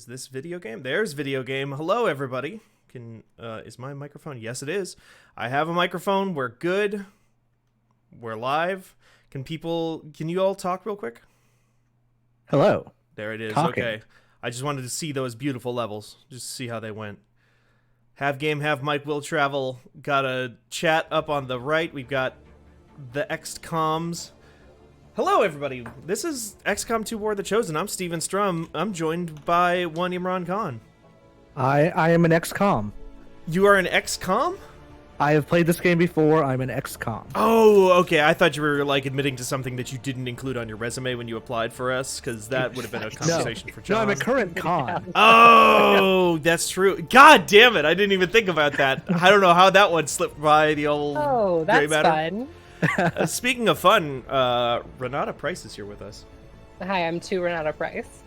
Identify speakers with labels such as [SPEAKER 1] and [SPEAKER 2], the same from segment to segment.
[SPEAKER 1] Is this video game? There's video game. Hello, everybody. Is my microphone? Yes, it is. I have a microphone. We're good. We're live. Can you all talk real quick?
[SPEAKER 2] Hello.
[SPEAKER 1] There it is.
[SPEAKER 2] Talking.
[SPEAKER 1] Okay. I just wanted to see those beautiful levels. Just see how they went. Have game, have mic, will travel. Got a chat up on the right. We've got the XCOMs. Hello, everybody. This is XCOM 2 War of the Chosen. I'm Steven Strum. I'm joined by one Imran Khan.
[SPEAKER 2] I am an XCOM.
[SPEAKER 1] You are an XCOM?
[SPEAKER 2] I have played this game before. I'm an XCOM.
[SPEAKER 1] Oh, okay. I thought you were like admitting to something that you didn't include on your resume when you applied for us, because that would have been a conversation for John.
[SPEAKER 2] No, I'm a current con.
[SPEAKER 1] Oh, that's true. God damn it. I didn't even think about that. I don't know how that one slipped by the old
[SPEAKER 3] Oh,
[SPEAKER 1] gray
[SPEAKER 3] that's
[SPEAKER 1] matter.
[SPEAKER 3] fun.
[SPEAKER 1] Speaking of fun, Renata Price is here with us.
[SPEAKER 3] Hi, I'm 2 Renata Price.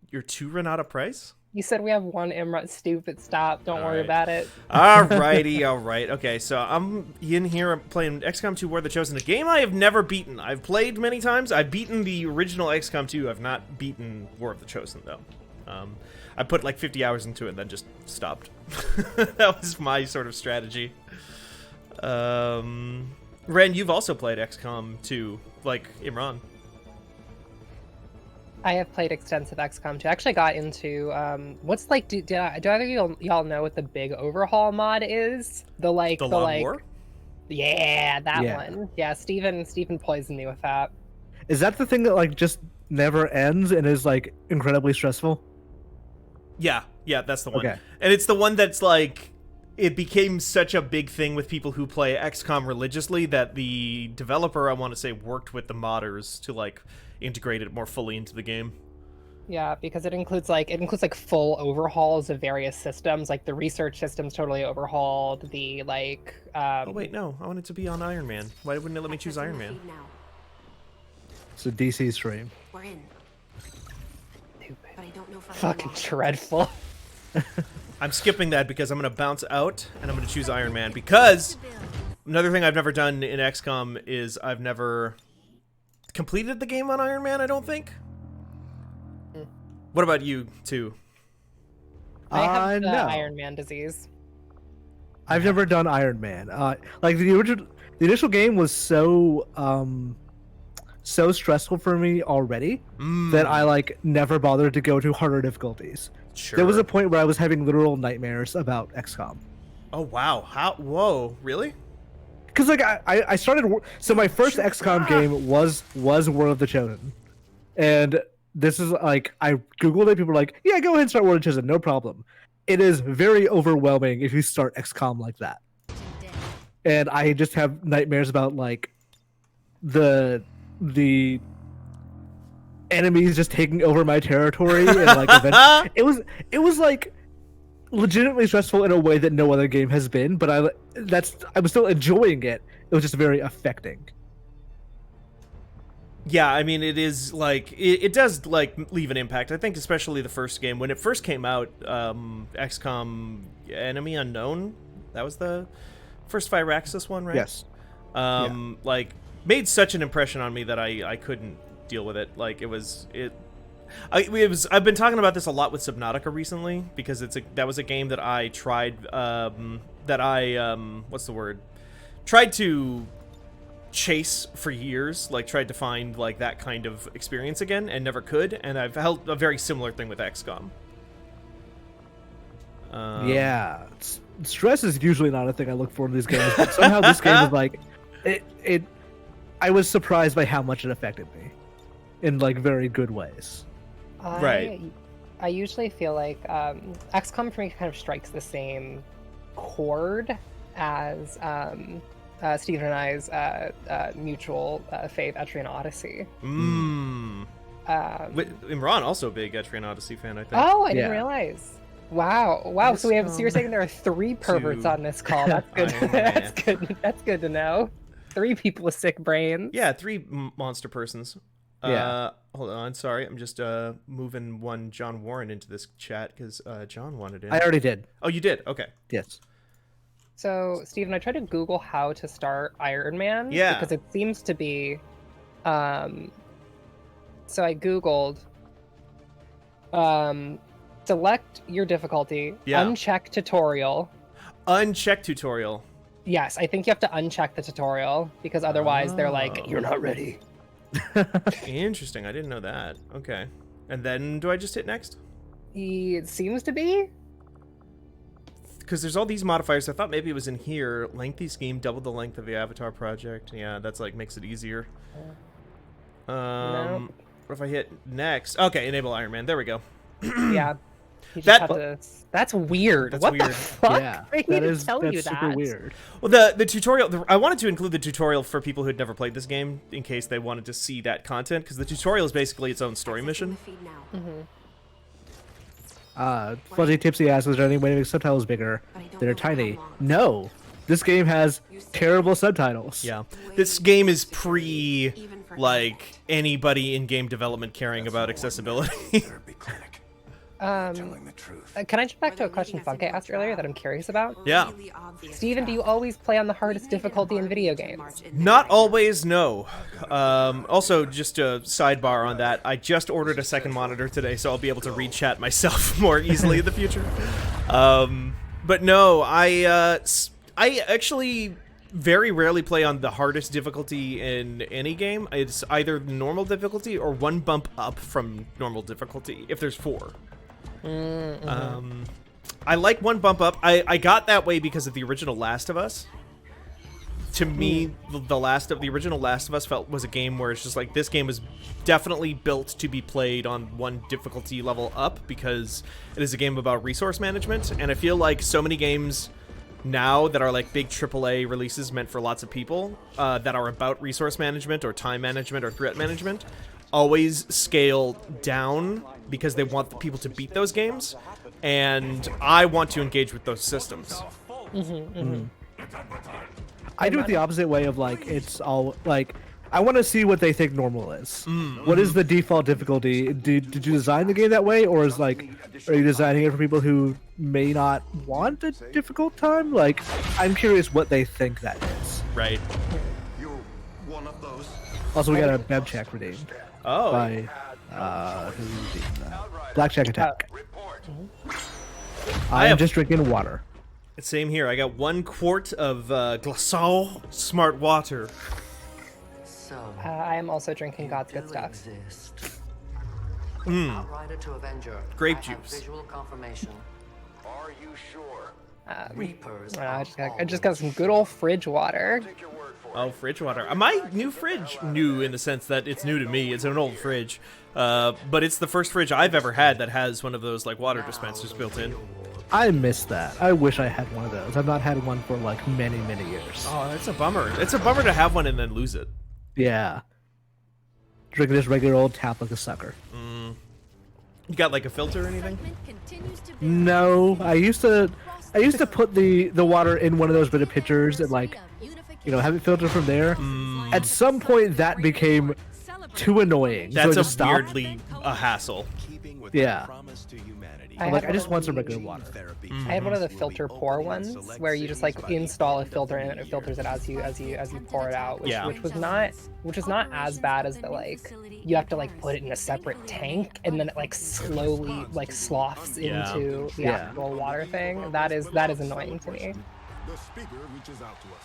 [SPEAKER 1] You're 2 Renata Price?
[SPEAKER 3] You said we have one Imrat. Stupid. Stop. Don't worry
[SPEAKER 1] right.
[SPEAKER 3] about it.
[SPEAKER 1] Alrighty, alright. Okay, so I'm in here playing XCOM 2 War of the Chosen, a game I have never beaten. I've played many times. I've beaten the original XCOM 2. I've not beaten War of the Chosen, though. I put like 50 hours into it and then just stopped. That was my sort of strategy. Ren, you've also played XCOM 2, like Imran.
[SPEAKER 3] I have played extensive XCOM 2. I actually got into what's like. Do either of y'all know what the big overhaul mod is? The
[SPEAKER 1] Long War?
[SPEAKER 3] Yeah, that
[SPEAKER 2] Yeah.
[SPEAKER 3] one. Yeah, Steven poisoned me with that.
[SPEAKER 2] Is that the thing that like just never ends and is like incredibly stressful?
[SPEAKER 1] Yeah, that's the one.
[SPEAKER 2] Okay.
[SPEAKER 1] And it's the one that's like, it became such a big thing with people who play XCOM religiously that the developer, I want to say, worked with the modders to like integrate it more fully into the game.
[SPEAKER 3] Yeah, because it includes like full overhauls of various systems. Like the research system's totally overhauled. The like.
[SPEAKER 1] Oh wait, no, I want it to be on Iron Man. Why wouldn't it let me choose Iron Man?
[SPEAKER 2] It's a DC stream.
[SPEAKER 4] We're in, but I don't know if I'm
[SPEAKER 3] Fucking dreadful.
[SPEAKER 1] I'm skipping that because I'm gonna bounce out and I'm gonna choose Iron Man, because another thing I've never done in XCOM is I've never completed the game on Iron Man, I don't think. What about you, too?
[SPEAKER 3] I have the
[SPEAKER 2] No.
[SPEAKER 3] Iron Man disease.
[SPEAKER 2] I've never done Iron Man. Like the initial game was so stressful for me already that I like never bothered to go to harder difficulties.
[SPEAKER 1] Sure.
[SPEAKER 2] There was a point where I was having literal nightmares about XCOM.
[SPEAKER 1] Oh, wow. Whoa, really?
[SPEAKER 2] Because like I started, so my first XCOM game was War of the Chosen, and this is like I googled it. People were like, "Yeah, go ahead and start War of the Chosen, no problem." It is very overwhelming if you start XCOM like that, and I just have nightmares about like the enemies just taking over my territory and like it was like legitimately stressful in a way that no other game has been, but I was still enjoying it. It was just very affecting.
[SPEAKER 1] Yeah, I mean, it is like it does like leave an impact. I think especially the first game when it first came out, XCOM Enemy Unknown. That was the first Firaxis one, right?
[SPEAKER 2] Yes.
[SPEAKER 1] Like made such an impression on me that I couldn't deal with it. Like I've been talking about this a lot with Subnautica recently because that was a game that I tried tried to chase for years, like tried to find like that kind of experience again and never could, and I've held a very similar thing with XCOM.
[SPEAKER 2] Stress is usually not a thing I look for in these games, but somehow this game is like it I was surprised by how much it affected me in like very good ways.
[SPEAKER 1] Right.
[SPEAKER 3] I usually feel like XCOM for me kind of strikes the same chord as Stephen and I's mutual fave Etrian Odyssey.
[SPEAKER 1] Imran also a big Etrian Odyssey fan, I think.
[SPEAKER 3] Oh, I didn't realize. Wow. So you're saying there are 3 perverts on this call. That's good. That's good. That's good to know. 3 people with sick brains.
[SPEAKER 1] Yeah, 3 monster persons.
[SPEAKER 2] Yeah.
[SPEAKER 1] Hold on, sorry. I'm just moving one John Warren into this chat because John wanted in.
[SPEAKER 2] I already did.
[SPEAKER 1] Oh, you did? Okay.
[SPEAKER 2] Yes.
[SPEAKER 3] So, Steven, I tried to Google how to start Iron Man.
[SPEAKER 1] Yeah.
[SPEAKER 3] Because it seems to be... So I Googled select your difficulty,
[SPEAKER 1] Yeah.
[SPEAKER 3] uncheck tutorial.
[SPEAKER 1] Uncheck tutorial.
[SPEAKER 3] Yes, I think you have to uncheck the tutorial because otherwise they're like, you're not ready.
[SPEAKER 1] Interesting. I didn't know that. Okay. And then do I just hit next?
[SPEAKER 3] It seems to be.
[SPEAKER 1] Because there's all these modifiers. I thought maybe it was in here. Lengthy scheme, double the length of the avatar project. Yeah, that's like makes it easier.
[SPEAKER 3] Nope.
[SPEAKER 1] What if I hit next? Okay, enable Iron Man. There we go.
[SPEAKER 3] Yeah. You just
[SPEAKER 1] That-
[SPEAKER 3] have to... That's weird.
[SPEAKER 1] That's
[SPEAKER 3] what the
[SPEAKER 1] weird.
[SPEAKER 3] fuck?
[SPEAKER 2] Yeah,
[SPEAKER 3] I need
[SPEAKER 2] that
[SPEAKER 3] to
[SPEAKER 2] is
[SPEAKER 3] tell you
[SPEAKER 2] that's super
[SPEAKER 3] that.
[SPEAKER 2] weird.
[SPEAKER 1] Well, the tutorial, I wanted to include the tutorial for people who had never played this game in case they wanted to see that content, because the tutorial is basically its own story mission.
[SPEAKER 4] Feed now.
[SPEAKER 2] Fuzzy Tipsy asks, is there any way to make subtitles bigger?
[SPEAKER 4] But I don't
[SPEAKER 2] They're
[SPEAKER 4] know how
[SPEAKER 2] tiny.
[SPEAKER 4] long.
[SPEAKER 2] No. This game has terrible subtitles.
[SPEAKER 1] Yeah. This game is pre, like, anybody in game development caring about accessibility.
[SPEAKER 5] Therapy clinic.
[SPEAKER 3] Um,
[SPEAKER 5] Telling the truth.
[SPEAKER 3] can I jump back to a question Funke asked earlier that I'm curious about?
[SPEAKER 1] Yeah.
[SPEAKER 4] Really obvious
[SPEAKER 3] Steven, do you always play on the hardest difficulty in video games?
[SPEAKER 1] Not always, no. Also, just a sidebar on that, I just ordered a second monitor today, so I'll be able to read chat myself more easily in the future. But no, I actually very rarely play on the hardest difficulty in any game. It's either normal difficulty or one bump up from normal difficulty, if there's 4. I like one bump up. I got that way because of the original Last of Us. To me, the original Last of Us was a game where it's just like, this game was definitely built to be played on one difficulty level up because it is a game about resource management, and I feel like so many games now that are like big AAA releases meant for lots of people that are about resource management or time management or threat management always scale down because they want the people to beat those games, and I want to engage with those systems.
[SPEAKER 2] I do it the opposite way of like, it's all like, I want to see what they think normal is. What is the default difficulty? Did you design the game that way, or is like, are you designing it for people who may not want a difficult time? Like, I'm curious what they think that is.
[SPEAKER 1] Right.
[SPEAKER 5] You're one of those.
[SPEAKER 2] Also, we got a Beb check redeemed
[SPEAKER 1] Oh.
[SPEAKER 2] by who redeemed that? Blackjack Attack. I am
[SPEAKER 1] have-
[SPEAKER 2] just drinking water.
[SPEAKER 1] Same here. I got 1 quart of Glaçon Smart Water.
[SPEAKER 6] So,
[SPEAKER 3] I am also drinking God's good
[SPEAKER 6] do
[SPEAKER 3] stuff.
[SPEAKER 6] exist.
[SPEAKER 1] Mm.
[SPEAKER 6] Outrider to Avenger.
[SPEAKER 1] Grape
[SPEAKER 6] I have
[SPEAKER 1] juice.
[SPEAKER 6] visual confirmation.
[SPEAKER 5] Are you sure?
[SPEAKER 6] Reapers.
[SPEAKER 3] I
[SPEAKER 6] are
[SPEAKER 3] just got some good old fridge water.
[SPEAKER 5] Take your word for it.
[SPEAKER 1] Oh, fridge water. My new fridge, new in the sense that it's new to me. It's an old fridge, but it's the first fridge I've ever had that has one of those like water dispensers built in.
[SPEAKER 2] I miss that. I wish I had one of those. I've not had one for like many, many years.
[SPEAKER 1] Oh, that's a bummer. It's a bummer to have one and then lose it.
[SPEAKER 2] Yeah. Drinking this regular old tap like a sucker.
[SPEAKER 1] You got like a filter or anything?
[SPEAKER 2] No, I used to put the water in one of those bit of pitchers and like, you know, have it filtered from there. At some point that became too annoying. so I
[SPEAKER 1] That's
[SPEAKER 2] just
[SPEAKER 1] a
[SPEAKER 2] stopped.
[SPEAKER 1] weirdly a hassle.
[SPEAKER 7] Keeping with
[SPEAKER 2] Yeah.
[SPEAKER 7] the promise to humanity.
[SPEAKER 2] I'm like, I just want some regular water.
[SPEAKER 7] Therapy
[SPEAKER 3] I had one of the
[SPEAKER 7] clinics will be
[SPEAKER 3] filter pour
[SPEAKER 7] open in
[SPEAKER 3] ones
[SPEAKER 7] select
[SPEAKER 3] where you just like
[SPEAKER 7] cities by the
[SPEAKER 3] install a
[SPEAKER 7] end of
[SPEAKER 3] filter and it filters it as you pour it out, which,
[SPEAKER 1] Yeah.
[SPEAKER 3] which was not as bad as the like you have to like put it in a separate tank and then it like slowly like sloughs
[SPEAKER 1] Yeah.
[SPEAKER 3] into the
[SPEAKER 2] Yeah.
[SPEAKER 3] actual water thing. That is annoying to me.
[SPEAKER 5] The speaker reaches out to us.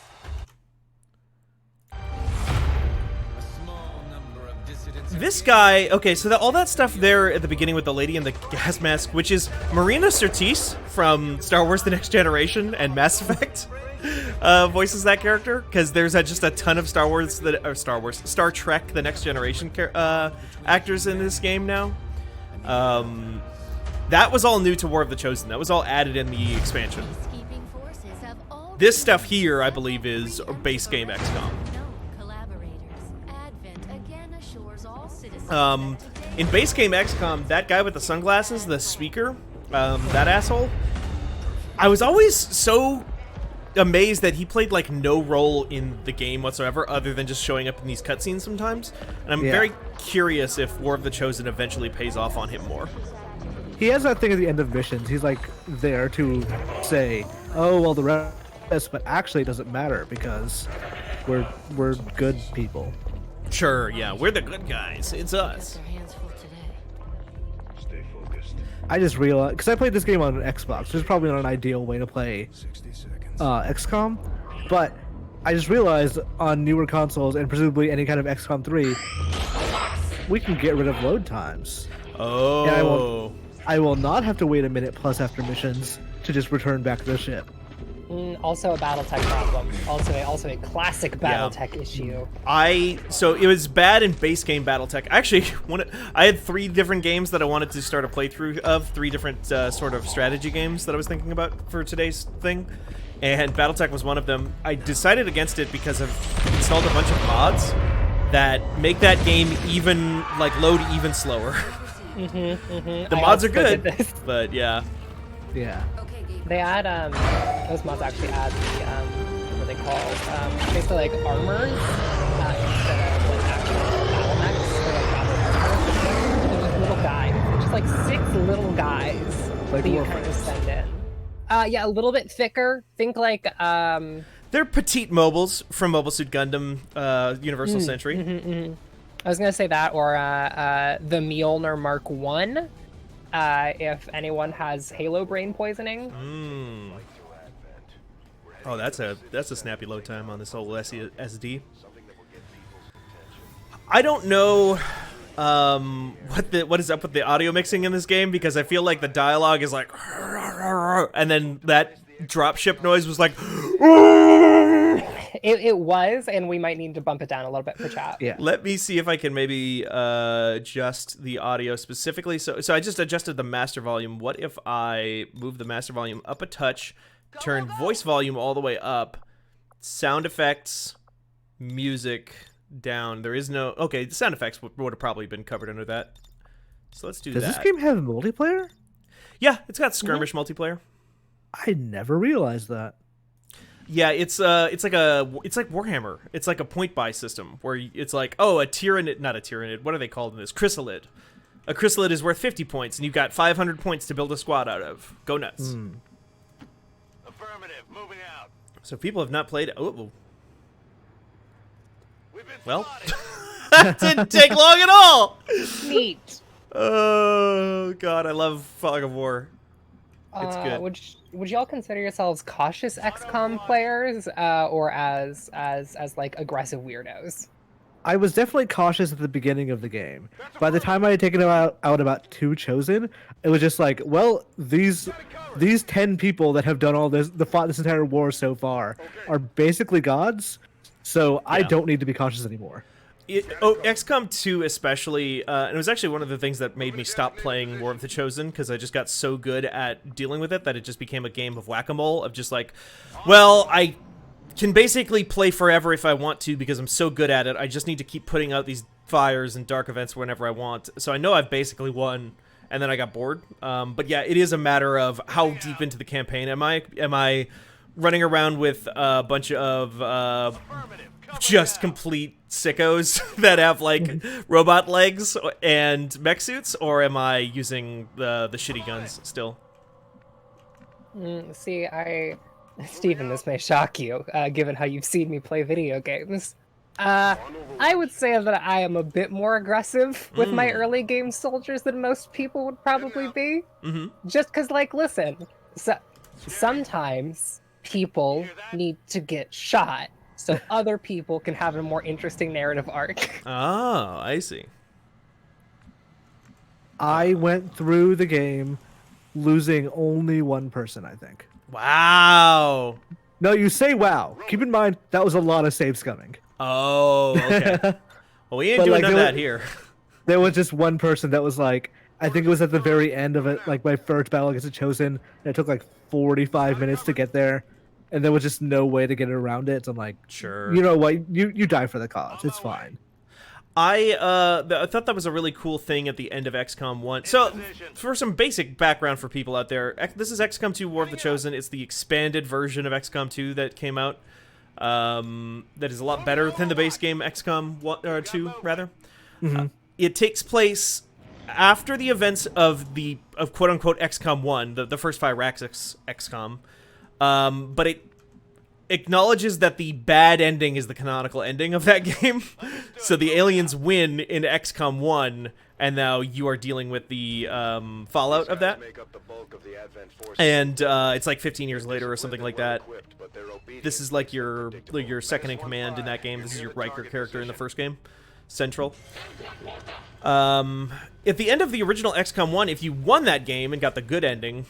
[SPEAKER 1] This guy, okay, so all that stuff there at the beginning with the lady in the gas mask, which is Marina Sirtis from Star Wars The Next Generation and Mass Effect, voices that character, because there's just a ton of Star Trek The Next Generation actors in this game now. That was all new to War of the Chosen. That was all added in the expansion. This stuff here, I believe, is base game XCOM. In base game XCOM, that guy with the sunglasses, the speaker, that asshole, I was always so amazed that he played like no role in the game whatsoever other than just showing up in these cutscenes sometimes. And I'm
[SPEAKER 2] Yeah.
[SPEAKER 1] very curious if War of the Chosen eventually pays off on him more.
[SPEAKER 2] He has that thing at the end of missions. He's like there to say, "Oh well, the rest," but actually it doesn't matter because we're good people.
[SPEAKER 1] Sure, yeah, we're the good guys. It's us.
[SPEAKER 4] Their hands full today.
[SPEAKER 5] Stay focused.
[SPEAKER 2] I just realized because I played this game on an Xbox, which is probably not an ideal way to play XCOM, but I just realized on newer consoles and presumably any kind of XCOM 3, we can get rid of load times.
[SPEAKER 1] Oh.
[SPEAKER 2] And I will not have to wait a minute plus after missions to just return back to the ship.
[SPEAKER 3] Also a BattleTech problem. Also a classic BattleTech issue.
[SPEAKER 1] So it was bad in base game BattleTech. Actually, I had 3 different games that I wanted to start a playthrough of, 3 different sort of strategy games that I was thinking about for today's thing, and BattleTech was one of them. I decided against it because I've installed a bunch of mods that make that game load even slower. The mods are good, but yeah.
[SPEAKER 2] Yeah.
[SPEAKER 3] They add those mods actually add the what are they called? Basically like armors instead of like actual battle mechs or like battle armors. They're just little guys. They're just like 6 little guys
[SPEAKER 2] Like
[SPEAKER 3] that you kind of send in. Yeah, a little bit thicker. Think like
[SPEAKER 1] They're petite mobiles from Mobile Suit Gundam Universal Century.
[SPEAKER 3] I was gonna say that, or the Mjolnir Mark 1. If anyone has Halo brain poisoning.
[SPEAKER 1] Oh, that's a snappy load time on this whole SSD. I don't know what is up with the audio mixing in this game, because I feel like the dialogue is like, and then that dropship noise was like.
[SPEAKER 3] It was, and we might need to bump it down a little bit for chat.
[SPEAKER 2] Yeah.
[SPEAKER 1] Let me see if I can maybe adjust the audio specifically. So I just adjusted the master volume. What if I move the master volume up a touch, turn voice volume all the way up, sound effects, music down. There is no... Okay, the sound effects would have probably been covered under that. So let's do that.
[SPEAKER 2] Does this game have multiplayer?
[SPEAKER 1] Yeah, it's got skirmish multiplayer.
[SPEAKER 2] I never realized that.
[SPEAKER 1] Yeah, it's like Warhammer. It's like a point buy system where it's like, oh, not a Tyranid. What are they called in this? Chrysalid. A Chrysalid is worth 50 points, and you've got 500 points to build a squad out of. Go nuts.
[SPEAKER 5] Affirmative, moving out.
[SPEAKER 1] So people have not played. Oh,
[SPEAKER 5] We've been
[SPEAKER 1] well,
[SPEAKER 5] spotted.
[SPEAKER 1] that didn't take long at all.
[SPEAKER 3] Neat.
[SPEAKER 1] Oh God, I love Fog of War. It's good.
[SPEAKER 3] Would y'all consider yourselves cautious XCOM players, or as like aggressive weirdos?
[SPEAKER 2] I was definitely cautious at the beginning of the game. By the time I had taken out about 2 chosen, it was just like, well, these 10 people that have done all this, that fought this entire war so far, are basically gods. So I don't need to be cautious anymore.
[SPEAKER 1] XCOM 2 especially, and it was actually one of the things that made me stop playing War of the Chosen, because I just got so good at dealing with it that it just became a game of whack-a-mole, of just like, well, I can basically play forever if I want to because I'm so good at it. I just need to keep putting out these fires and dark events whenever I want. So I know I've basically won, and then I got bored. But yeah, it is a matter of how deep into the campaign am I? Am I running around with a bunch of just complete sickos that have like robot legs and mech suits, or am I using the shitty guns still?
[SPEAKER 3] See, Steven, this may shock you, given how you've seen me play video games. I would say that I am a bit more aggressive with my early game soldiers than most people would probably be. Just because, like, listen, sometimes people need to get shot so other people can have a more interesting narrative arc.
[SPEAKER 1] Oh, I see.
[SPEAKER 2] I went through the game losing only 1 person, I think.
[SPEAKER 1] Wow.
[SPEAKER 2] No, you say wow. Keep in mind, that was a lot of save scumming.
[SPEAKER 1] Oh, okay. Well, we ain't
[SPEAKER 2] But,
[SPEAKER 1] doing
[SPEAKER 2] like,
[SPEAKER 1] none of that here.
[SPEAKER 2] There was just 1 person that was like, I think it was at the very end of it, like my first battle against a chosen, and it took like 45 minutes to get there, and there was just no way to get around it. So I'm like,
[SPEAKER 1] Sure.
[SPEAKER 2] you know what, you die for the cause. It's fine.
[SPEAKER 1] I thought that was a really cool thing at the end of XCOM 1. So, for some basic background for people out there, this is XCOM 2 War of the Chosen. It's the expanded version of XCOM 2 that came out. That is a lot better than the base game XCOM 2, rather. It takes place after the events of quote-unquote XCOM 1, the first 5 Raxx XCOM. But acknowledges that the bad ending is the canonical ending of that game. So the aliens win in XCOM 1, and now you are dealing with the fallout of that. And it's like 15 years later or something like that. This is like your second in command in that game. This is your Riker character in the first game, Central. At the end of the original XCOM 1, if you won that game and got the good ending,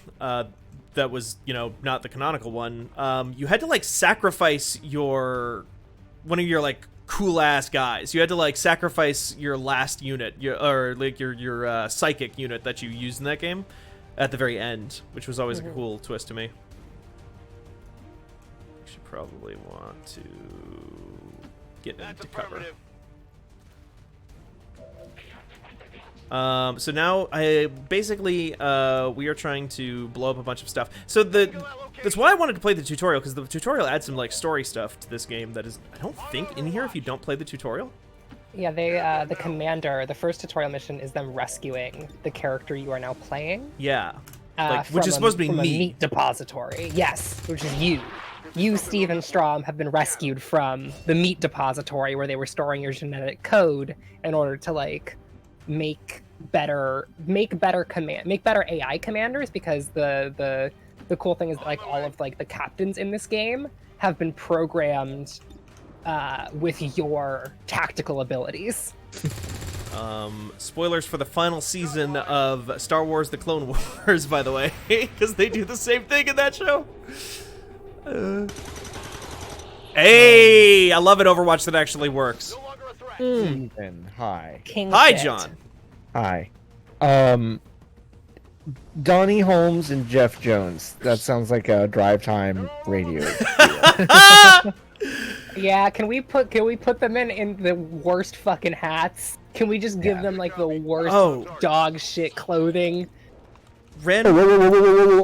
[SPEAKER 1] that was, you know, not the canonical one, you had to, like, sacrifice one of your, like, cool-ass guys. You had to, like, sacrifice your last unit, your psychic unit that you used in that game at the very end, which was always a cool twist to me. Should probably want to get into cover. So now we are trying to blow up a bunch of stuff. So that's why I wanted to play the tutorial, because the tutorial adds some like story stuff to this game that is, I don't think, in here if you don't play the tutorial.
[SPEAKER 3] Yeah, the commander, the first tutorial mission is them rescuing the character you are now playing.
[SPEAKER 1] Yeah, which is supposed to be
[SPEAKER 3] from
[SPEAKER 1] me.
[SPEAKER 3] A meat depository. Yes, which is you. You, Stephen Strom, have been rescued from the meat depository where they were storing your genetic code in order to like make better AI commanders, because the cool thing is that, like, all of like the captains in this game have been programmed with your tactical abilities.
[SPEAKER 1] Spoilers for the final season of Star Wars: The Clone Wars, by the way, because they do the same thing in that show. Hey, I love it. Overwatch that actually works.
[SPEAKER 8] Ethan, hi.
[SPEAKER 3] King
[SPEAKER 1] Hi,
[SPEAKER 3] shit.
[SPEAKER 1] John.
[SPEAKER 8] Hi. Donnie Holmes and Jeff Jones. That sounds like a drive time radio.
[SPEAKER 3] Yeah, can we put them in the worst fucking hats? Can we just give them like the worst dog shit clothing?
[SPEAKER 1] Ren.
[SPEAKER 8] Overwatch.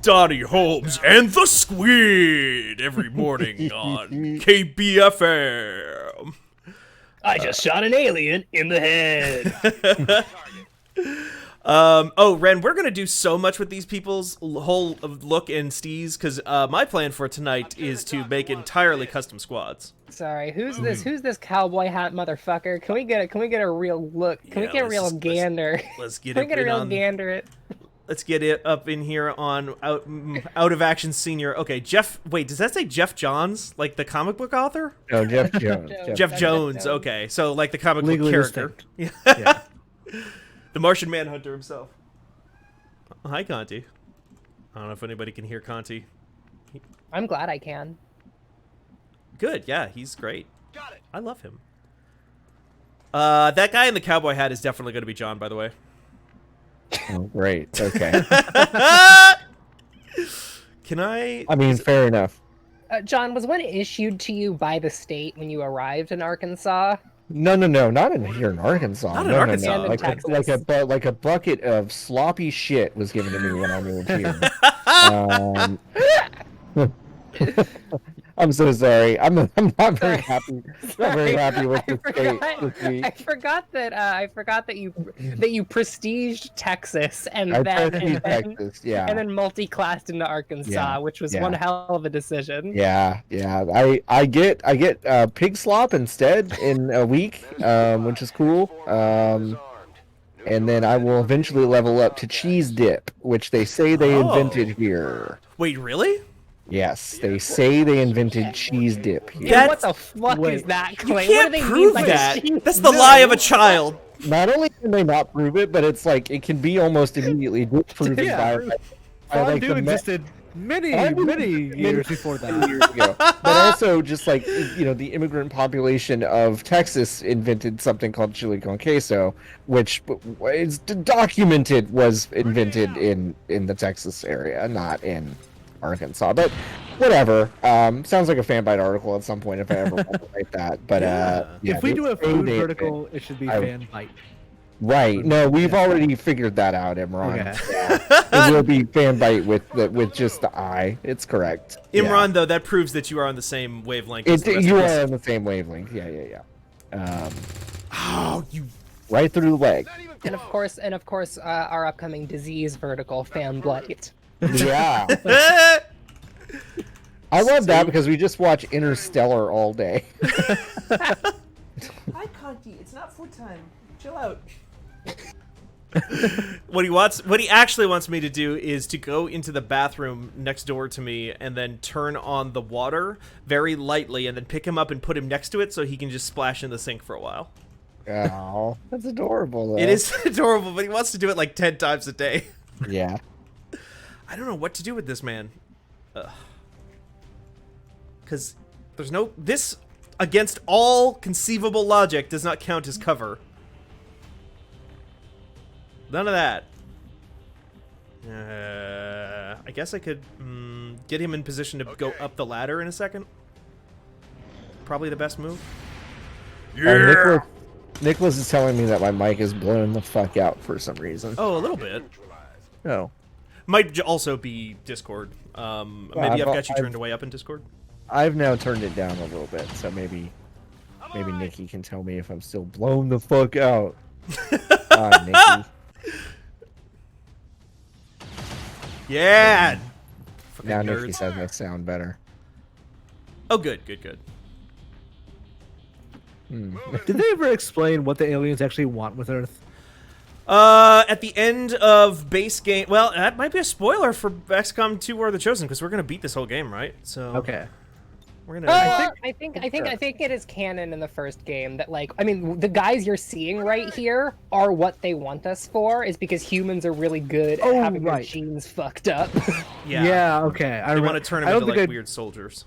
[SPEAKER 1] Donnie Holmes and the Squid every morning on KBFM.
[SPEAKER 3] I just shot an alien in the head.
[SPEAKER 1] Ren, we're gonna do so much with these people's whole look and steez, because my plan for tonight is to make entirely custom squads.
[SPEAKER 3] Sorry, who's this? Who's this cowboy hat motherfucker? Can we get a real look? Can we get a real gander?
[SPEAKER 1] Let's get
[SPEAKER 3] Can we
[SPEAKER 1] it.
[SPEAKER 3] get a real gander? It.
[SPEAKER 1] Let's get it up in here on out of action senior. Okay, Jeff. Wait, does that say Jeff Johns, like the comic book author?
[SPEAKER 8] No, Jeff Jones.
[SPEAKER 1] Jeff Jones. Okay, so like the comic book
[SPEAKER 2] Legally
[SPEAKER 1] character.
[SPEAKER 2] distinct.
[SPEAKER 1] Yeah. The Martian Manhunter himself. Hi, Conti. I don't know if anybody can hear Conti.
[SPEAKER 3] I'm glad I can.
[SPEAKER 1] Good, yeah, he's great. Got it. I love him. That guy in the cowboy hat is definitely going to be John, by the way.
[SPEAKER 8] Oh, great. Okay.
[SPEAKER 1] Can I?
[SPEAKER 8] I mean, fair enough.
[SPEAKER 3] John, was one issued to you by the state when you arrived in Arkansas?
[SPEAKER 8] No, not in here in Arkansas.
[SPEAKER 1] Not in Arkansas.
[SPEAKER 8] No. Like a bucket of sloppy shit was given to me when I moved here. I'm so sorry. I'm not very happy. Not very happy with the state this week.
[SPEAKER 3] I forgot that you prestiged Texas and then
[SPEAKER 8] Texas, yeah.
[SPEAKER 3] and then multi-classed into Arkansas, which was one hell of a decision.
[SPEAKER 8] Yeah. I get pig slop instead in a week, which is cool. And then I will eventually level up to cheese dip, which they say they invented here.
[SPEAKER 1] Wait, really?
[SPEAKER 8] Yes, they say they invented cheese dip here.
[SPEAKER 3] Yeah, what the fuck is that claim?
[SPEAKER 1] You can't prove that. That's the lie of a child.
[SPEAKER 8] Not only can they not prove it, but it's like it can be almost immediately disproven by like
[SPEAKER 2] Fondue existed many years before that.
[SPEAKER 8] Years ago. But also just like, you know, the immigrant population of Texas invented something called chili con queso, which is documented was invented in the Texas area, not in Arkansas. But whatever. Sounds like a Fanbyte article at some point if I ever want to write that. But
[SPEAKER 2] if we do a food vertical, it should be Fanbyte.
[SPEAKER 8] Right. No, we've already figured that out, Imran.
[SPEAKER 2] Okay.
[SPEAKER 8] Yeah. It will be Fanbyte with just the I. It's correct.
[SPEAKER 1] Imran, though, that proves that you are on the same wavelength. As the rest
[SPEAKER 8] You
[SPEAKER 1] of us.
[SPEAKER 8] are on the same wavelength. Yeah.
[SPEAKER 1] Oh, you.
[SPEAKER 8] Right through the leg.
[SPEAKER 3] And of course, our upcoming disease vertical, Fanbyte.
[SPEAKER 8] Yeah. I love that because we just watch Interstellar all day.
[SPEAKER 1] Hi, Conti. It's not food time. Chill out. What he actually wants me to do is to go into the bathroom next door to me and then turn on the water very lightly and then pick him up and put him next to it so he can just splash in the sink for a while.
[SPEAKER 8] Oh, that's adorable, though.
[SPEAKER 1] It is adorable, but he wants to do it like 10 times a day.
[SPEAKER 8] Yeah.
[SPEAKER 1] I don't know what to do with this man. Because there's no... This, against all conceivable logic, does not count as cover. None of that. I guess I could get him in position to go up the ladder in a second. Probably the best move.
[SPEAKER 8] Nicholas is telling me that my mic is blown the fuck out for some reason.
[SPEAKER 1] Oh, a little bit.
[SPEAKER 8] Oh.
[SPEAKER 1] Might also be Discord. Maybe I've got you turned way up in Discord.
[SPEAKER 8] I've now turned it down a little bit, so maybe Nikki can tell me if I'm still blown the fuck out. Nikki.
[SPEAKER 1] Yeah.
[SPEAKER 8] Now
[SPEAKER 1] nerds.
[SPEAKER 8] Nikki says I sound better.
[SPEAKER 1] Oh, good.
[SPEAKER 2] Did they ever explain what the aliens actually want with Earth?
[SPEAKER 1] At the end of base game, well, that might be a spoiler for XCOM 2: War of the Chosen because we're gonna beat this whole game, right? So
[SPEAKER 2] Okay.
[SPEAKER 1] we're gonna.
[SPEAKER 3] I think it is canon in the first game that, like, I mean, the guys you're seeing right here are what they want us for, is because humans are really good at having their genes fucked up.
[SPEAKER 1] Yeah.
[SPEAKER 2] Okay.
[SPEAKER 1] They want to turn them into like weird soldiers.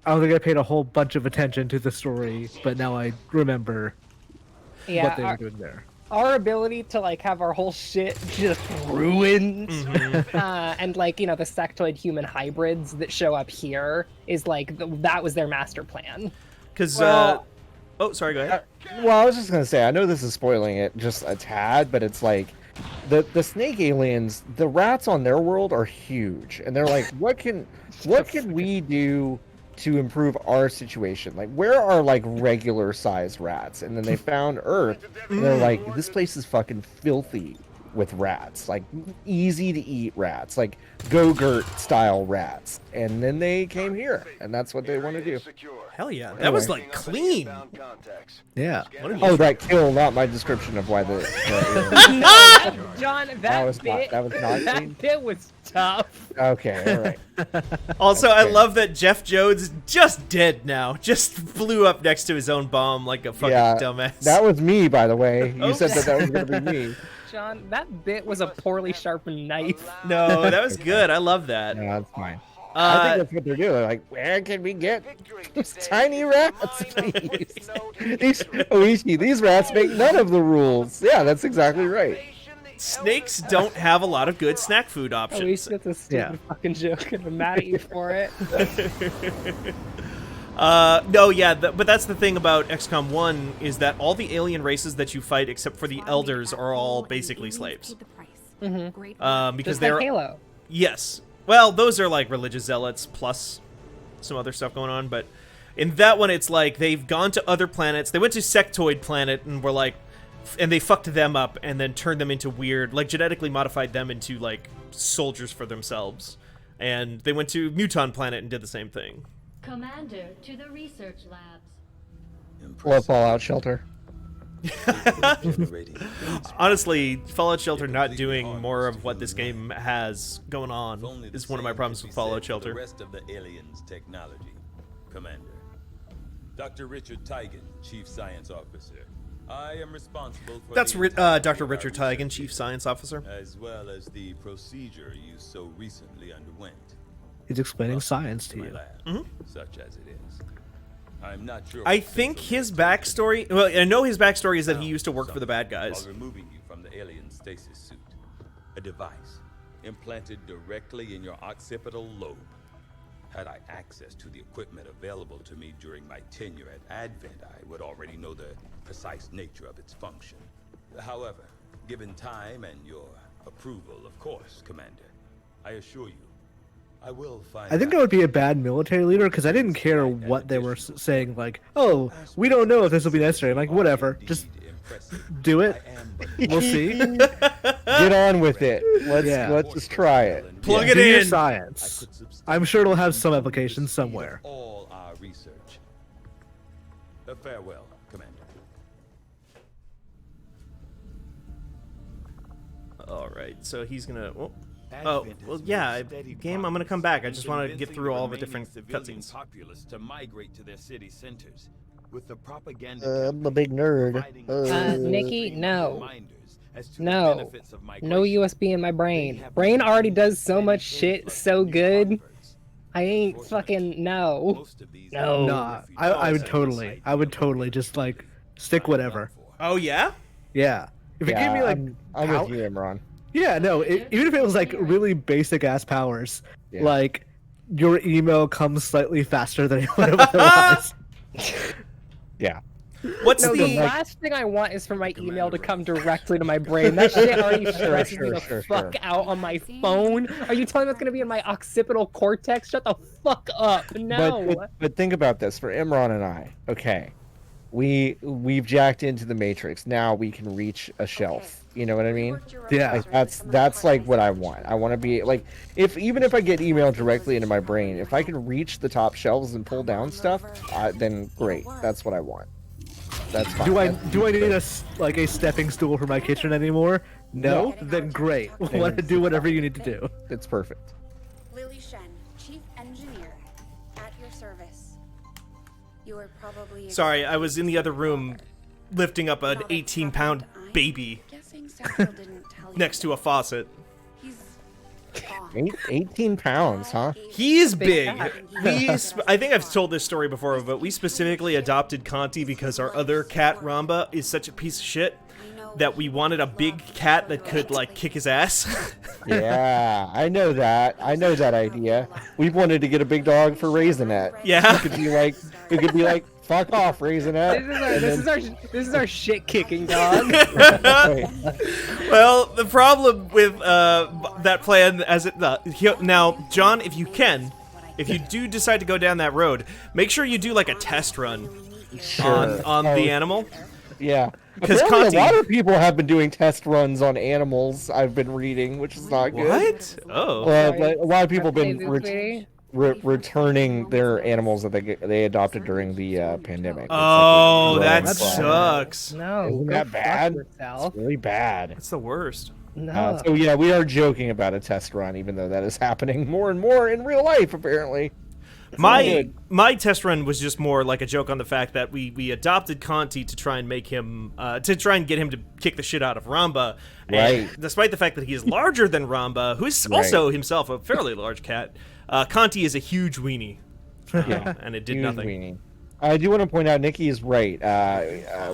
[SPEAKER 2] I don't think I paid a whole bunch of attention to the story, but now I remember what they were doing there.
[SPEAKER 3] Our ability to, like, have our whole shit just ruined, and, like, you know, the sectoid human hybrids that show up here is, like, that was their master plan.
[SPEAKER 1] Because,
[SPEAKER 8] Well-
[SPEAKER 1] oh, sorry, go ahead.
[SPEAKER 8] Well, I was just gonna say, I know this is spoiling it just a tad, but it's like the snake aliens, the rats on their world are huge, and they're like, what can we do to improve our situation? Like, where are like regular sized rats? And then they found Earth, and they're like, this place is fucking filthy with rats, like easy to eat rats, like Go-Gurt style rats. And then they came here, and that's what they want to do.
[SPEAKER 1] Hell yeah, that was like clean.
[SPEAKER 2] Yeah.
[SPEAKER 8] Oh, that kill, not my description of why the
[SPEAKER 3] John,
[SPEAKER 8] that was not clean.
[SPEAKER 3] bit was tough.
[SPEAKER 8] Okay, all right.
[SPEAKER 1] Also, I
[SPEAKER 8] Okay.
[SPEAKER 1] love that Jeff Jones just dead now. Just blew up next to his own bomb like a fucking
[SPEAKER 8] Yeah,
[SPEAKER 1] dumbass.
[SPEAKER 8] that was me, by the way. You said
[SPEAKER 1] Oops.
[SPEAKER 8] that was gonna be me.
[SPEAKER 3] John, that bit was a poorly sharpened knife.
[SPEAKER 1] No, that was good. I love that.
[SPEAKER 8] No, that's fine. I think
[SPEAKER 1] Uh,
[SPEAKER 8] that's what they're doing. They're like, where can we get these tiny rats, please? These rats make none of the rules. Yeah, that's exactly right.
[SPEAKER 1] snakes don't have a lot of good snack food
[SPEAKER 3] At
[SPEAKER 1] options.
[SPEAKER 3] least it's a stupid fucking joke, and I'm mad at you for it.
[SPEAKER 1] No, yeah, but that's the thing about XCOM 1 is that all the alien races that you fight, except for the elders, are all basically slaves. Because
[SPEAKER 3] Just
[SPEAKER 1] they're
[SPEAKER 3] like Halo.
[SPEAKER 1] yes. Well, those are like religious zealots plus some other stuff going on, but in that one, it's like they've gone to other planets. They went to Sectoid Planet and were like, and they fucked them up and then turned them into weird, like genetically modified them into like soldiers for themselves. And they went to Muton Planet and did the same thing.
[SPEAKER 9] Commander, to the research labs.
[SPEAKER 8] Love Fallout Shelter.
[SPEAKER 1] Honestly, Fallout Shelter not doing more of what this game has going on is one of my problems with Fallout Shelter.
[SPEAKER 10] The rest of the aliens' technology, Commander. Dr. Richard Teigen, Chief Science Officer. I am responsible for
[SPEAKER 1] That's
[SPEAKER 10] the
[SPEAKER 1] Dr. Richard Teigen, Chief Science Officer.
[SPEAKER 10] as well as the procedure you so recently underwent.
[SPEAKER 2] He's explaining science to
[SPEAKER 10] My
[SPEAKER 2] you.
[SPEAKER 10] lab, such as it is. I'm not sure.
[SPEAKER 1] I think his backstory. Well, I know his backstory is that he used to work for the bad guys.
[SPEAKER 10] While removing you from the alien stasis suit, a device implanted directly in your occipital lobe. Had I access to the equipment available to me during my tenure at Advent, I would already know the precise nature of its function. However, given time and your approval, of course, Commander, I assure you, I will find
[SPEAKER 2] I think
[SPEAKER 10] out
[SPEAKER 2] I would be a bad military leader because I didn't care what they were saying. Like, oh, we don't know if this will be necessary. I'm like, whatever, just do it. We'll see.
[SPEAKER 8] Get on with it. Let's
[SPEAKER 2] Yeah.
[SPEAKER 8] let's just try it.
[SPEAKER 1] Plug
[SPEAKER 8] Yeah.
[SPEAKER 1] it
[SPEAKER 2] Do your
[SPEAKER 1] in.
[SPEAKER 2] science. I'm sure it'll have some application somewhere.
[SPEAKER 10] All our research. Farewell, Commander.
[SPEAKER 1] All right, so he's gonna. Oh, well, yeah, game. I'm gonna come back. I just want to get through all the different cutscenes.
[SPEAKER 10] Populace to migrate to their city centers. With the propaganda
[SPEAKER 8] I'm a big nerd.
[SPEAKER 3] Nikki, no. No. No USB in my brain. Brain already does so much shit so good. I ain't fucking no. No.
[SPEAKER 2] Nah, I would totally just like stick whatever.
[SPEAKER 1] Oh yeah.
[SPEAKER 2] Yeah. If it
[SPEAKER 8] Yeah,
[SPEAKER 2] gave me like,
[SPEAKER 8] I'm with you, Imran.
[SPEAKER 2] yeah, no, even if it was like really basic ass powers,
[SPEAKER 8] Yeah.
[SPEAKER 2] like your email comes slightly faster than it would have otherwise.
[SPEAKER 8] Yeah.
[SPEAKER 1] What's
[SPEAKER 3] No, the
[SPEAKER 1] the?
[SPEAKER 3] last thing I want is for my email to come directly to my brain. That shit already stresses me the fuck out on my phone. Are you telling me it's gonna be in my occipital cortex? Shut the fuck up. No.
[SPEAKER 8] But think about this for Imran and I. Okay, we've jacked into the Matrix. Now we can reach a shelf. You know what I mean?
[SPEAKER 2] Yeah.
[SPEAKER 8] Like that's like what I want. I want to be like, even if I get email directly into my brain, if I can reach the top shelves and pull down stuff, then great. That's what I want. That's fine.
[SPEAKER 2] Do I need a stepping stool for my kitchen anymore? No? Then great. Want to do whatever you need to do.
[SPEAKER 8] It's perfect.
[SPEAKER 4] Lily Shen, Chief Engineer, at your service. You are probably
[SPEAKER 1] Sorry, I was in the other room, lifting up an 18-pound baby
[SPEAKER 4] guessing Central didn't tell you.
[SPEAKER 1] next to a faucet.
[SPEAKER 4] He's gone.
[SPEAKER 8] 18 pounds, huh?
[SPEAKER 1] He is big.
[SPEAKER 3] cat.
[SPEAKER 1] I think I've told this story before, but we specifically adopted Conti because our other cat, Ramba, is such a piece of shit that we wanted a big cat that could, like, kick his ass.
[SPEAKER 8] Yeah, I know that. I know that idea. We've wanted to get a big dog for Raisinette.
[SPEAKER 1] Yeah.
[SPEAKER 8] It could be like, fuck off, Raisinette.
[SPEAKER 3] This is our shit kicking dog.
[SPEAKER 8] Right.
[SPEAKER 1] Well, the problem with that plan, now, John, if you do decide to go down that road, make sure you do like a test run on the animal.
[SPEAKER 8] Yeah.
[SPEAKER 1] Because
[SPEAKER 8] Apparently a lot of people have been doing test runs on animals, I've been reading, which is not good.
[SPEAKER 1] What? Oh.
[SPEAKER 8] But a lot of people have been
[SPEAKER 3] Sweetie.
[SPEAKER 8] returning their animals that they adopted during the pandemic.
[SPEAKER 1] Oh, that
[SPEAKER 8] That's
[SPEAKER 1] sucks.
[SPEAKER 3] No.
[SPEAKER 8] Isn't
[SPEAKER 3] go
[SPEAKER 8] that
[SPEAKER 3] fuck
[SPEAKER 8] bad?
[SPEAKER 3] yourself.
[SPEAKER 8] It's really bad.
[SPEAKER 1] That's the worst.
[SPEAKER 3] No.
[SPEAKER 8] So yeah, we are joking about a test run, even though that is happening more and more in real life, apparently.
[SPEAKER 1] My test run was just more like a joke on the fact that we adopted Conti to try and make him to try and get him to kick the shit out of Ramba. And
[SPEAKER 8] Right.
[SPEAKER 1] despite the fact that he is larger than Ramba, who is also himself a fairly large cat, Conti is a huge weenie.
[SPEAKER 8] Yeah.
[SPEAKER 1] And it did
[SPEAKER 8] Huge
[SPEAKER 1] nothing.
[SPEAKER 8] weenie. I do want to point out, Nikki is right.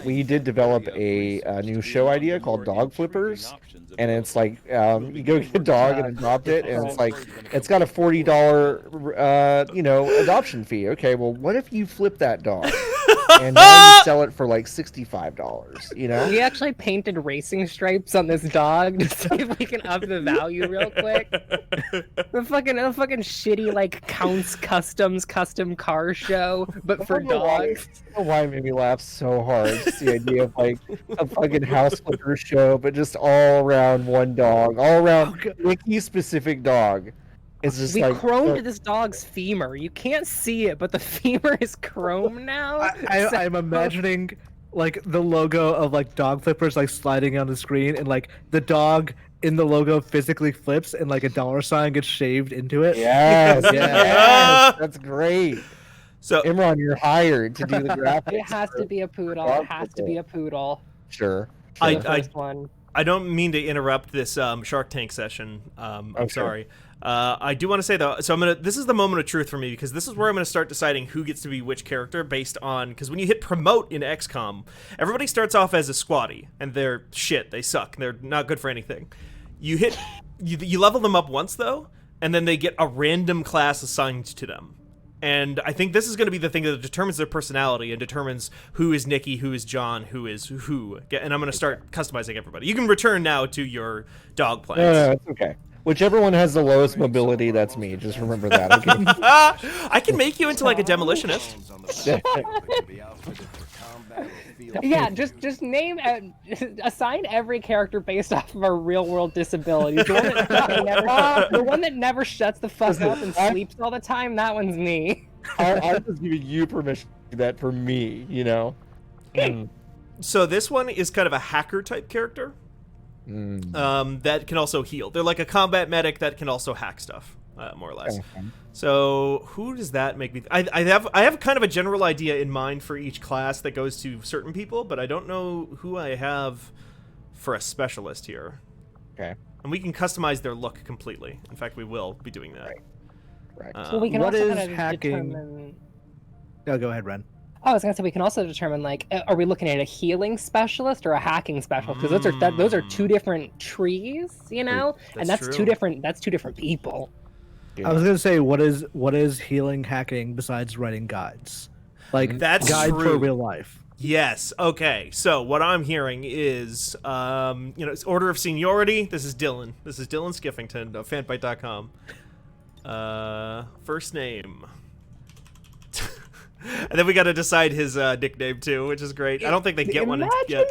[SPEAKER 8] We did develop a new show idea called Dog Flippers, and it's like you go get a dog and adopt it, and it's like it's got a $40 adoption fee. Okay, well, what if you flip that dog and now you sell it for like $65? You know?
[SPEAKER 3] We actually painted racing stripes on this dog to see if we can up the value real quick. The fucking shitty like Counts Customs custom car show, but for dogs.
[SPEAKER 8] I don't know why it made me laugh so hard. Just the idea of like a fucking house flipper show, but just all around one dog, all around Nikki's specific dog. It's just
[SPEAKER 3] We
[SPEAKER 8] like
[SPEAKER 3] chromed this dog's femur. You can't see it, but the femur is chrome now.
[SPEAKER 2] I'm imagining like the logo of like dog flippers like sliding on the screen, and like the dog in the logo physically flips, and like a dollar sign gets shaved into it.
[SPEAKER 8] Yes, yes, that's great.
[SPEAKER 1] So
[SPEAKER 8] Imran, you're hired to do the graphics.
[SPEAKER 3] It has to be a poodle. It has to be a poodle.
[SPEAKER 8] Sure.
[SPEAKER 3] First one.
[SPEAKER 1] I don't mean to interrupt this Shark Tank session. I'm
[SPEAKER 8] Okay.
[SPEAKER 1] sorry. I do want to say though, so this is the moment of truth for me, because this is where I'm going to start deciding who gets to be which character based on, because when you hit promote in XCOM, everybody starts off as a squatty, and they're shit, they suck, they're not good for anything. You level them up once though, and then they get a random class assigned to them. And I think this is going to be the thing that determines their personality and determines who is Nikki, who is John, who is who. And I'm going to start customizing everybody. You can return now to your dog plans.
[SPEAKER 8] No, it's okay. Whichever one has the lowest mobility, that's me. Just remember that. Okay.
[SPEAKER 1] I can make you into like a demolitionist.
[SPEAKER 3] Yeah, just name assign every character based off of our real world disabilities. The one that never shuts the fuck up and sleeps all the time. That one's me.
[SPEAKER 8] I'm just giving you permission to do that for me. You know.
[SPEAKER 1] So this one is kind of a hacker type character. That can also heal. They're like a combat medic that can also hack stuff, more or less.
[SPEAKER 8] Okay.
[SPEAKER 1] So who does that make me? I have kind of a general idea in mind for each class that goes to certain people, but I don't know who I have for a specialist here.
[SPEAKER 8] Okay.
[SPEAKER 1] And we can customize their look completely. In fact, we will be doing that.
[SPEAKER 8] Right.
[SPEAKER 3] Well, we can
[SPEAKER 2] what
[SPEAKER 3] also
[SPEAKER 2] is
[SPEAKER 3] kind of
[SPEAKER 2] hacking?
[SPEAKER 3] determine.
[SPEAKER 2] Oh, go ahead, Ren.
[SPEAKER 3] Oh, I was gonna say we can also determine like, are we looking at a healing specialist or a hacking specialist? Because those are two different trees, you know, and that's
[SPEAKER 1] true.
[SPEAKER 3] two different people.
[SPEAKER 2] I was gonna say, what is healing hacking besides writing guides? Like
[SPEAKER 1] That's
[SPEAKER 2] guide for
[SPEAKER 1] true.
[SPEAKER 2] real life.
[SPEAKER 1] Yes. Okay. So what I'm hearing is, it's order of seniority. This is Dylan. This is Dylan Skiffington of Fanbyte.com. First name. And then we got to decide his nickname too, which is great. I don't think they get one yet.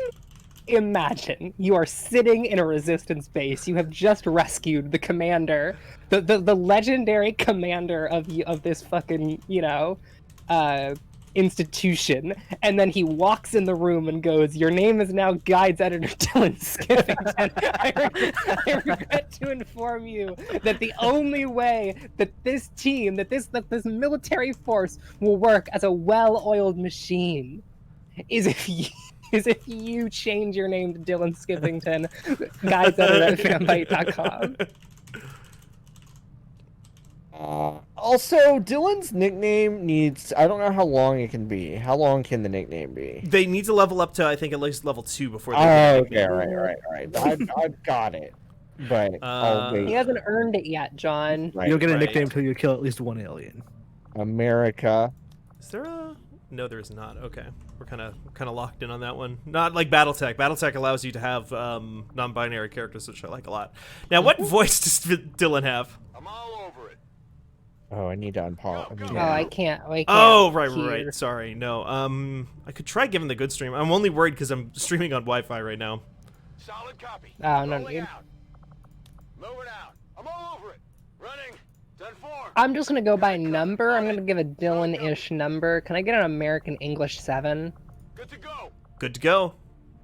[SPEAKER 3] Imagine you are sitting in a resistance base. You have just rescued the commander, the legendary commander of this fucking institution, and then he walks in the room and goes, "Your name is now Guides Editor Dylan Skiffington. I regret to inform you that the only way that this team, that this military force will work as a well-oiled machine is if you change your name to Dylan Skiffington, Guides Editor at Fanbyte.com."
[SPEAKER 8] Also, Dylan's nickname needs... I don't know how long it can be. How long can the nickname be?
[SPEAKER 1] They need to level up to, I think, at least level 2 before they
[SPEAKER 8] Oh,
[SPEAKER 1] get
[SPEAKER 8] okay, right. I've got it. But I'll wait.
[SPEAKER 3] He hasn't earned it yet, John.
[SPEAKER 8] Right,
[SPEAKER 2] You'll get a
[SPEAKER 1] right.
[SPEAKER 2] nickname until you kill at least one alien.
[SPEAKER 8] America.
[SPEAKER 1] Is there a... No, there is not. Okay. We're kind of locked in on that one. Not like BattleTech. BattleTech allows you to have non-binary characters, which I like a lot. Now, what voice does Dylan have?
[SPEAKER 5] I'm all over it.
[SPEAKER 8] Oh, I need to unpause.
[SPEAKER 3] Oh, I can't.
[SPEAKER 1] Oh, right.
[SPEAKER 3] hear.
[SPEAKER 1] Sorry. No. I could try giving the good stream. I'm only worried because I'm streaming on Wi-Fi right now.
[SPEAKER 5] Solid copy.
[SPEAKER 3] Oh, no
[SPEAKER 5] Rolling
[SPEAKER 3] need.
[SPEAKER 5] out. Moving out. I'm all over it. Running. Done for.
[SPEAKER 3] I'm just gonna go by number. I'm gonna give a Dylan-ish number. Can I get an American English 7?
[SPEAKER 5] Good to go.
[SPEAKER 1] Good to go.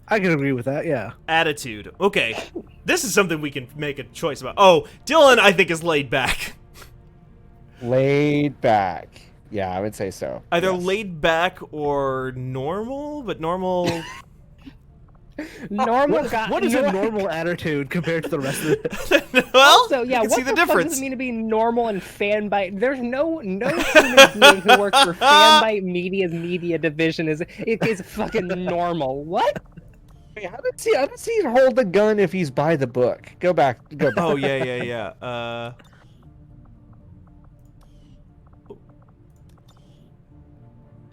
[SPEAKER 2] I can agree with that. Yeah.
[SPEAKER 1] Attitude. Okay. This is something we can make a choice about. Oh, Dylan, I think, is laid back.
[SPEAKER 8] Laid back. Yeah, I would say so.
[SPEAKER 1] Either
[SPEAKER 8] Yes.
[SPEAKER 1] laid back or normal, but normal...
[SPEAKER 3] Normal guy.
[SPEAKER 2] What is a normal attitude compared to the rest of it?
[SPEAKER 1] Well,
[SPEAKER 3] Also, yeah,
[SPEAKER 1] you can
[SPEAKER 3] what
[SPEAKER 1] see the
[SPEAKER 3] the fuck
[SPEAKER 1] difference.
[SPEAKER 3] does it mean to be normal and Fanbyte? There's no human being who works for Fanbyte Media's media division is fucking normal. What?
[SPEAKER 8] Wait, how does he hold the gun if he's by the book? Go back.
[SPEAKER 1] Oh, yeah.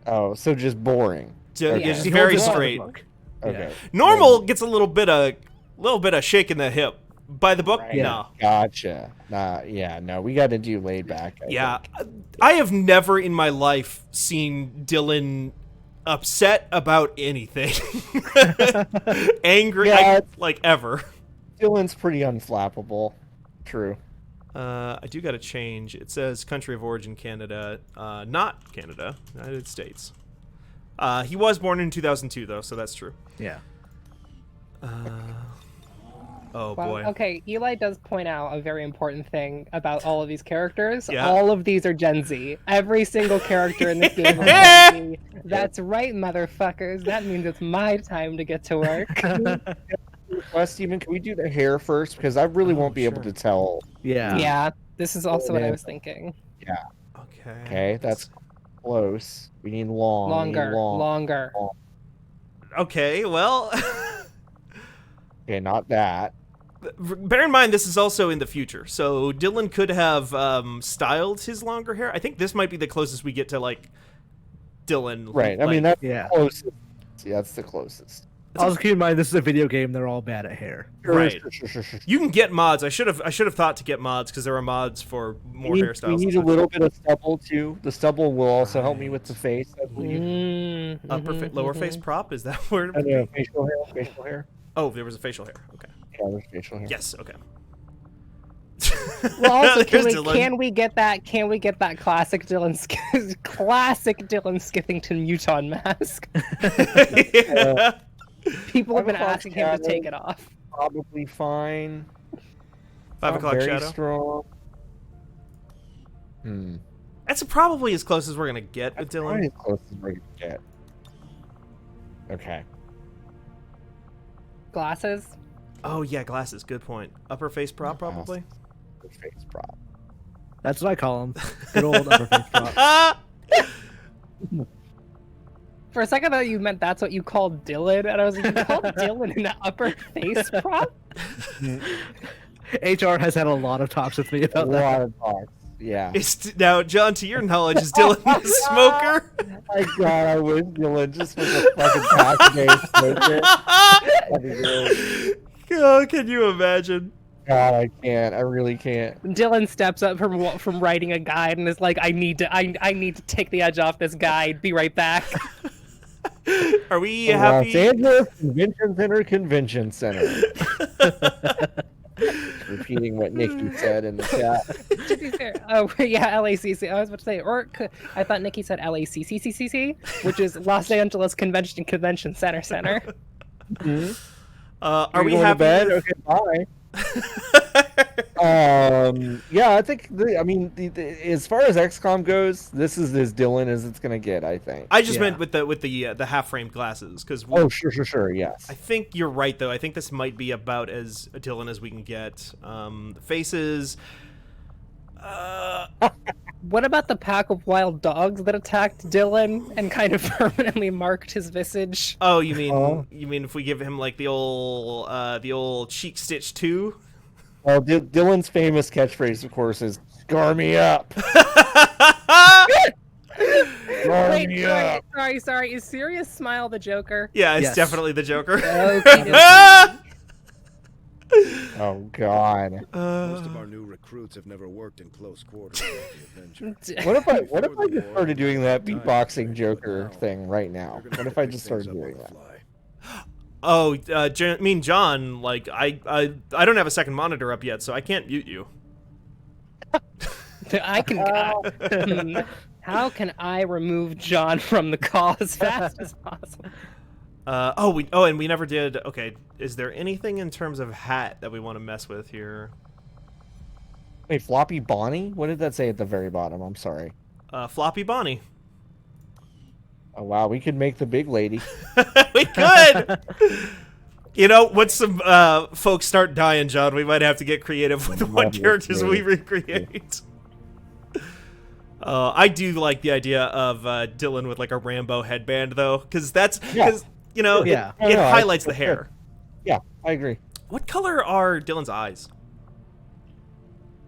[SPEAKER 8] Oh, so just boring.
[SPEAKER 1] Yeah,
[SPEAKER 3] Yeah.
[SPEAKER 1] just
[SPEAKER 2] He
[SPEAKER 1] very
[SPEAKER 2] holds it by the
[SPEAKER 1] straight.
[SPEAKER 2] book.
[SPEAKER 8] Okay.
[SPEAKER 1] Normal gets a little bit of shake in the hip. By the book,
[SPEAKER 8] Right.
[SPEAKER 1] no.
[SPEAKER 8] Gotcha. No, we got to do laid back.
[SPEAKER 1] Yeah, I have never in my life seen Dylan upset about anything. Angry,
[SPEAKER 8] Yeah.
[SPEAKER 1] like ever.
[SPEAKER 8] Dylan's pretty unflappable. True.
[SPEAKER 1] I do got to change. It says country of origin Canada, not Canada, United States. He was born in 2002 though, so that's true.
[SPEAKER 2] Yeah.
[SPEAKER 1] Oh
[SPEAKER 3] Well,
[SPEAKER 1] boy.
[SPEAKER 3] okay, Eli does point out a very important thing about all of these characters.
[SPEAKER 1] Yeah.
[SPEAKER 3] All of these are Gen Z. Every single character in this game is Gen Z. That's right, motherfuckers. That means it's my time to get to work.
[SPEAKER 8] Steven, can we do the hair first? Because I really won't be able to tell.
[SPEAKER 2] Yeah.
[SPEAKER 3] Yeah, this is also what I
[SPEAKER 8] Yeah.
[SPEAKER 3] was thinking.
[SPEAKER 1] Okay.
[SPEAKER 8] Okay, that's close. We need long. we need
[SPEAKER 3] Longer.
[SPEAKER 1] Okay, well,
[SPEAKER 8] Okay, not that.
[SPEAKER 1] bear in mind this is also in the future, so Dylan could have styled his longer hair. I think this might be the closest we get to like Dylan.
[SPEAKER 8] Right. I
[SPEAKER 1] like-
[SPEAKER 8] mean, that's
[SPEAKER 2] Yeah.
[SPEAKER 8] the closest. Yeah, that's the closest.
[SPEAKER 2] Also keep in mind this is a video game. They're all bad at hair.
[SPEAKER 1] Right.
[SPEAKER 8] Sure.
[SPEAKER 1] You can get mods. I should have thought to get mods because there are mods for more hairstyles.
[SPEAKER 8] We need a little bit of stubble too. The stubble will also help me with the face, I believe.
[SPEAKER 1] Lower face prop, is that where it would
[SPEAKER 8] Yeah,
[SPEAKER 1] be?
[SPEAKER 8] facial hair.
[SPEAKER 1] Oh, there was a facial hair. Okay.
[SPEAKER 8] Yeah, there's facial hair.
[SPEAKER 1] Yes. Okay.
[SPEAKER 3] Well, also,
[SPEAKER 1] There's Dylan.
[SPEAKER 3] can we get that classic Dylan Skithington Muton mask?
[SPEAKER 1] Yeah.
[SPEAKER 3] People have been
[SPEAKER 8] 5 o'clock
[SPEAKER 3] asking him to
[SPEAKER 8] shadow.
[SPEAKER 3] take it off.
[SPEAKER 8] Probably fine.
[SPEAKER 1] 5
[SPEAKER 8] Not
[SPEAKER 1] o'clock
[SPEAKER 8] very
[SPEAKER 1] shadow.
[SPEAKER 8] strong.
[SPEAKER 1] That's probably as close as we're gonna get with
[SPEAKER 8] Probably
[SPEAKER 1] Dylan.
[SPEAKER 8] as close as we can get. Okay.
[SPEAKER 3] Glasses.
[SPEAKER 1] Oh yeah, glasses. Good point. Upper face prop, probably.
[SPEAKER 8] Good face prop.
[SPEAKER 2] That's what I call them. Good old upper face prop.
[SPEAKER 3] For a second, I thought you meant that's what you called Dylan, and I was like, you called Dylan an upper face prop?
[SPEAKER 2] HR has had a lot of talks with me
[SPEAKER 8] A
[SPEAKER 2] about that.
[SPEAKER 8] lot of talks. Yeah.
[SPEAKER 1] Now, John, to your knowledge, is Dylan the smoker?
[SPEAKER 8] My God, I wish Dylan just was a fucking passionate smoker. That'd be great.
[SPEAKER 1] Oh, can you imagine?
[SPEAKER 8] God, I can't. I really can't.
[SPEAKER 3] Dylan steps up from writing a guide and is like, I need to take the edge off this guide. Be right back.
[SPEAKER 1] Are we
[SPEAKER 8] Los
[SPEAKER 1] happy?
[SPEAKER 8] Angeles Convention Center. Repeating what Nikki said in the chat.
[SPEAKER 3] To be fair, oh yeah, LACC. I was about to say, I thought Nikki said LACCCCC, which is Los Angeles Convention Center.
[SPEAKER 8] Mm-hmm.
[SPEAKER 1] Are we
[SPEAKER 8] going
[SPEAKER 1] happy?
[SPEAKER 8] to bed?
[SPEAKER 1] with-
[SPEAKER 8] Okay, bye. Yeah, I think as far as XCOM goes, this is as Dylan as it's gonna get. I think.
[SPEAKER 1] I just meant with the half framed glasses because
[SPEAKER 8] Oh, sure, yes.
[SPEAKER 1] I think you're right though. I think this might be about as Dylan as we can get. The faces.
[SPEAKER 3] What about the pack of wild dogs that attacked Dylan and kind of permanently marked his visage?
[SPEAKER 1] Oh, you mean if we give him like the old cheek stitch 2?
[SPEAKER 8] Well, Dylan's famous catchphrase, of course, is "Scar me up."
[SPEAKER 3] Wait, sorry. Is Serious Smile the Joker?
[SPEAKER 1] Yeah, it's
[SPEAKER 2] Yes.
[SPEAKER 1] definitely the Joker.
[SPEAKER 3] Okay.
[SPEAKER 8] Oh God.
[SPEAKER 7] Most of our new recruits have never worked in close quarters with the Avenger.
[SPEAKER 8] What if I just started doing that beatboxing Joker thing right now? What if I just started doing that?
[SPEAKER 1] Oh, John, like I don't have a second monitor up yet, so I can't mute you.
[SPEAKER 3] I can. How can I remove John from the call as fast as possible?
[SPEAKER 1] And we never did. Okay, is there anything in terms of hat that we want to mess with here?
[SPEAKER 8] Wait, Floppy Bonnie? What did that say at the very bottom? I'm sorry.
[SPEAKER 1] Floppy Bonnie.
[SPEAKER 8] Oh wow, we could make the big lady.
[SPEAKER 1] We could. You know, once some folks start dying, John, we might have to get creative with what characters we recreate. I do like the idea of Dylan with like a Rambo headband, though, because you know,
[SPEAKER 2] Yeah.
[SPEAKER 1] it highlights the hair.
[SPEAKER 8] Yeah, I agree.
[SPEAKER 1] What color are Dylan's eyes?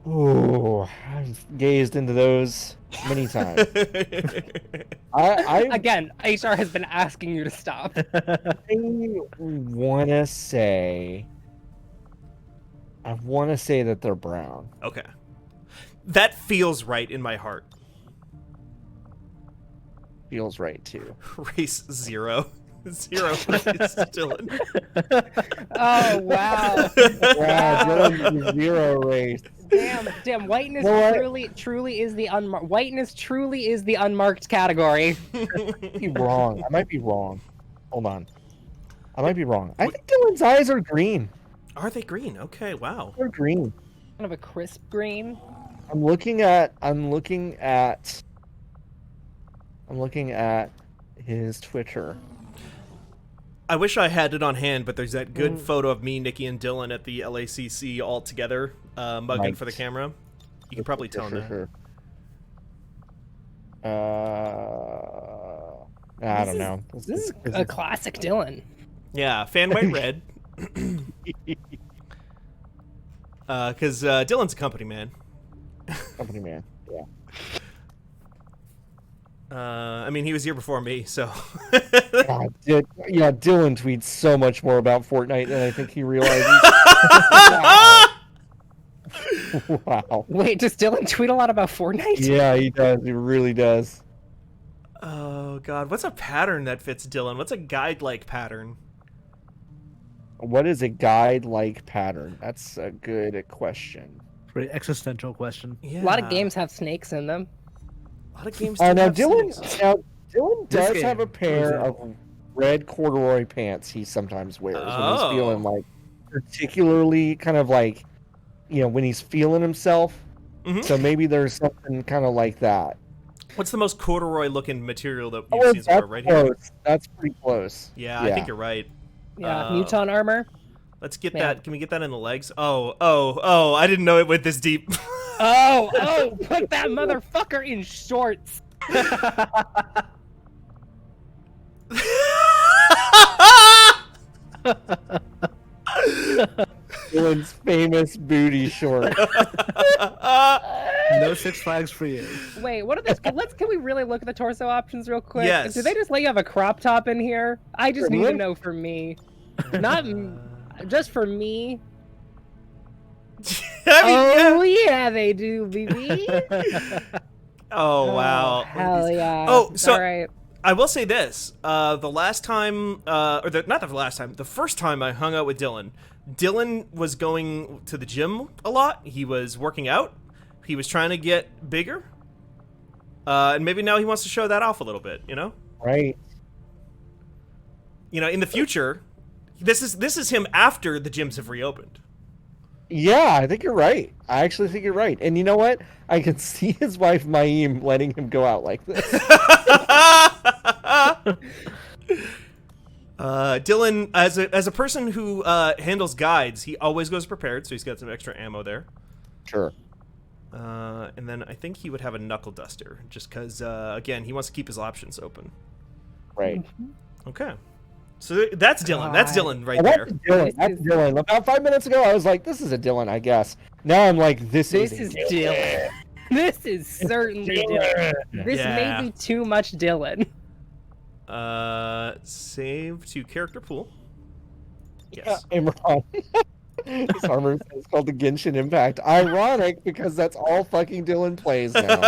[SPEAKER 8] Ooh, I've gazed into those many times. I
[SPEAKER 3] Again, HR has been asking you to stop.
[SPEAKER 8] want to say that they're brown.
[SPEAKER 1] Okay, that feels right in my heart.
[SPEAKER 8] Feels right too.
[SPEAKER 1] Race 0. 0 is Dylan.
[SPEAKER 3] Oh wow!
[SPEAKER 8] Yeah, Dylan's zero race.
[SPEAKER 3] Damn! Whiteness
[SPEAKER 8] You know what?
[SPEAKER 3] truly is the unmarked. Whiteness truly is the unmarked category.
[SPEAKER 8] I might be wrong. I might be wrong. Hold on. I might be wrong. I think Dylan's eyes are green.
[SPEAKER 1] Are they green? Okay, wow.
[SPEAKER 8] They're green.
[SPEAKER 3] Kind of a crisp green.
[SPEAKER 8] I'm looking at his Twitter.
[SPEAKER 1] I wish I had it on hand, but there's that good photo of me, Nikki, and Dylan at the LACC all together, mugging
[SPEAKER 8] Nice.
[SPEAKER 1] for the camera. You can probably tell that.
[SPEAKER 8] Sure. I don't know.
[SPEAKER 3] This is a classic Dylan.
[SPEAKER 1] Yeah, Fanbyte red. Because Dylan's a company man.
[SPEAKER 8] Company man.
[SPEAKER 1] I mean, he was here before me, so.
[SPEAKER 8] Dylan tweets so much more about Fortnite than I think he realizes. Wow.
[SPEAKER 3] Wait, does Dylan tweet a lot about Fortnite?
[SPEAKER 8] Yeah, he does. He really does.
[SPEAKER 1] Oh, God. What's a pattern that fits Dylan? What's a guide-like pattern?
[SPEAKER 8] What is a guide-like pattern? That's a good question.
[SPEAKER 2] Pretty existential question.
[SPEAKER 1] Yeah.
[SPEAKER 3] A lot of games have snakes in them.
[SPEAKER 1] A lot of games
[SPEAKER 8] Now
[SPEAKER 1] do have
[SPEAKER 8] Dylan
[SPEAKER 1] snakes.
[SPEAKER 8] does have a
[SPEAKER 2] game,
[SPEAKER 8] pair of red corduroy pants he sometimes wears when he's feeling like particularly kind of like, when he's feeling himself.
[SPEAKER 1] Mm-hmm.
[SPEAKER 8] So maybe there's something kind of like that.
[SPEAKER 1] What's the most corduroy-looking material that you've seen so far? Right
[SPEAKER 8] close.
[SPEAKER 1] here?
[SPEAKER 8] That's pretty close.
[SPEAKER 1] Yeah, I think you're right.
[SPEAKER 3] Yeah, Muton armor.
[SPEAKER 1] Let's get
[SPEAKER 3] Yeah.
[SPEAKER 1] that. Can we get that in the legs? Oh, I didn't know it went this deep.
[SPEAKER 3] Oh, put that motherfucker in shorts.
[SPEAKER 8] Dylan's famous booty short.
[SPEAKER 2] No Six Flags for you.
[SPEAKER 3] Wait, what are these? Can we really look at the torso options real quick?
[SPEAKER 1] Yes.
[SPEAKER 3] Do they just let you have a crop top in here? I just need to know for me. Not just for me.
[SPEAKER 1] I mean,
[SPEAKER 3] Yeah, they do, baby.
[SPEAKER 1] Oh, wow.
[SPEAKER 3] Hell yeah.
[SPEAKER 1] Oh, so
[SPEAKER 3] all right.
[SPEAKER 1] I will say this: the last time, the first time I hung out with Dylan, Dylan was going to the gym a lot. He was working out. He was trying to get bigger, and maybe now he wants to show that off a little bit.
[SPEAKER 8] Right.
[SPEAKER 1] In the future, this is him after the gyms have reopened.
[SPEAKER 8] Yeah, I think you're right. I actually think you're right. And you know what? I can see his wife Maim letting him go out like this.
[SPEAKER 1] Dylan, as a person who handles guides, he always goes prepared, so he's got some extra ammo there.
[SPEAKER 8] Sure.
[SPEAKER 1] And then I think he would have a knuckle duster, just because, again, he wants to keep his options open.
[SPEAKER 8] Right.
[SPEAKER 1] Okay. So that's Dylan. That's Dylan right
[SPEAKER 8] That's
[SPEAKER 1] there.
[SPEAKER 8] Dylan. That's Dylan. About 5 minutes ago, I was like, this is a Dylan, I guess. Now I'm like, this is
[SPEAKER 3] Dylan. This is certainly Dylan. This may be too much Dylan.
[SPEAKER 1] Save to character pool.
[SPEAKER 8] Yes. Yeah, Imran. This armor is called the Genshin Impact. Ironic, because that's all fucking Dylan plays now.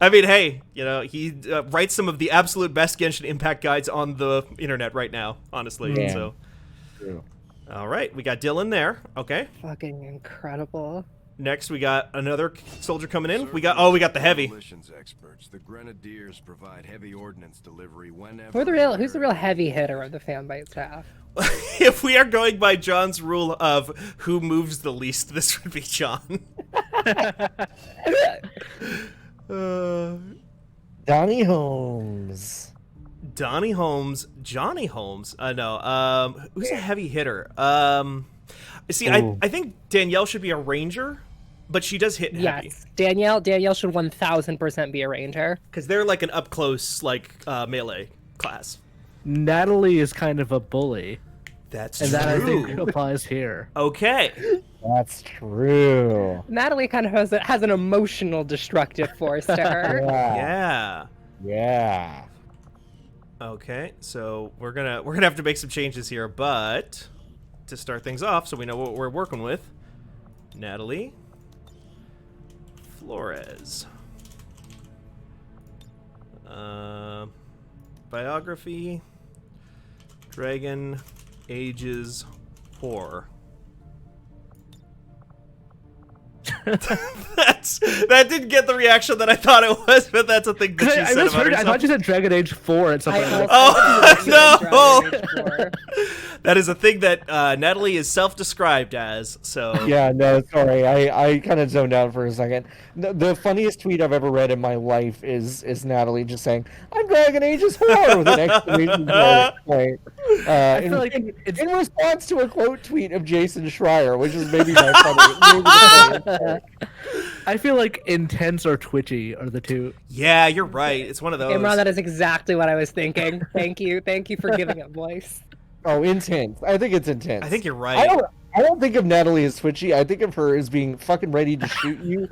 [SPEAKER 1] I mean, hey, he writes some of the absolute best Genshin Impact guides on the internet right now, honestly.
[SPEAKER 8] Yeah.
[SPEAKER 1] So,
[SPEAKER 8] True.
[SPEAKER 1] All right, we got Dylan there. Okay.
[SPEAKER 3] Fucking incredible.
[SPEAKER 1] Next, we got another soldier coming in. We got the heavy.
[SPEAKER 7] Coalition's experts. The Grenadiers provide heavy ordnance delivery whenever.
[SPEAKER 3] Who's the real heavy hitter of the Fanbyte staff?
[SPEAKER 1] If we are going by John's rule of who moves the least, this would be John.
[SPEAKER 8] Donnie Holmes.
[SPEAKER 1] Johnny Holmes. No. Who's a heavy hitter? See, I think Danielle should be a ranger, but she does hit heavy.
[SPEAKER 3] Yes, Danielle should 1000% be a ranger
[SPEAKER 1] because they're like an up close melee class.
[SPEAKER 2] Natalie is kind of a bully.
[SPEAKER 1] That's
[SPEAKER 2] and
[SPEAKER 1] true.
[SPEAKER 2] that I think applies here.
[SPEAKER 1] Okay.
[SPEAKER 8] That's true.
[SPEAKER 3] Natalie kind of has an emotional destructive force to her.
[SPEAKER 1] Yeah. Okay, so we're gonna have to make some changes here, but to start things off, so we know what we're working with, Natalie Flores. Biography. Dragon Ages Whore. That didn't get the reaction that I thought it was, but that's a thing that she said about herself.
[SPEAKER 2] I thought you said Dragon Age 4 at some point.
[SPEAKER 1] Oh no! That is a thing that Natalie is self-described as. So
[SPEAKER 8] yeah, no, sorry, I kind of zoned out for a second. The funniest tweet I've ever read in my life is Natalie just saying, "I'm Dragon Age's whore" with an exclamation point.
[SPEAKER 2] I feel like
[SPEAKER 8] in response to a quote tweet of Jason Schreier, which is maybe my funny.
[SPEAKER 2] I feel like intense or twitchy are the two.
[SPEAKER 1] Yeah, you're right. It's one of those.
[SPEAKER 3] Imran, that is exactly what I was thinking. Thank you for giving it voice.
[SPEAKER 8] Oh, intense. I think it's intense.
[SPEAKER 1] I think you're right.
[SPEAKER 8] I don't think of Natalie as twitchy. I think of her as being fucking ready to shoot you.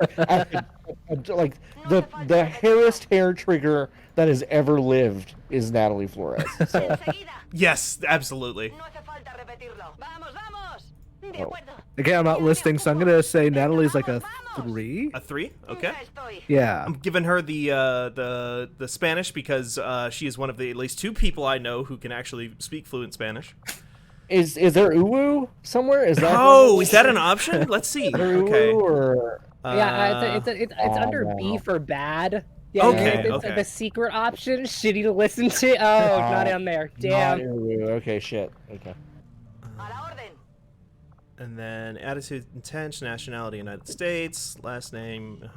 [SPEAKER 8] Like the hairiest hair trigger that has ever lived is Natalie Flores. So.
[SPEAKER 1] Yes, absolutely.
[SPEAKER 8] Oh.
[SPEAKER 2] Again, I'm not listing, so I'm gonna say Natalie's like a 3.
[SPEAKER 1] A 3? Okay.
[SPEAKER 2] Yeah.
[SPEAKER 1] I'm giving her the Spanish because she is one of the at least 2 people I know who can actually speak fluent Spanish.
[SPEAKER 8] Is there uwu somewhere? Is that?
[SPEAKER 1] Oh, is that an option? Let's see. Okay.
[SPEAKER 8] Or...
[SPEAKER 3] Yeah, it's under B for bad. Yeah,
[SPEAKER 1] Okay,
[SPEAKER 3] it's
[SPEAKER 1] okay.
[SPEAKER 3] the secret option, shitty to listen to. Oh, not on there. Damn.
[SPEAKER 8] Not uwu. Okay, shit. Okay.
[SPEAKER 1] And then attitude, intent, nationality, United States, last name,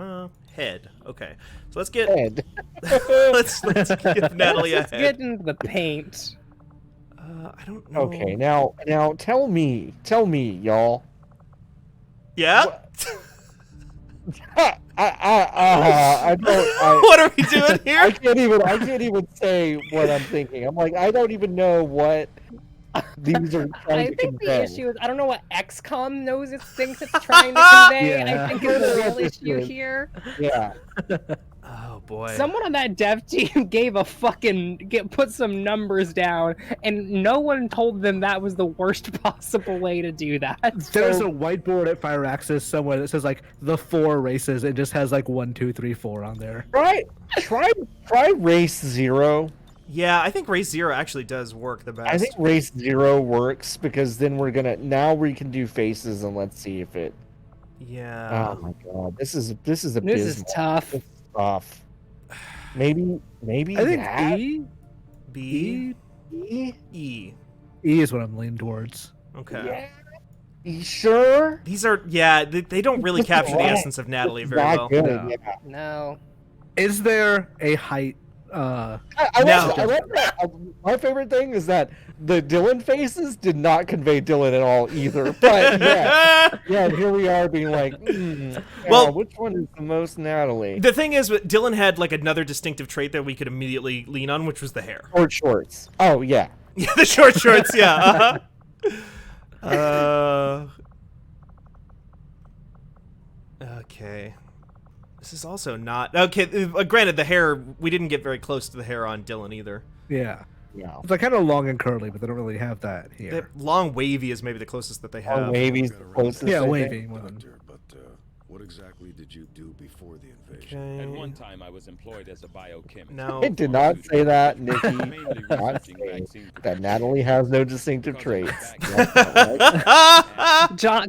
[SPEAKER 1] head. Okay, so let's get
[SPEAKER 8] Head.
[SPEAKER 1] let's give Natalie a
[SPEAKER 3] Let's
[SPEAKER 1] head.
[SPEAKER 3] get into the paint.
[SPEAKER 1] I don't know.
[SPEAKER 8] Okay, now tell me, y'all.
[SPEAKER 1] Yeah.
[SPEAKER 8] I don't.
[SPEAKER 1] What are we doing here?
[SPEAKER 8] I can't even say what I'm thinking. I'm like, I don't even know what these are trying
[SPEAKER 3] I
[SPEAKER 8] to
[SPEAKER 3] think the
[SPEAKER 8] convey.
[SPEAKER 3] issue is I don't know what XCOM knows it thinks it's trying to convey.
[SPEAKER 2] Yeah.
[SPEAKER 3] I think it's the real issue here.
[SPEAKER 8] Yeah.
[SPEAKER 1] Oh boy.
[SPEAKER 3] Someone on that dev team gave a put some numbers down, and no one told them that was the worst possible way to do that.
[SPEAKER 2] There's a whiteboard at Fire Access somewhere that says like the 4 races. It just has like 1, 2, 3, 4 on there.
[SPEAKER 8] Try race 0.
[SPEAKER 1] Yeah, I think race 0 actually does work the best.
[SPEAKER 8] I think race 0 works because then now we can do faces and let's see if it.
[SPEAKER 1] Yeah.
[SPEAKER 8] Oh my god, this is
[SPEAKER 3] This is
[SPEAKER 8] abysmal.
[SPEAKER 3] tough.
[SPEAKER 8] This is tough. Maybe
[SPEAKER 2] I think
[SPEAKER 8] that?
[SPEAKER 1] B.
[SPEAKER 8] E?
[SPEAKER 1] E.
[SPEAKER 2] E is what I'm leaning towards.
[SPEAKER 1] Okay.
[SPEAKER 8] Yeah. You sure?
[SPEAKER 1] These are they don't really capture the essence of Natalie very
[SPEAKER 8] Not
[SPEAKER 1] well.
[SPEAKER 8] good.
[SPEAKER 2] No.
[SPEAKER 8] Yeah.
[SPEAKER 3] No.
[SPEAKER 2] Is there a height?
[SPEAKER 8] I
[SPEAKER 1] No.
[SPEAKER 8] like that. My favorite thing is that the Dylan faces did not convey Dylan at all either. But yeah, here we are being like,
[SPEAKER 1] Well,
[SPEAKER 8] which one is the most Natalie?
[SPEAKER 1] The thing is, Dylan had like another distinctive trait that we could immediately lean on, which was the hair.
[SPEAKER 8] Short shorts. Oh yeah.
[SPEAKER 1] Yeah, the short shorts. Yeah. Okay. This is also not okay. Granted, the hair we didn't get very close to the hair on Dylan either.
[SPEAKER 2] Yeah.
[SPEAKER 8] Yeah.
[SPEAKER 2] It's like kind of long and curly, but they don't really have that here.
[SPEAKER 1] The long wavy is maybe the closest that they have.
[SPEAKER 8] Oh, wavy's the closest.
[SPEAKER 2] Yeah,
[SPEAKER 8] I
[SPEAKER 2] wavy.
[SPEAKER 8] think.
[SPEAKER 2] More than...
[SPEAKER 7] Doctor, but what exactly did you do before the invasion?
[SPEAKER 1] Okay.
[SPEAKER 10] At one time, I was employed as a biochemist.
[SPEAKER 1] No.
[SPEAKER 8] I did not say that, Nikki.
[SPEAKER 10] Mainly
[SPEAKER 8] Did not
[SPEAKER 10] researching
[SPEAKER 8] say
[SPEAKER 10] vaccine
[SPEAKER 8] that Natalie has no distinctive traits.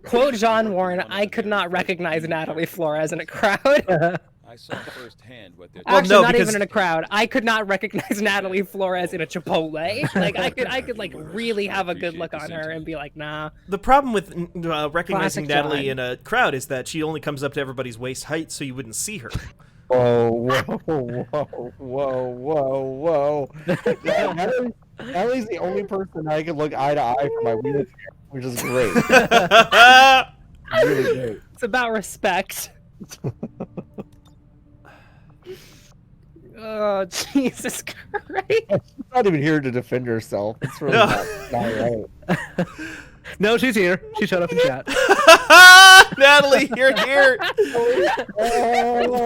[SPEAKER 3] Quote John Warren, I could not recognize Natalie Flores in a crowd.
[SPEAKER 10] I saw firsthand what they're
[SPEAKER 1] Well,
[SPEAKER 3] Actually,
[SPEAKER 1] no,
[SPEAKER 3] not
[SPEAKER 1] because-
[SPEAKER 3] even in a crowd. I could not recognize Natalie Flores in a Chipotle. Like I could like really have a good look on her and be like, nah.
[SPEAKER 1] The problem with recognizing
[SPEAKER 3] Classic
[SPEAKER 1] Natalie
[SPEAKER 3] John.
[SPEAKER 1] in a crowd is that she only comes up to everybody's waist height, so you wouldn't see her.
[SPEAKER 8] Whoa. Natalie's the only person I can look eye to eye for my wheelchair, which is great. Really great.
[SPEAKER 3] It's about respect. Oh, Jesus Christ.
[SPEAKER 8] She's not even here to defend herself. It's really not right.
[SPEAKER 2] No, she's here. She showed up in chat.
[SPEAKER 1] Natalie, you're here.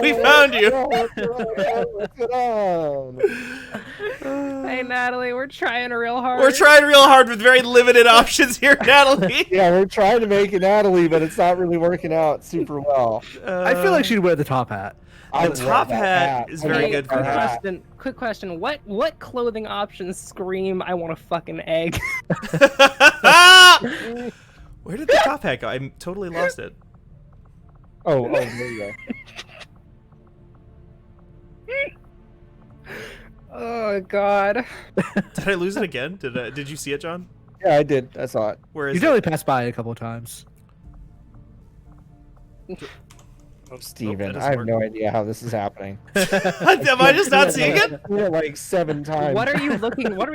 [SPEAKER 1] We found you.
[SPEAKER 8] What's going on?
[SPEAKER 3] Hey, Natalie, we're trying real hard.
[SPEAKER 1] We're trying real hard with very limited options here, Natalie.
[SPEAKER 8] Yeah, we're trying to make it Natalie, but it's not really working out super well.
[SPEAKER 2] I feel like she'd wear the top hat.
[SPEAKER 8] I
[SPEAKER 1] The
[SPEAKER 8] love
[SPEAKER 1] top
[SPEAKER 8] that
[SPEAKER 1] hat is very
[SPEAKER 3] Hey,
[SPEAKER 1] good for her.
[SPEAKER 3] Quick question. What clothing options scream I want a fucking egg?
[SPEAKER 1] Where did the top hat go? I totally lost it.
[SPEAKER 8] Oh, there you go.
[SPEAKER 3] Oh God.
[SPEAKER 1] Did I lose it again? Did you see it, John?
[SPEAKER 8] Yeah, I did. I saw it.
[SPEAKER 1] Where is
[SPEAKER 2] You
[SPEAKER 1] it?
[SPEAKER 2] definitely passed by a couple of times.
[SPEAKER 8] Oh, Steven,
[SPEAKER 1] doesn't
[SPEAKER 8] I have
[SPEAKER 1] work.
[SPEAKER 8] no idea how this is happening.
[SPEAKER 1] Am I just not seeing it?
[SPEAKER 8] Yeah, like 7 times.
[SPEAKER 3] What are we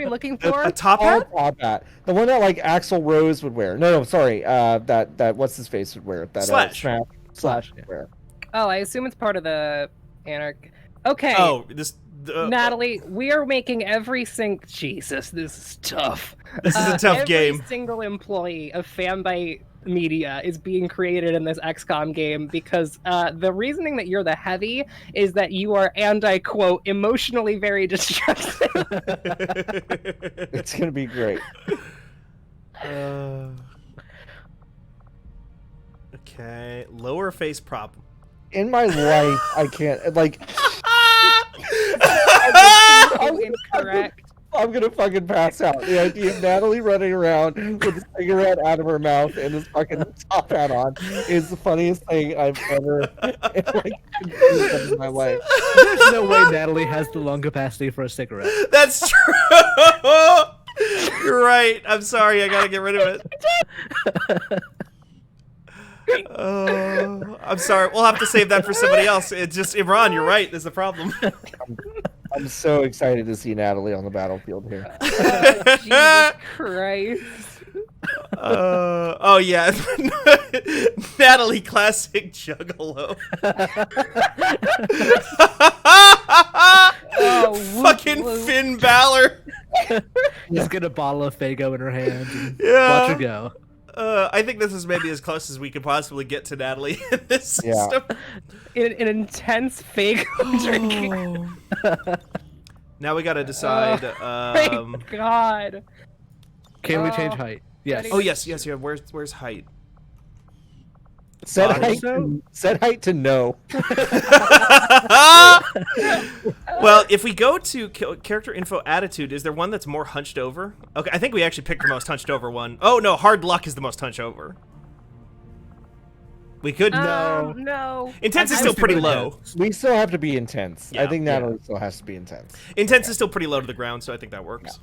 [SPEAKER 3] looking for?
[SPEAKER 1] A top
[SPEAKER 8] Oh,
[SPEAKER 1] hat?
[SPEAKER 8] top hat. The one that like Axl Rose would wear. No, sorry. That what's his face would wear. That
[SPEAKER 1] Slash.
[SPEAKER 8] Slash
[SPEAKER 2] Yeah.
[SPEAKER 8] would wear.
[SPEAKER 3] Oh, I assume it's part of the Okay.
[SPEAKER 1] Oh, this.
[SPEAKER 3] Natalie, we are making Jesus, this is tough.
[SPEAKER 1] This is a tough
[SPEAKER 3] every
[SPEAKER 1] game.
[SPEAKER 3] Single employee of Fanbyte media is being created in this XCOM game because the reasoning that you're the heavy is that you are, and I quote, emotionally very destructive.
[SPEAKER 8] It's gonna be great.
[SPEAKER 1] Okay, lower face prop.
[SPEAKER 8] In my life, I can't like.
[SPEAKER 3] Incorrect.
[SPEAKER 8] I'm gonna fucking pass out. The idea of Natalie running around with a cigarette out of her mouth and this fucking top hat on is the funniest thing I've ever in my life.
[SPEAKER 2] There's no way Natalie has the lung capacity for a cigarette.
[SPEAKER 1] That's true. You're right. I'm sorry. I gotta get rid of it. I'm sorry. We'll have to save that for somebody else. It's just Imran. You're right. Is the problem.
[SPEAKER 8] I'm so excited to see Natalie on the battlefield here.
[SPEAKER 3] Jesus Christ.
[SPEAKER 1] Oh yeah, Natalie classic Juggalo. Fucking Finn Balor.
[SPEAKER 2] Just get a bottle of Faygo in her hand and
[SPEAKER 1] Yeah.
[SPEAKER 2] watch her go.
[SPEAKER 1] I think this is maybe as close as we could possibly get to Natalie in this system.
[SPEAKER 3] An intense fake drinking.
[SPEAKER 1] Now we gotta decide.
[SPEAKER 3] Thank God.
[SPEAKER 2] Can we change height? Yes.
[SPEAKER 1] Oh yes. Yeah. Where's height?
[SPEAKER 8] Set
[SPEAKER 1] Body?
[SPEAKER 8] height to no.
[SPEAKER 1] Well, if we go to character info attitude, is there one that's more hunched over? Okay, I think we actually picked the most hunched over one. Oh no, hard luck is the most hunched over. We could
[SPEAKER 3] No.
[SPEAKER 1] Intense is still pretty low.
[SPEAKER 8] We still have to be intense.
[SPEAKER 1] Yeah.
[SPEAKER 8] I think Natalie still has to be intense.
[SPEAKER 1] Intense is still pretty low to the ground, so I think that works.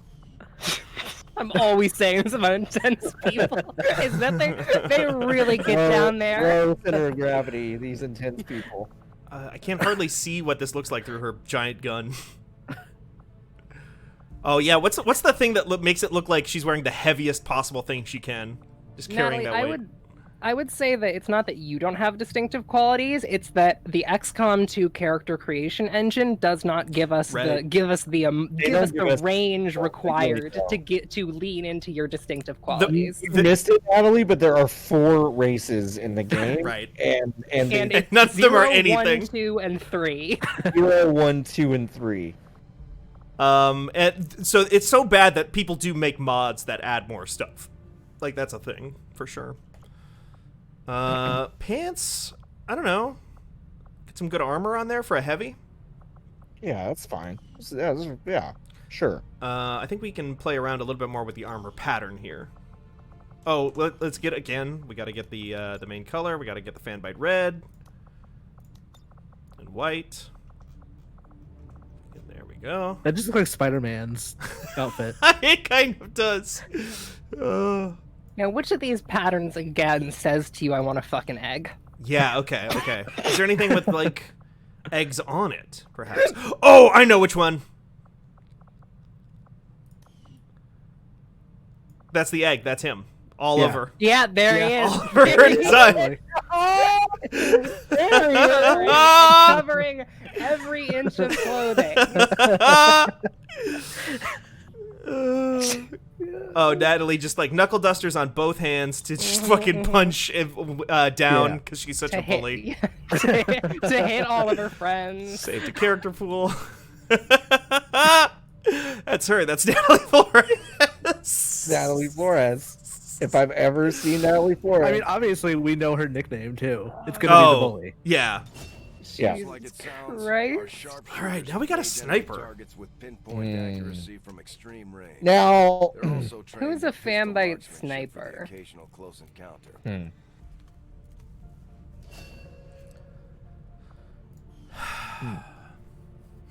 [SPEAKER 3] I'm always saying this about intense people. Is that they really get down there?
[SPEAKER 8] Low center of gravity. These intense people.
[SPEAKER 1] I can't hardly see what this looks like through her giant gun. Oh yeah, what's the thing that makes it look like she's wearing the heaviest possible thing she can? Just carrying
[SPEAKER 3] Natalie,
[SPEAKER 1] that weight.
[SPEAKER 3] I would say that it's not that you don't have distinctive qualities, it's that the XCOM 2 character creation engine does not give us the range required to lean into your distinctive qualities.
[SPEAKER 8] You missed it, Natalie, but there are 4 races in the game.
[SPEAKER 1] Right.
[SPEAKER 8] And
[SPEAKER 3] it's
[SPEAKER 1] none of them are
[SPEAKER 3] 0,
[SPEAKER 1] anything.
[SPEAKER 3] 1, 2, and 3.
[SPEAKER 8] 0, 1, 2, and 3.
[SPEAKER 1] And so it's so bad that people do make mods that add more stuff. Like that's a thing for sure. Pants, I don't know. Get some good armor on there for a heavy.
[SPEAKER 8] Yeah, that's fine. Yeah, sure.
[SPEAKER 1] I think we can play around a little bit more with the armor pattern here. Oh, let's get again. We got to get the main color. We got to get the Fanbyte red and white. And there we go.
[SPEAKER 2] That just looks like Spider-Man's outfit.
[SPEAKER 1] It kind of does.
[SPEAKER 3] Now, which of these patterns again says to you, "I want a fucking egg"?
[SPEAKER 1] Yeah. Okay. Is there anything with like eggs on it, perhaps? Oh, I know which one. That's the egg. That's him. All over.
[SPEAKER 3] Yeah, there he is.
[SPEAKER 1] All over her design.
[SPEAKER 3] Oh, there he is. Covering every inch of clothing.
[SPEAKER 1] Oh, Natalie just like knuckle dusters on both hands to just fucking punch down because she's such a bully.
[SPEAKER 3] To hit all of her friends.
[SPEAKER 1] Saved a character pool. That's her. That's Natalie Flores.
[SPEAKER 8] Natalie Flores. If I've ever seen Natalie Flores.
[SPEAKER 2] I mean, obviously, we know her nickname, too. It's going to be the bully.
[SPEAKER 1] Yeah.
[SPEAKER 8] Yeah.
[SPEAKER 7] Like it sounds,
[SPEAKER 3] Right?
[SPEAKER 7] our sharpshooters
[SPEAKER 1] All right, now we got a sniper.
[SPEAKER 7] targets with pinpoint accuracy from extreme range.
[SPEAKER 8] Now,
[SPEAKER 7] They're also trained
[SPEAKER 3] Who's a
[SPEAKER 7] in pistol
[SPEAKER 3] Fanbyte
[SPEAKER 7] marksmanship for the
[SPEAKER 3] sniper?
[SPEAKER 7] occasional close encounter.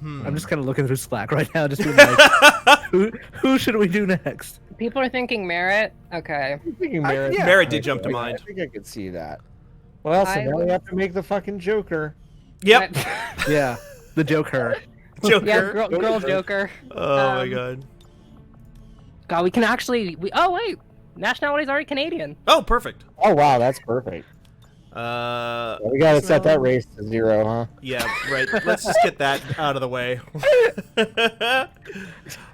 [SPEAKER 2] I'm just kind of looking through Slack right now, just being like, who should we do next?
[SPEAKER 3] People are thinking Merritt. Okay.
[SPEAKER 8] I'm thinking Merritt.
[SPEAKER 2] yeah.
[SPEAKER 1] Merritt did jump to mind.
[SPEAKER 8] I think I could see that. Well, so now we have to make the fucking Joker.
[SPEAKER 1] Yep.
[SPEAKER 2] Yeah, the Joker.
[SPEAKER 1] Joker.
[SPEAKER 3] Yeah, girl Joker.
[SPEAKER 1] Oh my god.
[SPEAKER 3] God, we can actually. Oh wait, nationality's already Canadian.
[SPEAKER 1] Oh, perfect.
[SPEAKER 8] Oh wow, that's perfect. We gotta set that race to 0, huh?
[SPEAKER 1] Yeah, right. Let's just get that out of the way.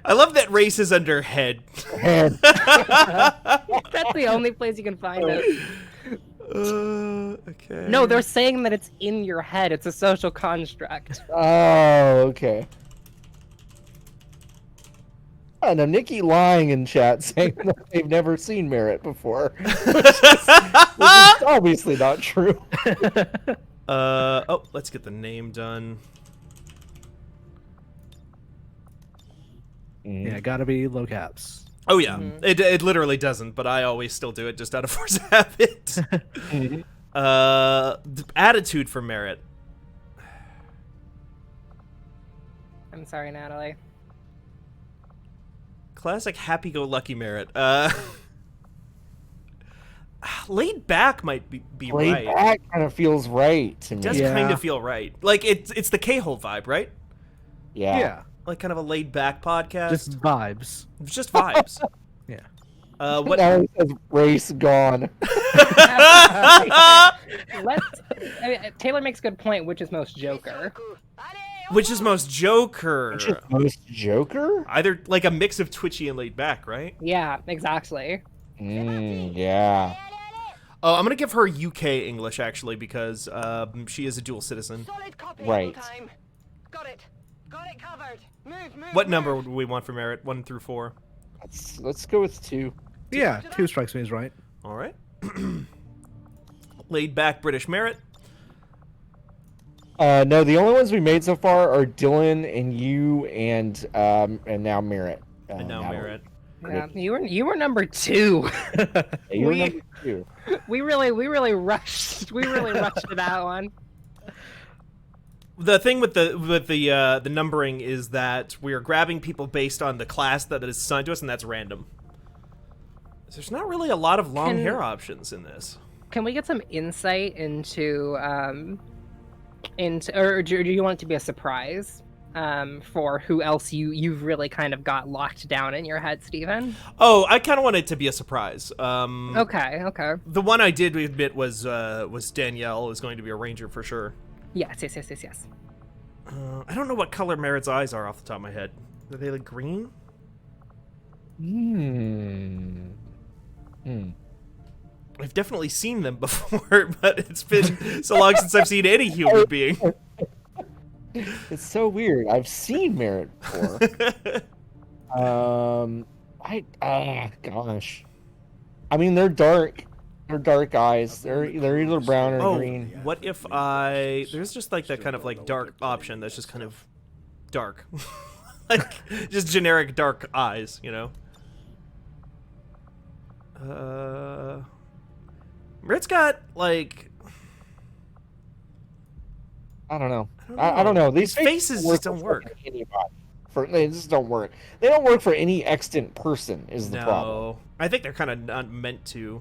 [SPEAKER 1] I love that race is under head.
[SPEAKER 8] Head.
[SPEAKER 3] That's the only place you can find it.
[SPEAKER 1] Okay.
[SPEAKER 3] No, they're saying that it's in your head. It's a social construct.
[SPEAKER 8] Oh, okay. I know Nikki lying in chat saying that they've never seen Merritt before. Which is obviously not true.
[SPEAKER 1] Oh, let's get the name done.
[SPEAKER 2] Yeah, gotta be low caps.
[SPEAKER 1] Oh yeah, it literally doesn't, but I always still do it just out of force of habit. Attitude for Merritt.
[SPEAKER 3] I'm sorry, Natalie.
[SPEAKER 1] Classic happy-go-lucky Merritt. Laid back might be
[SPEAKER 8] Laid
[SPEAKER 1] right.
[SPEAKER 8] back kind of feels right to me.
[SPEAKER 1] It does kind of feel right. Like it's the K-hole vibe, right?
[SPEAKER 8] Yeah.
[SPEAKER 1] Like kind of a laid back podcast.
[SPEAKER 2] Just vibes.
[SPEAKER 1] Just vibes.
[SPEAKER 2] Yeah.
[SPEAKER 1] What?
[SPEAKER 8] Now it says race gone.
[SPEAKER 3] Taylor makes a good point. Which is most Joker?
[SPEAKER 1] Which is most Joker?
[SPEAKER 8] Which is most Joker?
[SPEAKER 1] Either like a mix of twitchy and laid back, right?
[SPEAKER 3] Yeah, exactly.
[SPEAKER 8] Yeah.
[SPEAKER 1] Oh, I'm gonna give her UK English actually because she is a dual citizen.
[SPEAKER 8] Right.
[SPEAKER 5] Got it covered. Move.
[SPEAKER 1] What number do we want for Merritt? 1 through 4.
[SPEAKER 8] Let's go with 2.
[SPEAKER 2] Yeah, 2 strikes me as right.
[SPEAKER 1] All right. Laid back British Merritt.
[SPEAKER 8] No, the only ones we made so far are Dylan and you and now Merritt.
[SPEAKER 1] And now Merritt.
[SPEAKER 3] Yeah, you were number 2.
[SPEAKER 8] You were number 2.
[SPEAKER 3] We really rushed. We really rushed to that one.
[SPEAKER 1] The thing with the numbering is that we are grabbing people based on the class that is assigned to us, and that's random. There's not really a lot of long hair options in this.
[SPEAKER 3] Can we get some insight into or do you want it to be a surprise for who else you've really kind of got locked down in your head, Steven?
[SPEAKER 1] Oh, I kind of want it to be a surprise.
[SPEAKER 3] Okay.
[SPEAKER 1] The one I did admit was Danielle is going to be a ranger for sure.
[SPEAKER 3] Yes.
[SPEAKER 1] I don't know what color Merritt's eyes are off the top of my head. Are they like green? I've definitely seen them before, but it's been so long since I've seen any human being.
[SPEAKER 8] It's so weird. I've seen Merritt before. Gosh. I mean, they're dark. They're dark eyes. They're either brown or green.
[SPEAKER 1] What if there's just like that kind of like dark option that's just kind of dark. Like just generic dark eyes, you know? Merritt's got like
[SPEAKER 8] I don't know. I don't know. These
[SPEAKER 1] faces just don't work.
[SPEAKER 8] They just don't work. They don't work for any extant person. Is the problem?
[SPEAKER 1] I think they're kind of not meant to.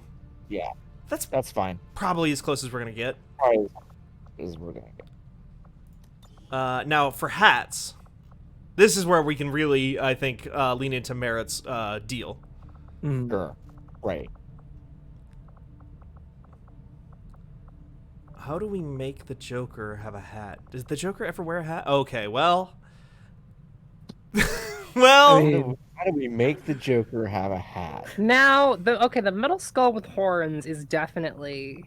[SPEAKER 8] Yeah, that's fine.
[SPEAKER 1] Probably as close as we're gonna get.
[SPEAKER 8] Probably as we're gonna get.
[SPEAKER 1] Now for hats, this is where we can really, I think, lean into Merritt's deal.
[SPEAKER 8] Sure. Right.
[SPEAKER 1] How do we make the Joker have a hat? Does the Joker ever wear a hat? Okay, well.
[SPEAKER 8] How do we make the Joker have a hat?
[SPEAKER 3] Now, the metal skull with horns is definitely...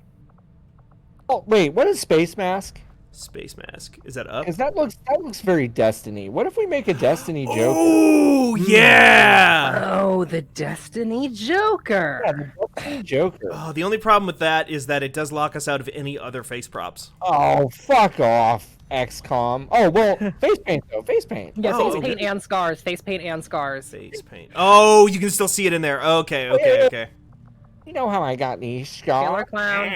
[SPEAKER 8] Oh, wait, what is Space Mask?
[SPEAKER 1] Space Mask. Is that up?
[SPEAKER 8] Because that looks very Destiny. What if we make a Destiny Joker?
[SPEAKER 1] Oh, yeah!
[SPEAKER 3] Oh, the Destiny Joker!
[SPEAKER 8] Yeah, the Destiny Joker.
[SPEAKER 1] Oh, the only problem with that is that it does lock us out of any other face props.
[SPEAKER 8] Oh, fuck off, XCOM. Oh, well, face paint, though. Face paint.
[SPEAKER 3] Yeah, face paint and scars. Face paint and scars.
[SPEAKER 1] Face paint. Oh, you can still see it in there. Okay.
[SPEAKER 8] You know how I got these scars?
[SPEAKER 3] Killer Clown.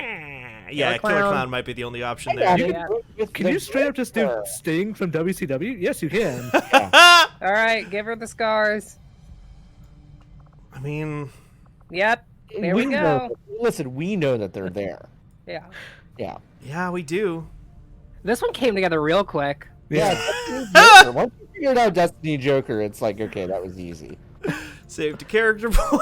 [SPEAKER 1] Yeah, Killer Clown might be the only option there.
[SPEAKER 2] Can you straight up just do Sting from WCW? Yes, you can.
[SPEAKER 8] Yeah.
[SPEAKER 3] All right, give her the scars.
[SPEAKER 1] I mean...
[SPEAKER 3] Yep, there we go.
[SPEAKER 8] Listen, we know that they're there.
[SPEAKER 3] Yeah.
[SPEAKER 8] Yeah.
[SPEAKER 1] Yeah, we do.
[SPEAKER 3] This one came together real quick.
[SPEAKER 8] Yeah. Once you figured out Destiny Joker, it's like, okay, that was easy.
[SPEAKER 1] Saved a character pool.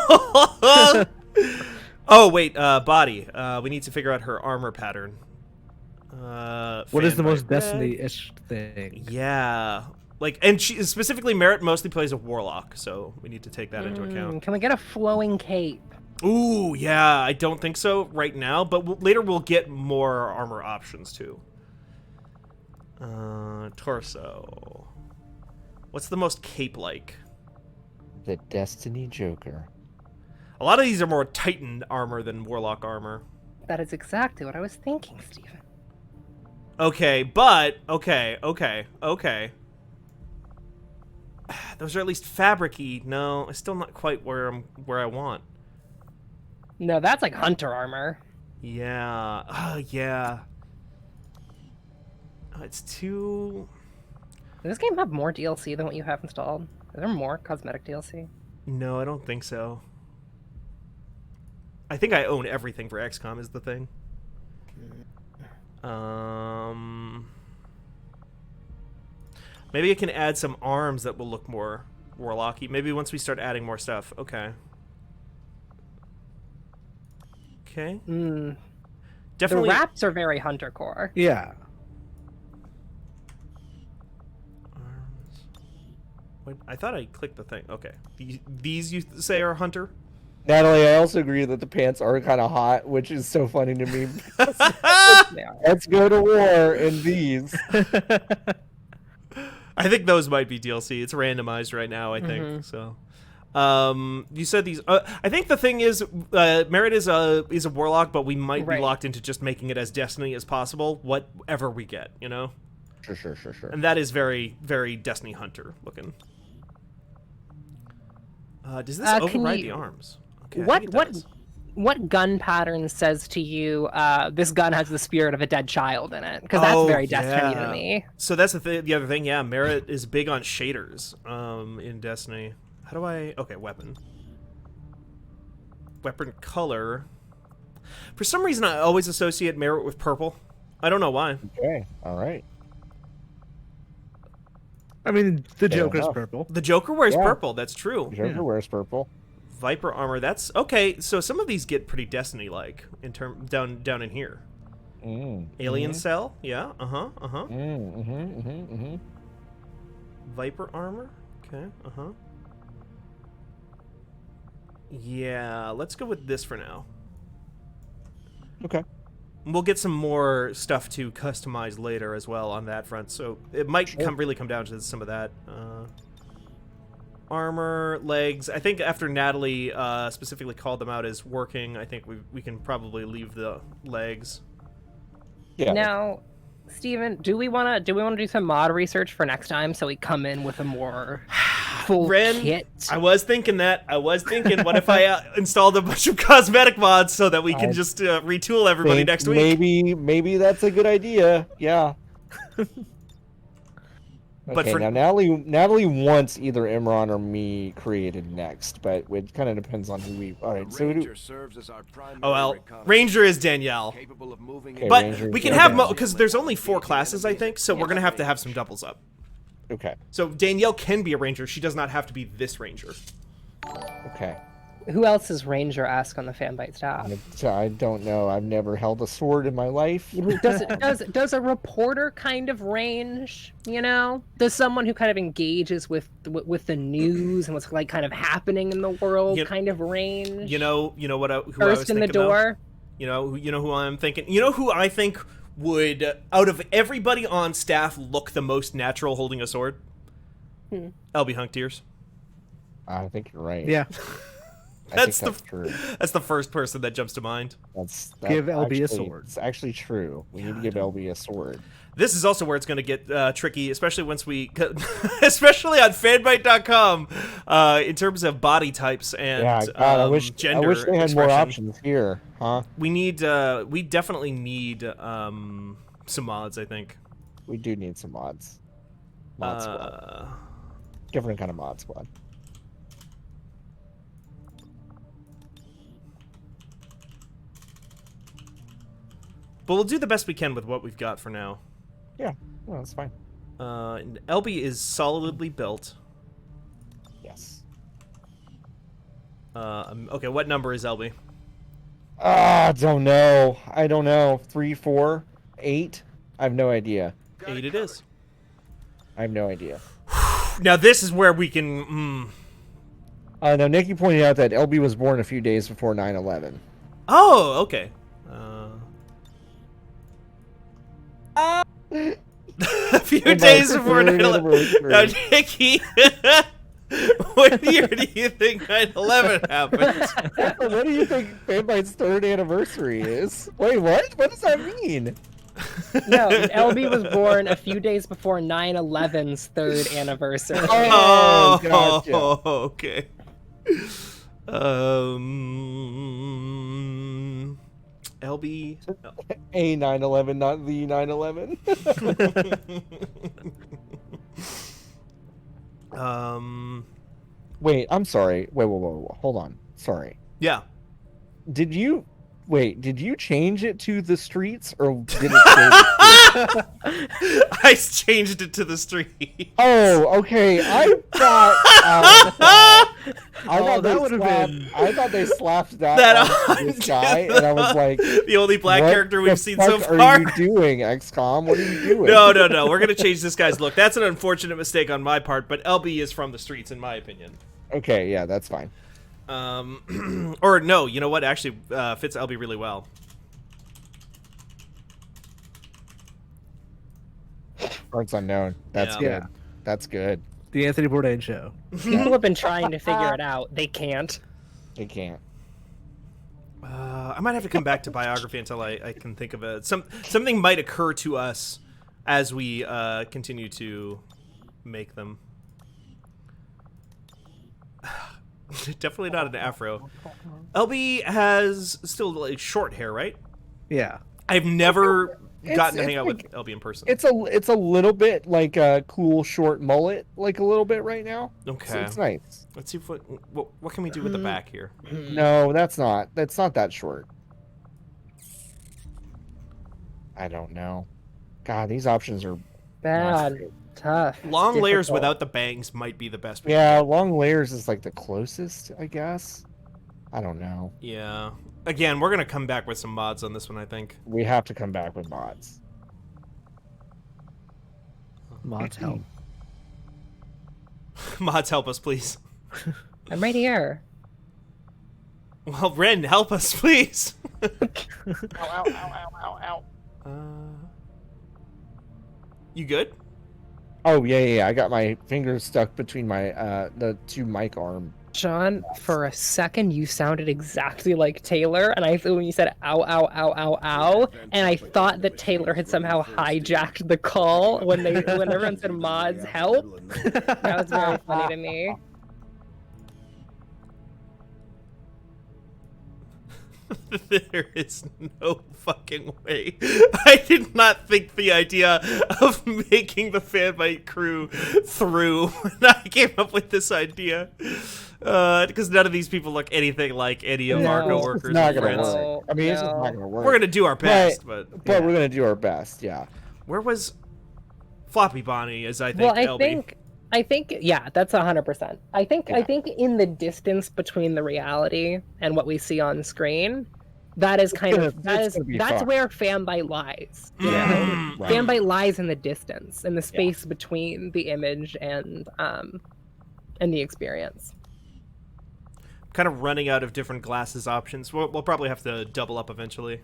[SPEAKER 1] Oh wait, body. We need to figure out her armor pattern.
[SPEAKER 2] What is the
[SPEAKER 1] Fanbyte
[SPEAKER 2] most
[SPEAKER 1] red.
[SPEAKER 2] Destiny-ish thing?
[SPEAKER 1] Yeah, like, and she specifically Merritt mostly plays a warlock, so we need to take that into account.
[SPEAKER 3] Can we get a flowing cape?
[SPEAKER 1] Ooh, yeah, I don't think so right now, but later we'll get more armor options too. Torso. What's the most cape-like?
[SPEAKER 8] The Destiny Joker.
[SPEAKER 1] A lot of these are more Titan armor than warlock armor.
[SPEAKER 3] That is exactly what I was thinking, Stephen.
[SPEAKER 1] Okay, but okay. Those are at least fabric-y. No, it's still not quite where I want.
[SPEAKER 3] No, that's like hunter armor.
[SPEAKER 1] Yeah. Yeah. It's too.
[SPEAKER 3] Does this game have more DLC than what you have installed? Is there more cosmetic DLC?
[SPEAKER 1] No, I don't think so. I think I own everything for XCOM is the thing. Maybe I can add some arms that will look more warlocky. Maybe once we start adding more stuff. Okay. Okay. Definitely.
[SPEAKER 3] The wraps are very hunter core.
[SPEAKER 2] Yeah.
[SPEAKER 1] Arms. Wait, I thought I clicked the thing. Okay. These you say are hunter?
[SPEAKER 8] Natalie, I also agree that the pants are kind of hot, which is so funny to me. Let's go to war in these.
[SPEAKER 1] I think those might be DLC. It's randomized right now, I think. So, you said these. I think the thing is, Merritt is a warlock, but we might be locked into just making it as Destiny as possible, whatever we get, you know.
[SPEAKER 8] Sure.
[SPEAKER 1] And that is very, very Destiny Hunter looking. Does this override the arms? Okay,
[SPEAKER 3] what gun pattern says to you this gun has the spirit of a dead child in it? Because that's very Destiny to me.
[SPEAKER 1] So that's the other thing. Yeah, Merritt is big on shaders in Destiny. How do I? Okay, weapon color. For some reason, I always associate Merritt with purple. I don't know why.
[SPEAKER 8] Okay, all right.
[SPEAKER 2] I mean, the Joker's purple.
[SPEAKER 1] The Joker wears purple. That's true.
[SPEAKER 8] The Joker wears purple.
[SPEAKER 1] Viper armor. That's okay. So some of these get pretty Destiny-like in down in here. Alien cell. Yeah. Viper armor. Okay. Yeah. Let's go with this for now.
[SPEAKER 8] Okay.
[SPEAKER 1] We'll get some more stuff to customize later as well on that front. So it might really come down to some of that. Armor, legs. I think after Natalie specifically called them out as working, I think we can probably leave the legs.
[SPEAKER 8] Yeah.
[SPEAKER 3] Now, Steven, do we want to do some mod research for next time so we come in with a more full kit?
[SPEAKER 1] I was thinking that. What if I installed a bunch of cosmetic mods so that we can just retool everybody next week?
[SPEAKER 8] Maybe that's a good idea. Yeah.
[SPEAKER 1] But
[SPEAKER 8] okay, now Natalie wants either Imran or me created next, but it kind of depends on who we. All right, so
[SPEAKER 7] Ranger serves as our primary
[SPEAKER 1] Ranger is Danielle.
[SPEAKER 7] capable of moving
[SPEAKER 1] Okay, but we can have because there's only 4 classes, I think, so we're gonna have to have some doubles up.
[SPEAKER 8] Okay.
[SPEAKER 1] So Danielle can be a ranger. She does not have to be this ranger.
[SPEAKER 8] Okay.
[SPEAKER 3] Who else is Ranger-esque on the Fanbyte staff?
[SPEAKER 8] I don't know. I've never held a sword in my life.
[SPEAKER 3] Does a reporter kind of range? You know, does someone who kind of engages with the news and what's like kind of happening in the world kind of range?
[SPEAKER 1] You know what? Who
[SPEAKER 3] First
[SPEAKER 1] I was
[SPEAKER 3] in the
[SPEAKER 1] thinking
[SPEAKER 3] door.
[SPEAKER 1] About? You know who I'm thinking. You know who I think would, out of everybody on staff, look the most natural holding a sword? LB Hunktears.
[SPEAKER 8] I think you're right.
[SPEAKER 2] Yeah.
[SPEAKER 1] That's
[SPEAKER 8] true.
[SPEAKER 1] That's the first person that jumps to mind.
[SPEAKER 2] Give LB a sword.
[SPEAKER 8] It's actually true. We need to give LB a sword.
[SPEAKER 1] This is also where it's going to get tricky, especially once especially on Fanbyte.com, in terms of body types and gender.
[SPEAKER 8] I wish they had more options here, huh?
[SPEAKER 1] We definitely need some mods. I think
[SPEAKER 8] we do need some mods. Mod squad. Different kind of mod squad.
[SPEAKER 1] But we'll do the best we can with what we've got for now.
[SPEAKER 8] Yeah, well, that's fine.
[SPEAKER 1] LB is solidly built.
[SPEAKER 8] Yes.
[SPEAKER 1] Okay, what number is LB?
[SPEAKER 8] Don't know. I don't know. 3, 4, 8. I have no idea.
[SPEAKER 1] 8 it is.
[SPEAKER 8] I have no idea.
[SPEAKER 1] Now this is where we can.
[SPEAKER 8] Now Nikki pointed out that LB was born a few days before 9/11.
[SPEAKER 1] Oh, okay. A few days before 9/11. Now, Nikki, what year do you think 9/11 happened?
[SPEAKER 8] What do you think Fanbyte's 3rd anniversary is? Wait, what? What does that mean?
[SPEAKER 3] No, LB was born a few days before 9/11's 3rd anniversary.
[SPEAKER 8] Oh, gotcha.
[SPEAKER 1] Okay. LB.
[SPEAKER 8] A 9/11, not the 9/11. Wait, I'm sorry. Wait, hold on. Sorry.
[SPEAKER 1] Yeah.
[SPEAKER 8] Did you change it to the streets or did it
[SPEAKER 1] I changed it to the street.
[SPEAKER 8] Oh, okay. I thought I thought they slapped that on this guy, and I was like,
[SPEAKER 1] the only black character we've seen so far.
[SPEAKER 8] What are you doing, XCOM? What are you doing?
[SPEAKER 1] No. We're gonna change this guy's look. That's an unfortunate mistake on my part, but LB is from the streets, in my opinion.
[SPEAKER 8] Okay, yeah, that's fine.
[SPEAKER 1] Or no, you know what? Actually, fits LB really well.
[SPEAKER 8] Parts unknown. That's good.
[SPEAKER 2] Yeah.
[SPEAKER 8] That's good.
[SPEAKER 2] The Anthony Bourdain show.
[SPEAKER 3] People have been trying to figure it out. They can't.
[SPEAKER 8] They can't.
[SPEAKER 1] I might have to come back to biography until I can think of it. Something might occur to us as we continue to make them. Definitely not an afro. LB has still like short hair, right?
[SPEAKER 2] Yeah.
[SPEAKER 1] I've never gotten to hang out with LB in person.
[SPEAKER 8] It's a little bit like a cool short mullet, like a little bit right now.
[SPEAKER 1] Okay,
[SPEAKER 8] so it's nice.
[SPEAKER 1] Let's see what can we do with the back here.
[SPEAKER 8] No, that's not that short. I don't know. God, these options are
[SPEAKER 3] bad. Tough.
[SPEAKER 1] Long layers without the bangs might be the best.
[SPEAKER 8] Yeah, long layers is like the closest, I guess. I don't know.
[SPEAKER 1] Yeah. Again, we're gonna come back with some mods on this one, I think.
[SPEAKER 8] We have to come back with mods.
[SPEAKER 2] Mods help.
[SPEAKER 1] Mods, help us, please.
[SPEAKER 3] I'm right here.
[SPEAKER 1] Well, Ren, help us, please.
[SPEAKER 8] Ow.
[SPEAKER 1] You good?
[SPEAKER 8] Oh, yeah. I got my fingers stuck between my the 2 mic arm.
[SPEAKER 3] John, for a second you sounded exactly like Taylor, and I when you said ow, and I thought that Taylor had somehow hijacked the call when everyone said mods help. That was very funny to me.
[SPEAKER 1] There is no fucking way. I did not think the idea of making the Fanbyte crew through when I came up with this idea. Because none of these people look anything like any of our coworkers.
[SPEAKER 8] It's not
[SPEAKER 1] and
[SPEAKER 8] gonna
[SPEAKER 1] friends.
[SPEAKER 8] work. I mean, it's just not gonna work.
[SPEAKER 1] We're gonna do our best, but
[SPEAKER 8] we're gonna do our best. Yeah.
[SPEAKER 1] Where was Floppy Bonnie? As I think.
[SPEAKER 3] Well,
[SPEAKER 1] LB.
[SPEAKER 3] I think, yeah, that's 100%. I think in the distance between the reality and what we see on screen, that's where Fanbyte lies.
[SPEAKER 1] Yeah.
[SPEAKER 3] Right. Fanbyte lies in the distance, in the space between the image and the experience.
[SPEAKER 1] Kind of running out of different glasses options. We'll probably have to double up eventually.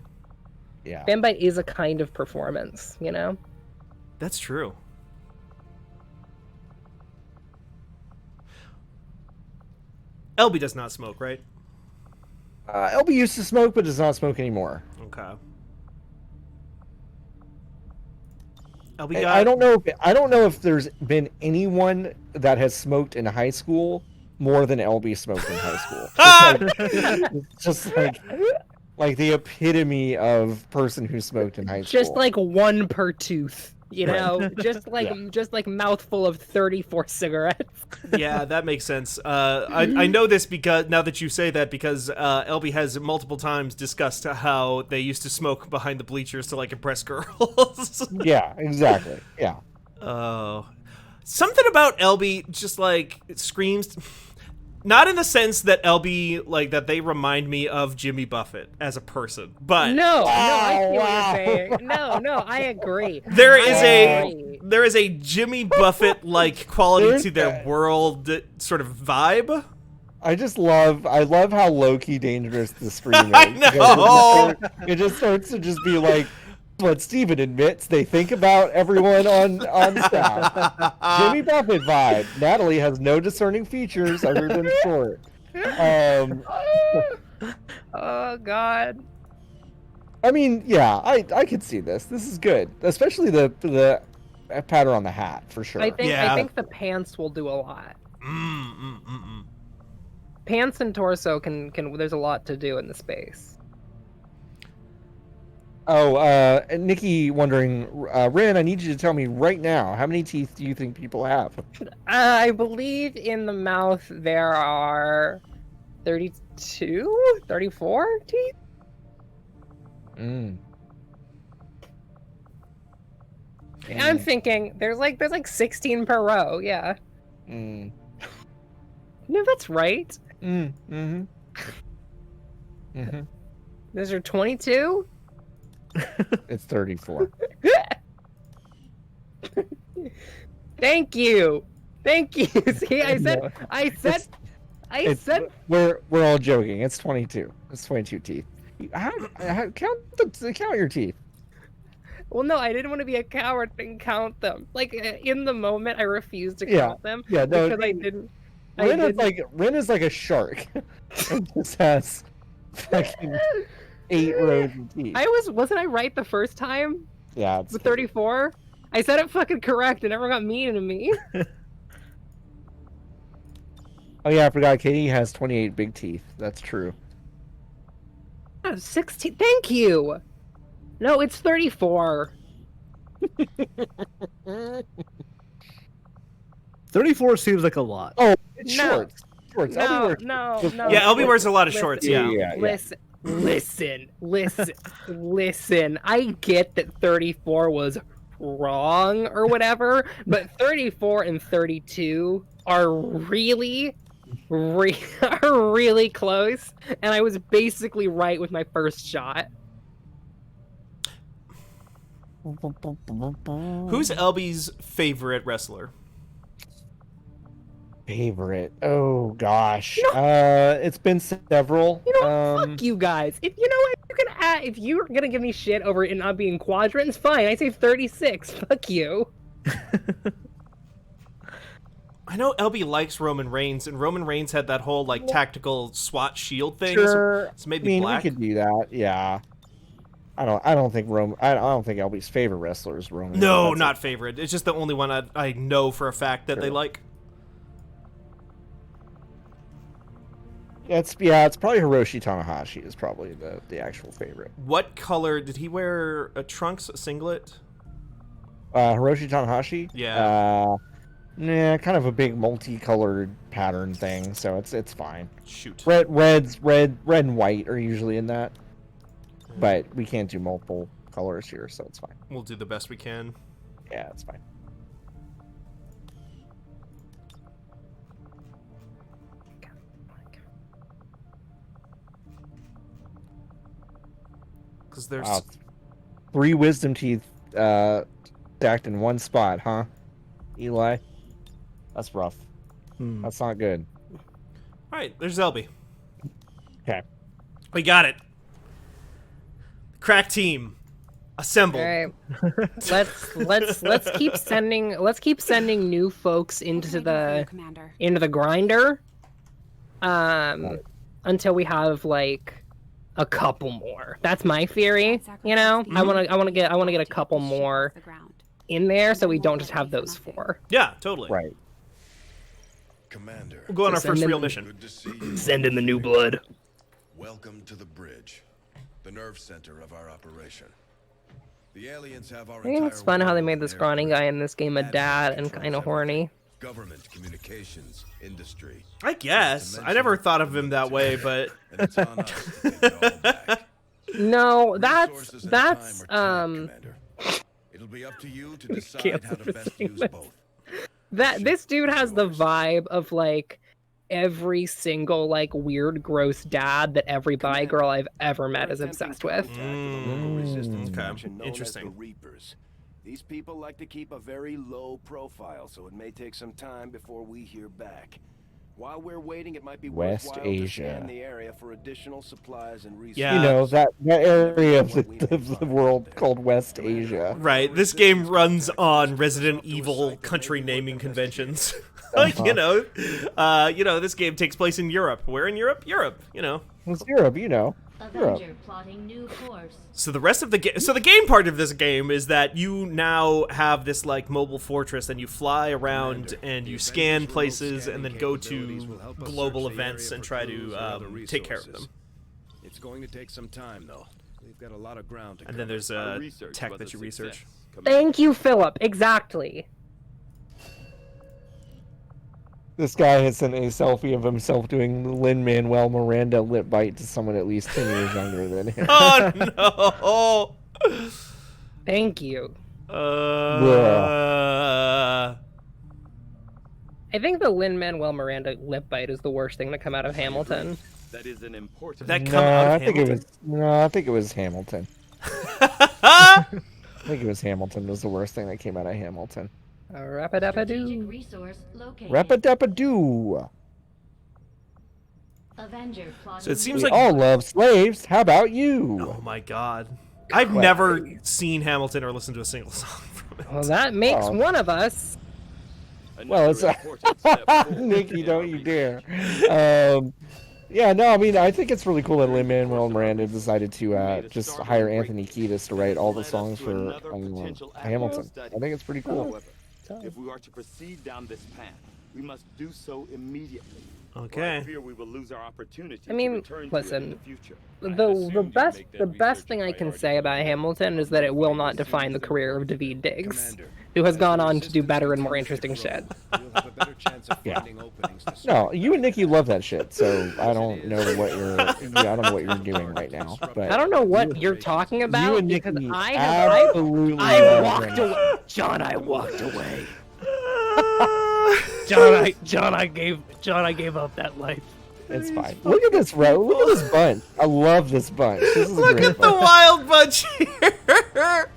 [SPEAKER 8] Yeah.
[SPEAKER 3] Fanbyte is a kind of performance, you know?
[SPEAKER 1] That's true. LB does not smoke, right?
[SPEAKER 8] LB used to smoke, but does not smoke anymore.
[SPEAKER 1] Okay. LB
[SPEAKER 8] I don't know if there's been anyone that has smoked in high school more than LB smoked in high school. Just like the epitome of person who smoked in high school.
[SPEAKER 3] Just like one per tooth. You know, just like mouthful of 34 cigarettes.
[SPEAKER 1] Yeah, that makes sense. I know this because now that you say that, because LB has multiple times discussed how they used to smoke behind the bleachers to like impress girls.
[SPEAKER 8] Yeah, exactly. Yeah.
[SPEAKER 1] Something about LB just like screams. Not in the sense that LB, like, that they remind me of Jimmy Buffett as a person, but
[SPEAKER 3] No, I see what you're saying. No, I agree.
[SPEAKER 1] there
[SPEAKER 3] I
[SPEAKER 1] is a Jimmy Buffett like quality to their world sort of vibe.
[SPEAKER 8] I love how low-key dangerous the stream is.
[SPEAKER 1] I know.
[SPEAKER 8] It just starts to just be like what Steven admits they think about everyone on staff. Jimmy Buffett vibe. Natalie has no discerning features other than short.
[SPEAKER 3] Oh God.
[SPEAKER 8] I mean, yeah, I could see this. This is good, especially the pattern on the hat for sure.
[SPEAKER 3] I think the pants will do a lot. Pants and torso can there's a lot to do in the space.
[SPEAKER 8] Oh, Nikki wondering, Ren, I need you to tell me right now, how many teeth do you think people have?
[SPEAKER 3] I believe in the mouth there are 32, 34 teeth. I'm thinking there's like 16 per row. Yeah. No, that's right. Those are 22.
[SPEAKER 8] It's 34.
[SPEAKER 3] Thank you. See, I said.
[SPEAKER 8] We're all joking. It's 22. It's 22 teeth. Count your teeth.
[SPEAKER 3] Well, no, I didn't want to be a coward and count them. Like in the moment, I refused to count them.
[SPEAKER 8] Yeah, no,
[SPEAKER 3] because I didn't.
[SPEAKER 8] Ren is like a shark. It just has fucking 8 rows of teeth.
[SPEAKER 3] Wasn't I right the first time?
[SPEAKER 8] Yeah, it's
[SPEAKER 3] with 34. I said it fucking correct, and everyone got mean to me.
[SPEAKER 8] Oh yeah, I forgot. Katie has 28 big teeth. That's true.
[SPEAKER 3] 16. Thank you. No, it's 34.
[SPEAKER 2] 34 seems like a lot.
[SPEAKER 8] Oh, it's
[SPEAKER 3] No.
[SPEAKER 8] shorts. Shorts.
[SPEAKER 3] No.
[SPEAKER 1] Yeah, LB wears a lot of shorts. Yeah.
[SPEAKER 3] Listen. I get that 34 was wrong or whatever, but 34 and 32 are really close, and I was basically right with my first shot.
[SPEAKER 1] Who's LB's favorite wrestler?
[SPEAKER 8] Favorite? Oh gosh, it's been several.
[SPEAKER 3] You know, fuck you guys. If you're gonna give me shit over it not being quadrants, fine. I say 36. Fuck you.
[SPEAKER 1] I know LB likes Roman Reigns, and Roman Reigns had that whole like tactical SWAT shield thing.
[SPEAKER 8] Sure.
[SPEAKER 1] So maybe black.
[SPEAKER 8] We could do that. Yeah. I don't think LB's favorite wrestler is Roman.
[SPEAKER 1] No, not favorite. It's just the only one I know for a fact that they like.
[SPEAKER 8] It's probably Hiroshi Tanahashi is probably the actual favorite.
[SPEAKER 1] What color did he wear? A trunks, a singlet?
[SPEAKER 8] Hiroshi Tanahashi?
[SPEAKER 1] Yeah.
[SPEAKER 8] Kind of a big multicolored pattern thing, so it's fine.
[SPEAKER 1] Shoot.
[SPEAKER 8] Red and white are usually in that, but we can't do multiple colors here, so it's fine.
[SPEAKER 1] We'll do the best we can.
[SPEAKER 8] Yeah, it's fine.
[SPEAKER 1] Because there's
[SPEAKER 8] 3 wisdom teeth stacked in one spot, huh? Eli, that's rough. That's not good.
[SPEAKER 1] All right, there's LB.
[SPEAKER 8] Okay,
[SPEAKER 1] we got it. Crack team, assemble.
[SPEAKER 3] All right. let's keep sending new folks into the grinder. Until we have like a couple more. That's my theory. You know, I want to get a couple more in there, so we don't just have those 4.
[SPEAKER 1] Yeah, totally.
[SPEAKER 8] Right.
[SPEAKER 7] Commander.
[SPEAKER 1] We'll go on our first real mission.
[SPEAKER 7] Good to see you.
[SPEAKER 3] Send in the new blood.
[SPEAKER 7] Welcome to the bridge, the nerve center of our operation. The aliens have our
[SPEAKER 3] I think it's fun how they made this scrawny guy in this game a dad and kind of horny.
[SPEAKER 7] Government, communications, industry.
[SPEAKER 1] I guess. I never thought of him that way, but
[SPEAKER 7] And it's on us to take it all back.
[SPEAKER 3] No, that's
[SPEAKER 7] Resources and time are tight, Commander. It'll be up to you to decide how to best use both.
[SPEAKER 3] This dude has the vibe of like every single like weird, gross dad that every bi girl I've ever met is obsessed with.
[SPEAKER 1] Interesting.
[SPEAKER 5] Reapers. These people like to keep a very low profile, so it may take some time before we hear back. While we're waiting, it might be
[SPEAKER 8] West
[SPEAKER 5] worthwhile
[SPEAKER 8] Asia.
[SPEAKER 5] to scan the area for additional supplies and resources.
[SPEAKER 1] Yeah.
[SPEAKER 8] You know, that area of the world called West Asia.
[SPEAKER 1] Right. This game runs on Resident Evil country naming conventions. You know, this game takes place in Europe. Where in Europe? Europe. You know.
[SPEAKER 8] It's Europe, you know.
[SPEAKER 9] Avenger plotting new course.
[SPEAKER 1] So the rest of the game, so the game part of this game is that you now have this like mobile fortress, and you fly around and you scan places, and then go to global events and try to take care of them.
[SPEAKER 5] It's going to take some time, though. We've got a lot of ground to cover.
[SPEAKER 1] And then there's a tech that you research.
[SPEAKER 3] Thank you, Philip. Exactly.
[SPEAKER 8] This guy has sent a selfie of himself doing the Lin-Manuel Miranda lip bite to someone at least 10 years younger than him.
[SPEAKER 1] Oh no!
[SPEAKER 3] Thank you.
[SPEAKER 8] Yeah.
[SPEAKER 3] I think the Lin-Manuel Miranda lip bite is the worst thing to come out of Hamilton.
[SPEAKER 10] That is an important.
[SPEAKER 1] Did that come out of Hamilton?
[SPEAKER 8] I think it was Hamilton. I think it was Hamilton was the worst thing that came out of Hamilton.
[SPEAKER 3] Rap-a-dap-a-doo.
[SPEAKER 9] Resource located.
[SPEAKER 8] Rap-a-dap-a-doo.
[SPEAKER 9] Avenger plotting.
[SPEAKER 1] So it seems
[SPEAKER 8] We
[SPEAKER 1] like
[SPEAKER 8] all love slaves. How about you?
[SPEAKER 1] Oh my god. I've never seen Hamilton or listened to a single song from it.
[SPEAKER 3] Well, that makes one of us.
[SPEAKER 8] Well, it's Nikki, don't you dare. Yeah, no, I mean, I think it's really cool that Lin-Manuel Miranda decided to just hire Anthony Kiedis to write all the songs for Hamilton. I think it's pretty cool.
[SPEAKER 10] If we are to proceed down this path, we must do so immediately.
[SPEAKER 1] Okay.
[SPEAKER 10] I fear we will lose our opportunity
[SPEAKER 3] I mean,
[SPEAKER 10] to return
[SPEAKER 3] listen,
[SPEAKER 10] to it in the future.
[SPEAKER 3] the best thing I can say about Hamilton is that it will not define the career of David Diggs, who has gone on to do better and more interesting shit.
[SPEAKER 8] Yeah. No, you and Nikki love that shit, so I don't know what you're doing right now. But
[SPEAKER 3] I don't know what you're talking about
[SPEAKER 8] you and
[SPEAKER 3] because
[SPEAKER 8] Nikki
[SPEAKER 3] I walked away. John, I walked away. John, I gave up that life.
[SPEAKER 8] It's fine. Look at this row. Look at this bunch. I love this bunch. This is
[SPEAKER 1] Look
[SPEAKER 8] great
[SPEAKER 1] at the wild bunch here.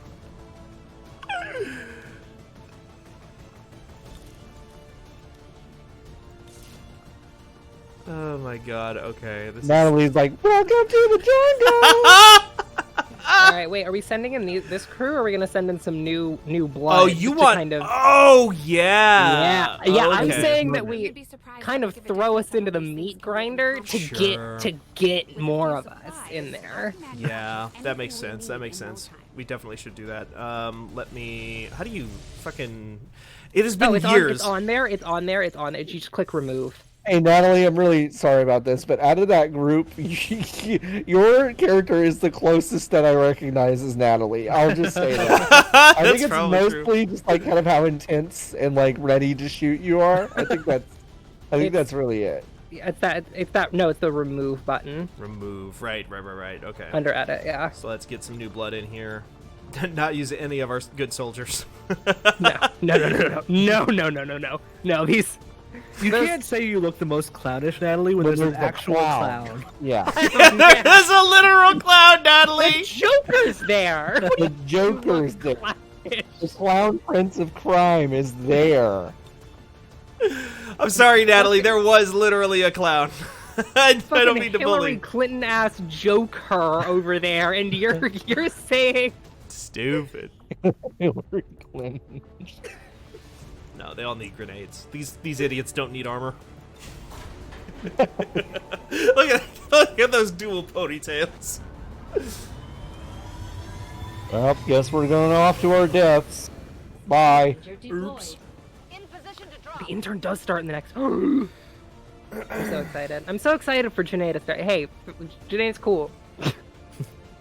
[SPEAKER 1] Oh my god, okay.
[SPEAKER 8] Natalie's like, welcome to the jungle!
[SPEAKER 3] Alright, wait, are we sending in this crew, or are we gonna send in some new blood?
[SPEAKER 1] Oh, you want...
[SPEAKER 3] kind of...
[SPEAKER 1] Oh, yeah!
[SPEAKER 3] Yeah,
[SPEAKER 1] okay.
[SPEAKER 3] I'm saying that we kind of throw us into the meat grinder to get more of us in there.
[SPEAKER 1] Yeah, that makes sense, We definitely should do that. Let me... How do you fucking... It has been years.
[SPEAKER 3] It's on there. You just click remove.
[SPEAKER 8] Hey, Natalie, I'm really sorry about this, but out of that group, your character is the closest that I recognize as Natalie. I'll just say that. I think it's mostly just like kind of how intense and like ready to shoot you are. I think that's really it.
[SPEAKER 3] It's that. No, it's the remove button.
[SPEAKER 1] Remove. Right. Okay.
[SPEAKER 3] Under edit, yeah.
[SPEAKER 1] So let's get some new blood in here. Not use any of our good soldiers.
[SPEAKER 3] No. No, these...
[SPEAKER 2] You can't say you look the most clownish, Natalie, when there's an actual clown.
[SPEAKER 8] Yeah.
[SPEAKER 1] There's a literal clown, Natalie!
[SPEAKER 3] The Joker's there!
[SPEAKER 8] The Joker's there. The clown prince of crime is there.
[SPEAKER 1] I'm sorry, Natalie, there was literally a clown. I don't mean to bully.
[SPEAKER 3] Hillary Clinton-ass Joker over there, and you're saying...
[SPEAKER 1] Stupid.
[SPEAKER 8] Hillary Clinton.
[SPEAKER 1] No, they all need grenades. These idiots don't need armor. look at those dual ponytails.
[SPEAKER 8] Well, guess we're going off to our deaths. Bye.
[SPEAKER 1] Oops.
[SPEAKER 3] The intern does start in the next... I'm so excited. I'm so excited for Janae to start. Hey, Janae's cool.
[SPEAKER 8] Yeah,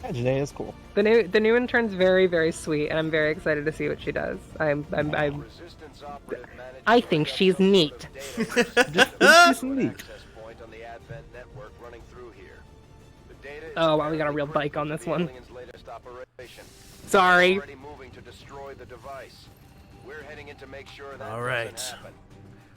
[SPEAKER 8] Janae is cool.
[SPEAKER 3] The new intern's very, very sweet, and I'm very excited to see what she does. I think she's neat.
[SPEAKER 2] She's neat.
[SPEAKER 3] Oh wow, we got a real bike on this one. Sorry.
[SPEAKER 1] All right.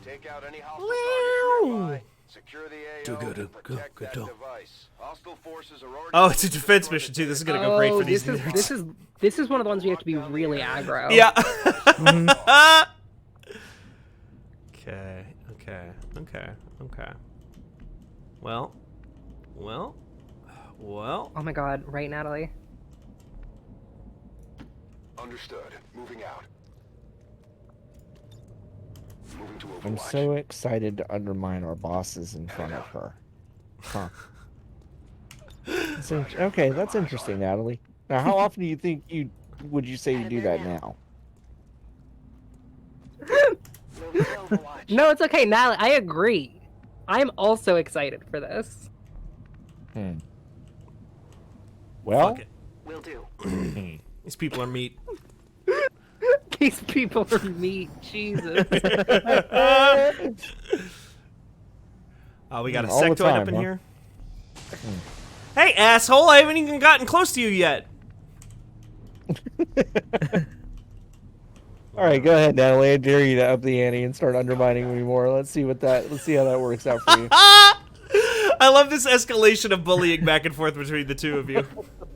[SPEAKER 5] Take out any hostile targets nearby. Secure the AO and protect that device. Hostile forces are already...
[SPEAKER 1] Oh, it's a defense mission too. This is gonna go great for these
[SPEAKER 3] this
[SPEAKER 1] nerds.
[SPEAKER 3] is this is one of the ones where you have to be really aggro.
[SPEAKER 1] Yeah.
[SPEAKER 2] Mhm.
[SPEAKER 1] Okay. Well.
[SPEAKER 3] Oh my god, right, Natalie?
[SPEAKER 5] Understood. Moving out. Moving to Overwatch.
[SPEAKER 8] I'm so excited to undermine our bosses in front of her. Huh. Okay, that's interesting, Natalie. Now, how often do you think would you say you do that now?
[SPEAKER 3] No, it's okay, Natalie. I agree. I'm also excited for this.
[SPEAKER 8] Well,
[SPEAKER 1] Fuck it.
[SPEAKER 6] Will do.
[SPEAKER 1] These people are meat.
[SPEAKER 3] These people are meat. Jesus.
[SPEAKER 1] We got a
[SPEAKER 8] All the
[SPEAKER 1] sectoid
[SPEAKER 8] time,
[SPEAKER 1] up in
[SPEAKER 8] huh?
[SPEAKER 1] here. Hey, asshole! I haven't even gotten close to you yet.
[SPEAKER 8] all right, go ahead, Natalie. I dare you to up the ante and start undermining me more. Let's see how that works out for you.
[SPEAKER 1] I love this escalation of bullying back and forth between the two of you.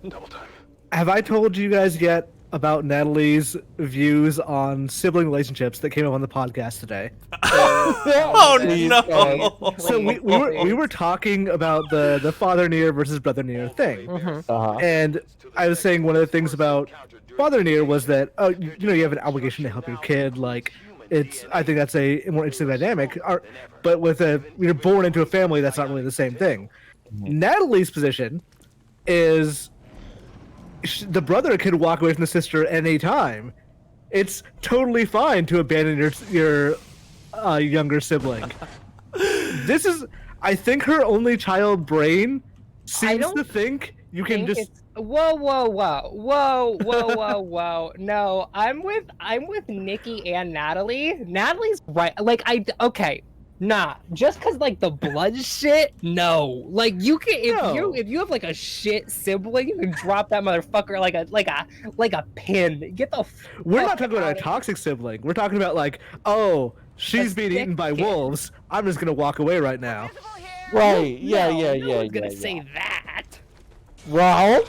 [SPEAKER 5] Double time.
[SPEAKER 2] Have I told you guys yet about Natalie's views on sibling relationships that came up on the podcast today?
[SPEAKER 1] Oh no!
[SPEAKER 2] So we were talking about the father near versus brother near thing, and I was saying one of the things about father near was that you have an obligation to help your kid. Like I think that's a more interesting dynamic. But with you're born into a family, that's not really the same thing. Natalie's position is the brother can walk away from the sister at any time. It's totally fine to abandon your younger sibling. This is, I think, her only child brain seems to think you can just.
[SPEAKER 3] Whoa! No, I'm with Nikki and Natalie. Natalie's right. Like just cause like the blood shit. No, like you can if you have like a shit sibling, you can drop that motherfucker like a pin. Get the.
[SPEAKER 2] We're not talking about a toxic sibling. We're talking about like, oh, she's being eaten by wolves. I'm just gonna walk away right now.
[SPEAKER 8] Right? Yeah.
[SPEAKER 3] No one's gonna say that.
[SPEAKER 8] Well,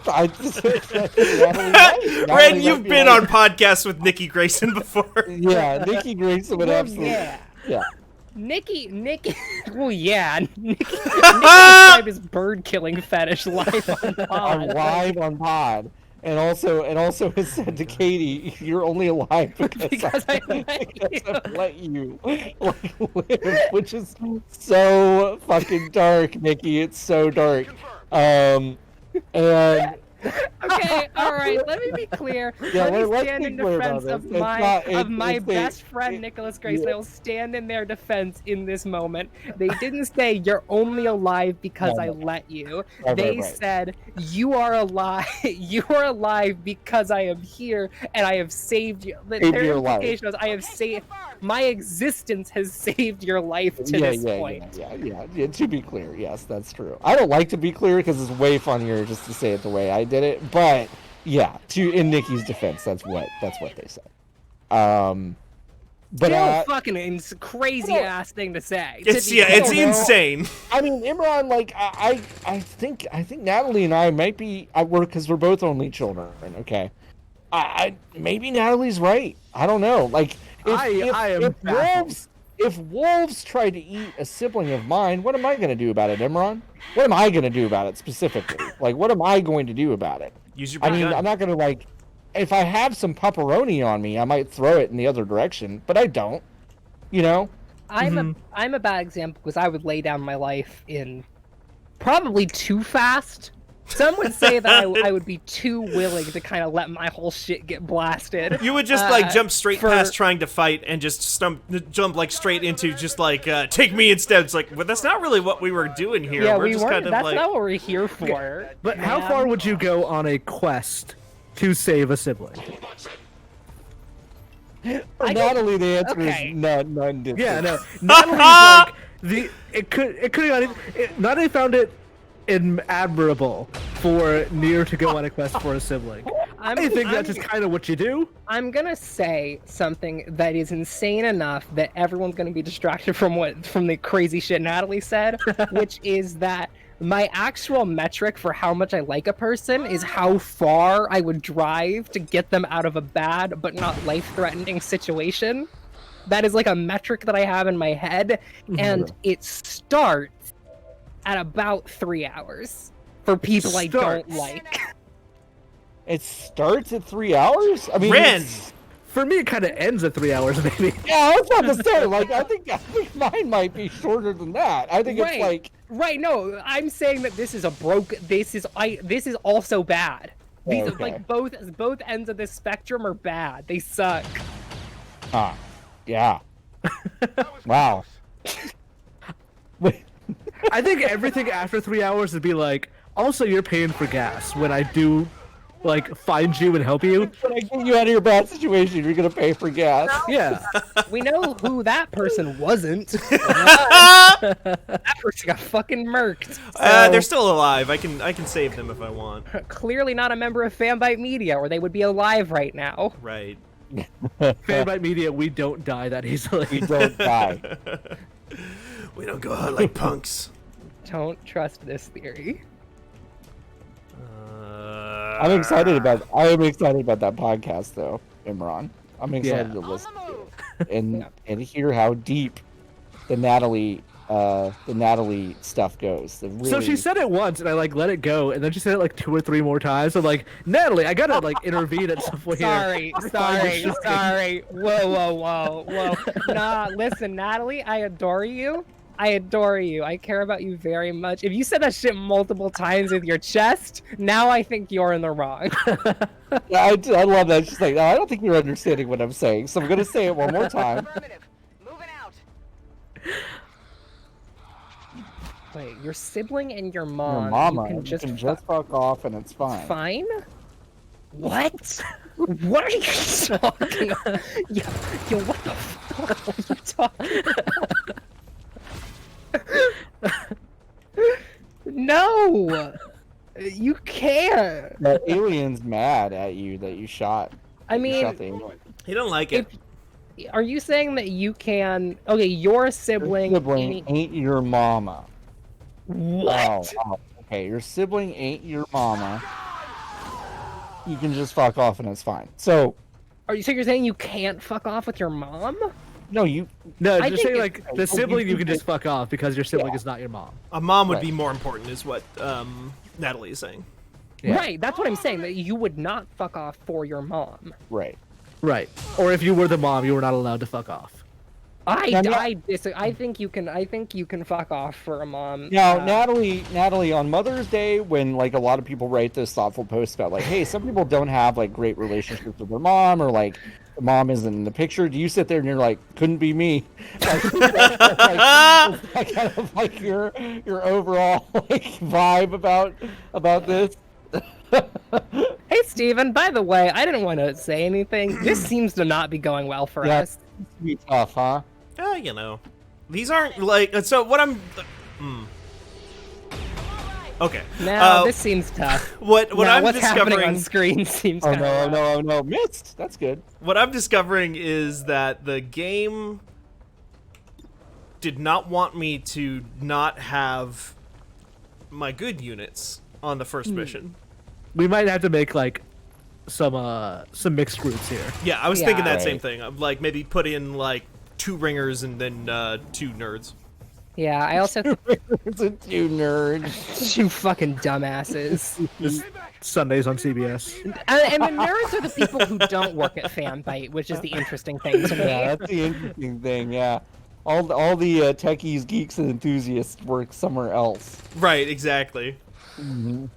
[SPEAKER 1] Ren, you've been on podcasts with Nikki Grayson before.
[SPEAKER 8] Yeah, Nikki Grayson would absolutely. Yeah.
[SPEAKER 3] Nikki. Well, yeah. Nikki described his bird killing fetish live on pod.
[SPEAKER 8] Live on pod, and also has said to Katie, "You're only alive because I let you live," which is so fucking dark, Nikki. It's so dark. And
[SPEAKER 3] okay, all right. Let me be clear. Let me stand in defense of my best friend Nicholas Grayson. I will stand in their defense in this moment. They didn't say you're only alive because I let you. They said you are alive. You are alive because I am here and I have saved you. Their implication is I have saved. My existence has saved your life to this point.
[SPEAKER 8] Yeah. To be clear, yes, that's true. I don't like to be clear because it's way funnier just to say it the way I did it. But yeah, in Nikki's defense, that's what they said. But
[SPEAKER 3] fucking crazy ass thing to say.
[SPEAKER 1] It's insane.
[SPEAKER 8] I mean, Imran, like I think Natalie and I might be at work because we're both only children. Okay, maybe Natalie's right. I don't know. Like. If wolves try to eat a sibling of mine, what am I going to do about it, Imran? What am I going to do about it specifically? Like, what am I going to do about it?
[SPEAKER 1] Use your gun.
[SPEAKER 8] I'm not going to if I have some pepperoni on me, I might throw it in the other direction, but I don't. You know?
[SPEAKER 3] I'm a bad example because I would lay down my life in probably too fast. Some would say that I would be too willing to kind of let my whole shit get blasted.
[SPEAKER 1] You would just jump straight past trying to fight and just jump like straight into just take me instead. It's like, well, that's not really what we were doing here.
[SPEAKER 3] Yeah,
[SPEAKER 1] we're just
[SPEAKER 3] weren't.
[SPEAKER 1] kind of
[SPEAKER 3] that's
[SPEAKER 1] like...
[SPEAKER 3] not what we're here for.
[SPEAKER 2] But how far would you go on a quest to save a sibling?
[SPEAKER 8] For Natalie, the answer is none.
[SPEAKER 2] Yeah, no. Natalie's Natalie found it admirable for Nier to go on a quest for a sibling. I think that's just kind of what you do.
[SPEAKER 3] I'm gonna say something that is insane enough that everyone's gonna be distracted from the crazy shit Natalie said, which is that my actual metric for how much I like a person is how far I would drive to get them out of a bad but not life-threatening situation. That is like a metric that I have in my head, and it starts at about 3 hours for people I don't like.
[SPEAKER 8] It starts at 3 hours? I mean,
[SPEAKER 1] Ren!
[SPEAKER 2] For me, it kind of ends at 3 hours, maybe.
[SPEAKER 8] Yeah, I was about to say, like, I think mine might be shorter than that. I think it's like...
[SPEAKER 3] Right, no, I'm saying that this is this is also bad. These are, like, both ends of this spectrum are bad. They suck.
[SPEAKER 8] Huh. Yeah. Wow.
[SPEAKER 2] I think everything after 3 hours would be like, also you're paying for gas when I do, like, find you and help you.
[SPEAKER 8] When I get you out of your bad situation, you're gonna pay for gas.
[SPEAKER 2] Yeah.
[SPEAKER 3] We know who that person wasn't. That person got fucking murked. So
[SPEAKER 1] They're still alive. I can save them if I want.
[SPEAKER 3] clearly not a member of Fanbyte Media, or they would be alive right now.
[SPEAKER 1] Right.
[SPEAKER 2] Fanbyte Media, we don't die that easily.
[SPEAKER 8] We don't die.
[SPEAKER 1] We don't go out like punks.
[SPEAKER 3] Don't trust this theory.
[SPEAKER 8] I am excited about that podcast, though, Imran. I'm excited to listen to it and hear how deep the Natalie stuff goes.
[SPEAKER 2] So she said it once, and I like let it go, and then she said it like 2 or 3 more times. I'm like, Natalie, I gotta like intervene at some point here.
[SPEAKER 3] Sorry. Whoa. Nah, listen, Natalie, I adore you. I care about you very much. If you said that shit multiple times with your chest, now I think you're in the wrong.
[SPEAKER 8] Yeah, I love that. She's like, no, I don't think you're understanding what I'm saying, so I'm gonna say it one more time.
[SPEAKER 4] Moving out.
[SPEAKER 3] Wait, your sibling and your mom.
[SPEAKER 8] Your mama,
[SPEAKER 3] you can just
[SPEAKER 8] fuck off and it's fine.
[SPEAKER 3] Fine? What? What are you talking about? Yo, what the fuck are you talking about? No! You can't!
[SPEAKER 8] The alien's mad at you that you shot.
[SPEAKER 3] I mean,
[SPEAKER 8] shot the alien.
[SPEAKER 1] He don't like it.
[SPEAKER 3] Are you saying that you can... Okay, your sibling...
[SPEAKER 8] Your sibling ain't your mama.
[SPEAKER 3] What?
[SPEAKER 8] Oh, okay, your sibling ain't your mama. You can just fuck off and it's fine. So...
[SPEAKER 3] You're saying you can't fuck off with your mom?
[SPEAKER 8] No, you...
[SPEAKER 2] No,
[SPEAKER 3] I
[SPEAKER 2] just
[SPEAKER 3] think
[SPEAKER 2] say like the sibling you can just fuck off because your sibling is not your mom.
[SPEAKER 1] A mom would
[SPEAKER 8] Right.
[SPEAKER 1] be more important, is what Natalie is saying.
[SPEAKER 2] Yeah.
[SPEAKER 3] Right, that's what I'm saying, that you would not fuck off for your mom.
[SPEAKER 8] Right.
[SPEAKER 2] Right. Or if you were the mom, you were not allowed to fuck off.
[SPEAKER 3] I think you can fuck off for a mom.
[SPEAKER 8] Now, Natalie, on Mother's Day, when like a lot of people write those thoughtful posts about like, hey, some people don't have like great relationships with their mom, or like the mom isn't in the picture. Do you sit there and you're like, couldn't be me? Like, that's kind of like your overall like vibe about this.
[SPEAKER 3] Hey, Steven, by the way, I didn't want to say anything. This seems to not be going well for us.
[SPEAKER 8] Be tough, huh?
[SPEAKER 1] You know, these aren't like. So what I'm. Okay.
[SPEAKER 3] Now this seems tough.
[SPEAKER 1] What
[SPEAKER 3] now,
[SPEAKER 1] I'm
[SPEAKER 3] what's happening
[SPEAKER 1] discovering
[SPEAKER 3] on screen seems.
[SPEAKER 8] Oh no, missed. That's good.
[SPEAKER 1] What I'm discovering is that the game did not want me to not have my good units on the first mission.
[SPEAKER 2] We might have to make like some mixed groups here.
[SPEAKER 1] Yeah, I was thinking that
[SPEAKER 8] Right.
[SPEAKER 1] same thing. I'd like maybe put in like 2 ringers and then 2 nerds.
[SPEAKER 3] Yeah, I also
[SPEAKER 8] It's a 2 nerds.
[SPEAKER 3] you fucking dumbasses.
[SPEAKER 2] Just Sundays on CBS.
[SPEAKER 3] And the nerds are the people who don't work at Fanbyte, which is the interesting thing to me.
[SPEAKER 8] Yeah, that's the interesting thing. Yeah, all the techies, geeks, and enthusiasts work somewhere else.
[SPEAKER 1] Right, exactly.
[SPEAKER 8] Mm-hmm.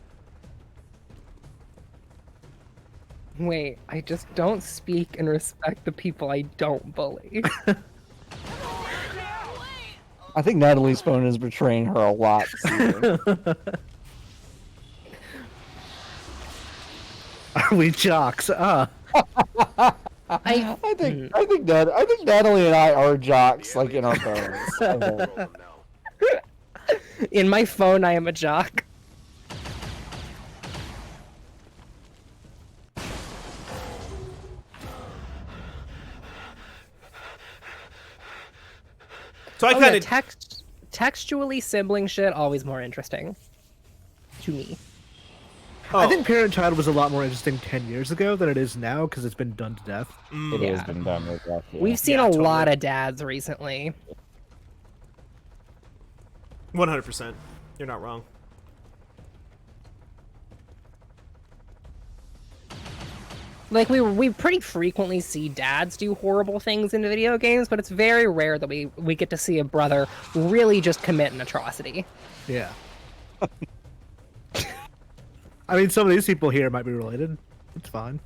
[SPEAKER 3] Wait, I just don't speak and respect the people I don't bully.
[SPEAKER 8] I think Natalie's phone is betraying her a lot.
[SPEAKER 2] Are we jocks?
[SPEAKER 8] I think Natalie and I are jocks, like in our phones.
[SPEAKER 3] In my phone, I am a jock.
[SPEAKER 1] So I kind of
[SPEAKER 3] textually sibling shit always more interesting to me.
[SPEAKER 2] I think parent-child was a lot more interesting 10 years ago than it is now because it's been done to death.
[SPEAKER 8] It has been done with that. Yeah.
[SPEAKER 3] We've seen a lot of dads recently.
[SPEAKER 1] 100%. You're not wrong.
[SPEAKER 3] Like, we pretty frequently see dads do horrible things in video games, but it's very rare that we get to see a brother really just commit an atrocity.
[SPEAKER 2] Yeah. I mean, some of these people here might be related. It's fine.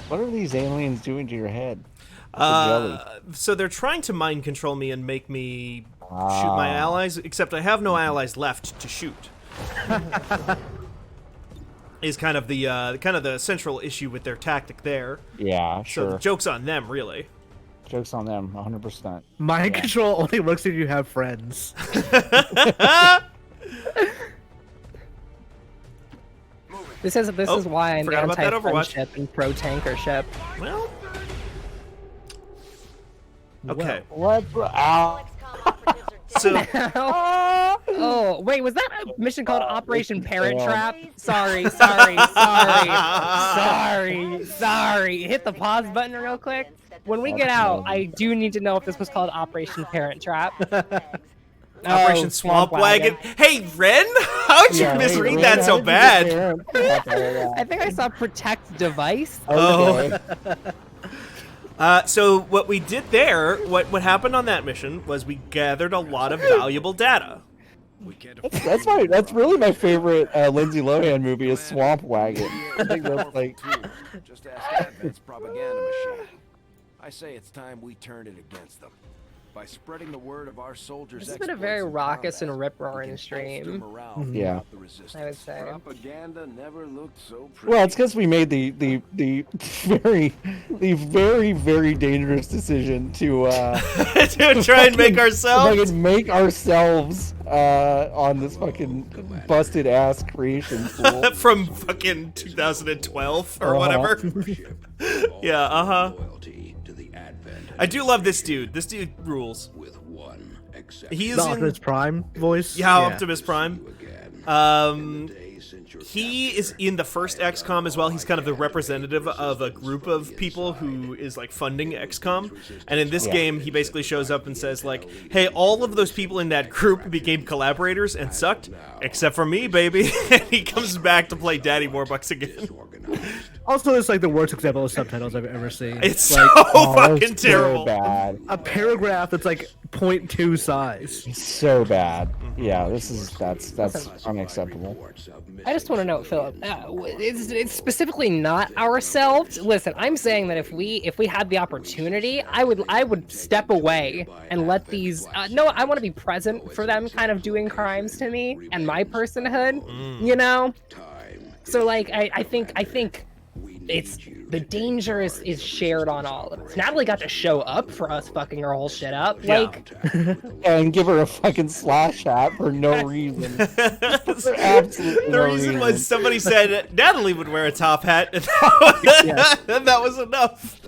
[SPEAKER 8] What are these aliens doing to your head?
[SPEAKER 1] So they're trying to mind control me and make me shoot my allies, except I have no allies left to shoot. Is kind of the central issue with their tactic there.
[SPEAKER 8] Yeah, sure.
[SPEAKER 1] So the joke's on them, really.
[SPEAKER 8] Joke's on them, 100%.
[SPEAKER 2] Mind control only works if you have friends.
[SPEAKER 3] This is why I'm
[SPEAKER 1] forgot about that Overwatch.
[SPEAKER 3] anti-friendship and pro-tankership.
[SPEAKER 1] Well, okay.
[SPEAKER 8] What? Ow.
[SPEAKER 1] So,
[SPEAKER 3] oh, wait, was that a mission called Operation Parent
[SPEAKER 8] damn.
[SPEAKER 3] Trap? Sorry. Hit the pause button real quick. When we get out, I do need to know if this was called Operation Parent Trap.
[SPEAKER 1] Operation Swamp Wagon. Hey, Ren, how'd you misread that so bad?
[SPEAKER 3] I think I saw Protect Device.
[SPEAKER 1] Oh. So what we did there, what happened on that mission was we gathered a lot of valuable data.
[SPEAKER 8] That's really my favorite Lindsay Lohan movie is Swamp Wagon. I think that's like
[SPEAKER 5] Just ask Advent's propaganda machine. I say it's time we turn it against them. By spreading the word of our soldiers'
[SPEAKER 3] This has been a very raucous and rip-roaring stream.
[SPEAKER 8] Yeah.
[SPEAKER 3] I would say.
[SPEAKER 5] Propaganda never looked so pretty.
[SPEAKER 8] Well, it's because we made the very dangerous decision to
[SPEAKER 1] to try and make ourselves
[SPEAKER 8] on this fucking busted ass creation tool
[SPEAKER 1] from fucking 2012 or whatever. Yeah, I do love this dude. This dude rules. He's
[SPEAKER 2] the Optimus Prime voice.
[SPEAKER 1] Yeah, Optimus Prime. He is in the first XCOM as well. He's kind of the representative of a group of people who is like funding XCOM. And in this game, he basically shows up and says like, "Hey, all of those people in that group became collaborators and sucked, except for me, baby." And he comes back to play Daddy Warbucks again.
[SPEAKER 2] Also, it's like the worst example of subtitles I've ever seen.
[SPEAKER 1] It's
[SPEAKER 2] like,
[SPEAKER 1] so fucking terrible.
[SPEAKER 8] Bad.
[SPEAKER 2] A paragraph that's like 0.2 size.
[SPEAKER 8] It's so bad. Yeah, that's unacceptable.
[SPEAKER 3] I just want to know, Philip, it's specifically not ourselves. Listen, I'm saying that if we had the opportunity, I would step away and let these. No, I want to be present for them, kind of doing crimes to me and my personhood. You know. So like, I think it's the danger is shared on all of us. Natalie got to show up for us fucking her whole shit up, like,
[SPEAKER 8] and give her a fucking slash hat for no reason. For absolutely
[SPEAKER 1] the
[SPEAKER 8] no
[SPEAKER 1] reason was somebody said Natalie would wear a top hat, and that was enough.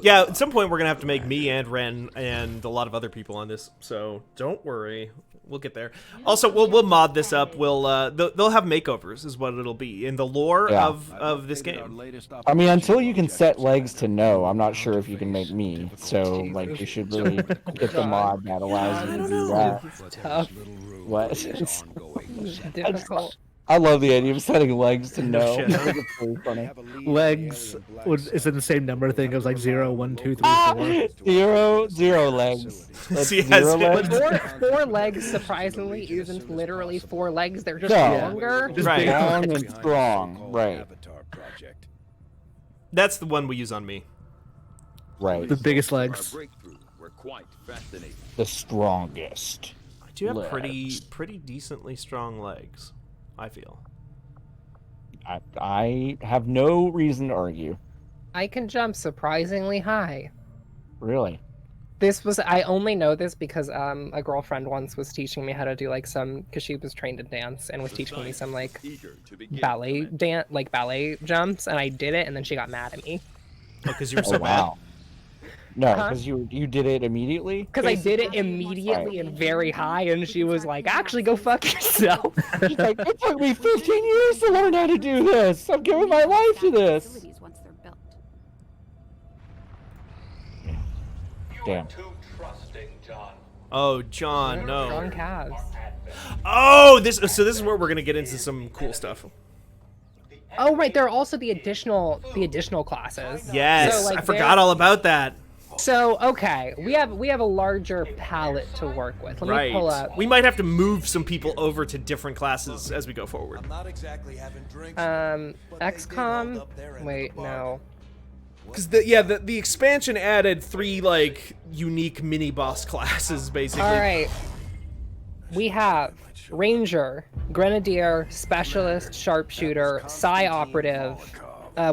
[SPEAKER 1] Yeah, at some point we're gonna have to make me and Ren and a lot of other people on this, so don't worry. We'll get there. Also, we'll mod this up. They'll have makeovers, is what it'll be in the lore of this game.
[SPEAKER 8] I mean, until you can set legs to no, I'm not sure if you can make me. So, like, you should really get the mod that allows you to do that.
[SPEAKER 3] It's tough.
[SPEAKER 8] What?
[SPEAKER 3] It's difficult.
[SPEAKER 8] I love the idea of setting legs to no.
[SPEAKER 1] shit.
[SPEAKER 8] I think it's pretty funny.
[SPEAKER 2] Legs is it the same number thing? It was like 0, 1, 2, 3, 4.
[SPEAKER 8] Zero legs. That's
[SPEAKER 1] See,
[SPEAKER 8] zero legs.
[SPEAKER 3] Four legs, surprisingly, isn't literally 4 legs. They're just
[SPEAKER 8] No.
[SPEAKER 3] longer.
[SPEAKER 1] Right.
[SPEAKER 8] Long and strong. Right.
[SPEAKER 1] That's the one we use on me.
[SPEAKER 8] Right.
[SPEAKER 2] The biggest legs.
[SPEAKER 8] The strongest.
[SPEAKER 1] I do have
[SPEAKER 8] legs.
[SPEAKER 1] pretty decently strong legs, I feel.
[SPEAKER 8] I have no reason to argue.
[SPEAKER 3] I can jump surprisingly high.
[SPEAKER 8] Really?
[SPEAKER 3] I only know this because a girlfriend once was teaching me how to do like because she was trained in dance and was teaching me some like ballet jumps, and I did it, and then she got mad at me.
[SPEAKER 1] Oh, because you were so bad.
[SPEAKER 8] Wow. No,
[SPEAKER 3] Huh?
[SPEAKER 8] because you did it immediately.
[SPEAKER 3] Because I did it immediately and very high, and she was like, "Actually, go fuck yourself."
[SPEAKER 8] She's like, it took me 15 years to learn how to do this. I'm giving my life to this.
[SPEAKER 4] Facilities once they're built.
[SPEAKER 8] Damn.
[SPEAKER 1] Oh, John, no.
[SPEAKER 3] Strong calves.
[SPEAKER 1] Oh, so this is where we're gonna get into some cool stuff.
[SPEAKER 3] Oh right, there are also the additional classes.
[SPEAKER 1] Yes,
[SPEAKER 3] So, like,
[SPEAKER 1] I forgot all about that.
[SPEAKER 3] So okay, we have a larger palette to work with. Let me pull up.
[SPEAKER 1] We might have to move some people over to different classes as we go forward.
[SPEAKER 7] Not exactly having drinks.
[SPEAKER 3] XCOM. Wait, no.
[SPEAKER 1] Because the expansion added 3 like unique mini boss classes basically.
[SPEAKER 3] All right. We have Ranger, Grenadier, Specialist, Sharpshooter, Psi Operative.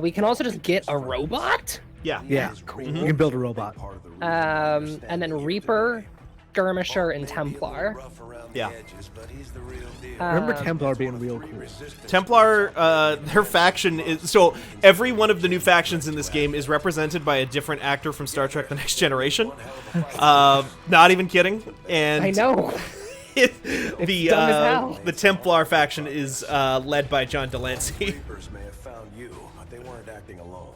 [SPEAKER 3] We can also just get a robot.
[SPEAKER 1] Yeah.
[SPEAKER 2] Yeah, you can build a robot.
[SPEAKER 3] And then Reaper, Skirmisher, and Templar.
[SPEAKER 1] Yeah.
[SPEAKER 2] Remember Templar being real cool.
[SPEAKER 1] Templar, their faction is so every one of the new factions in this game is represented by a different actor from Star Trek: The Next Generation. Not even kidding. And
[SPEAKER 3] I know.
[SPEAKER 1] the Templar faction is led by John Delancey.
[SPEAKER 5] Reapers may have found you, but they weren't acting alone.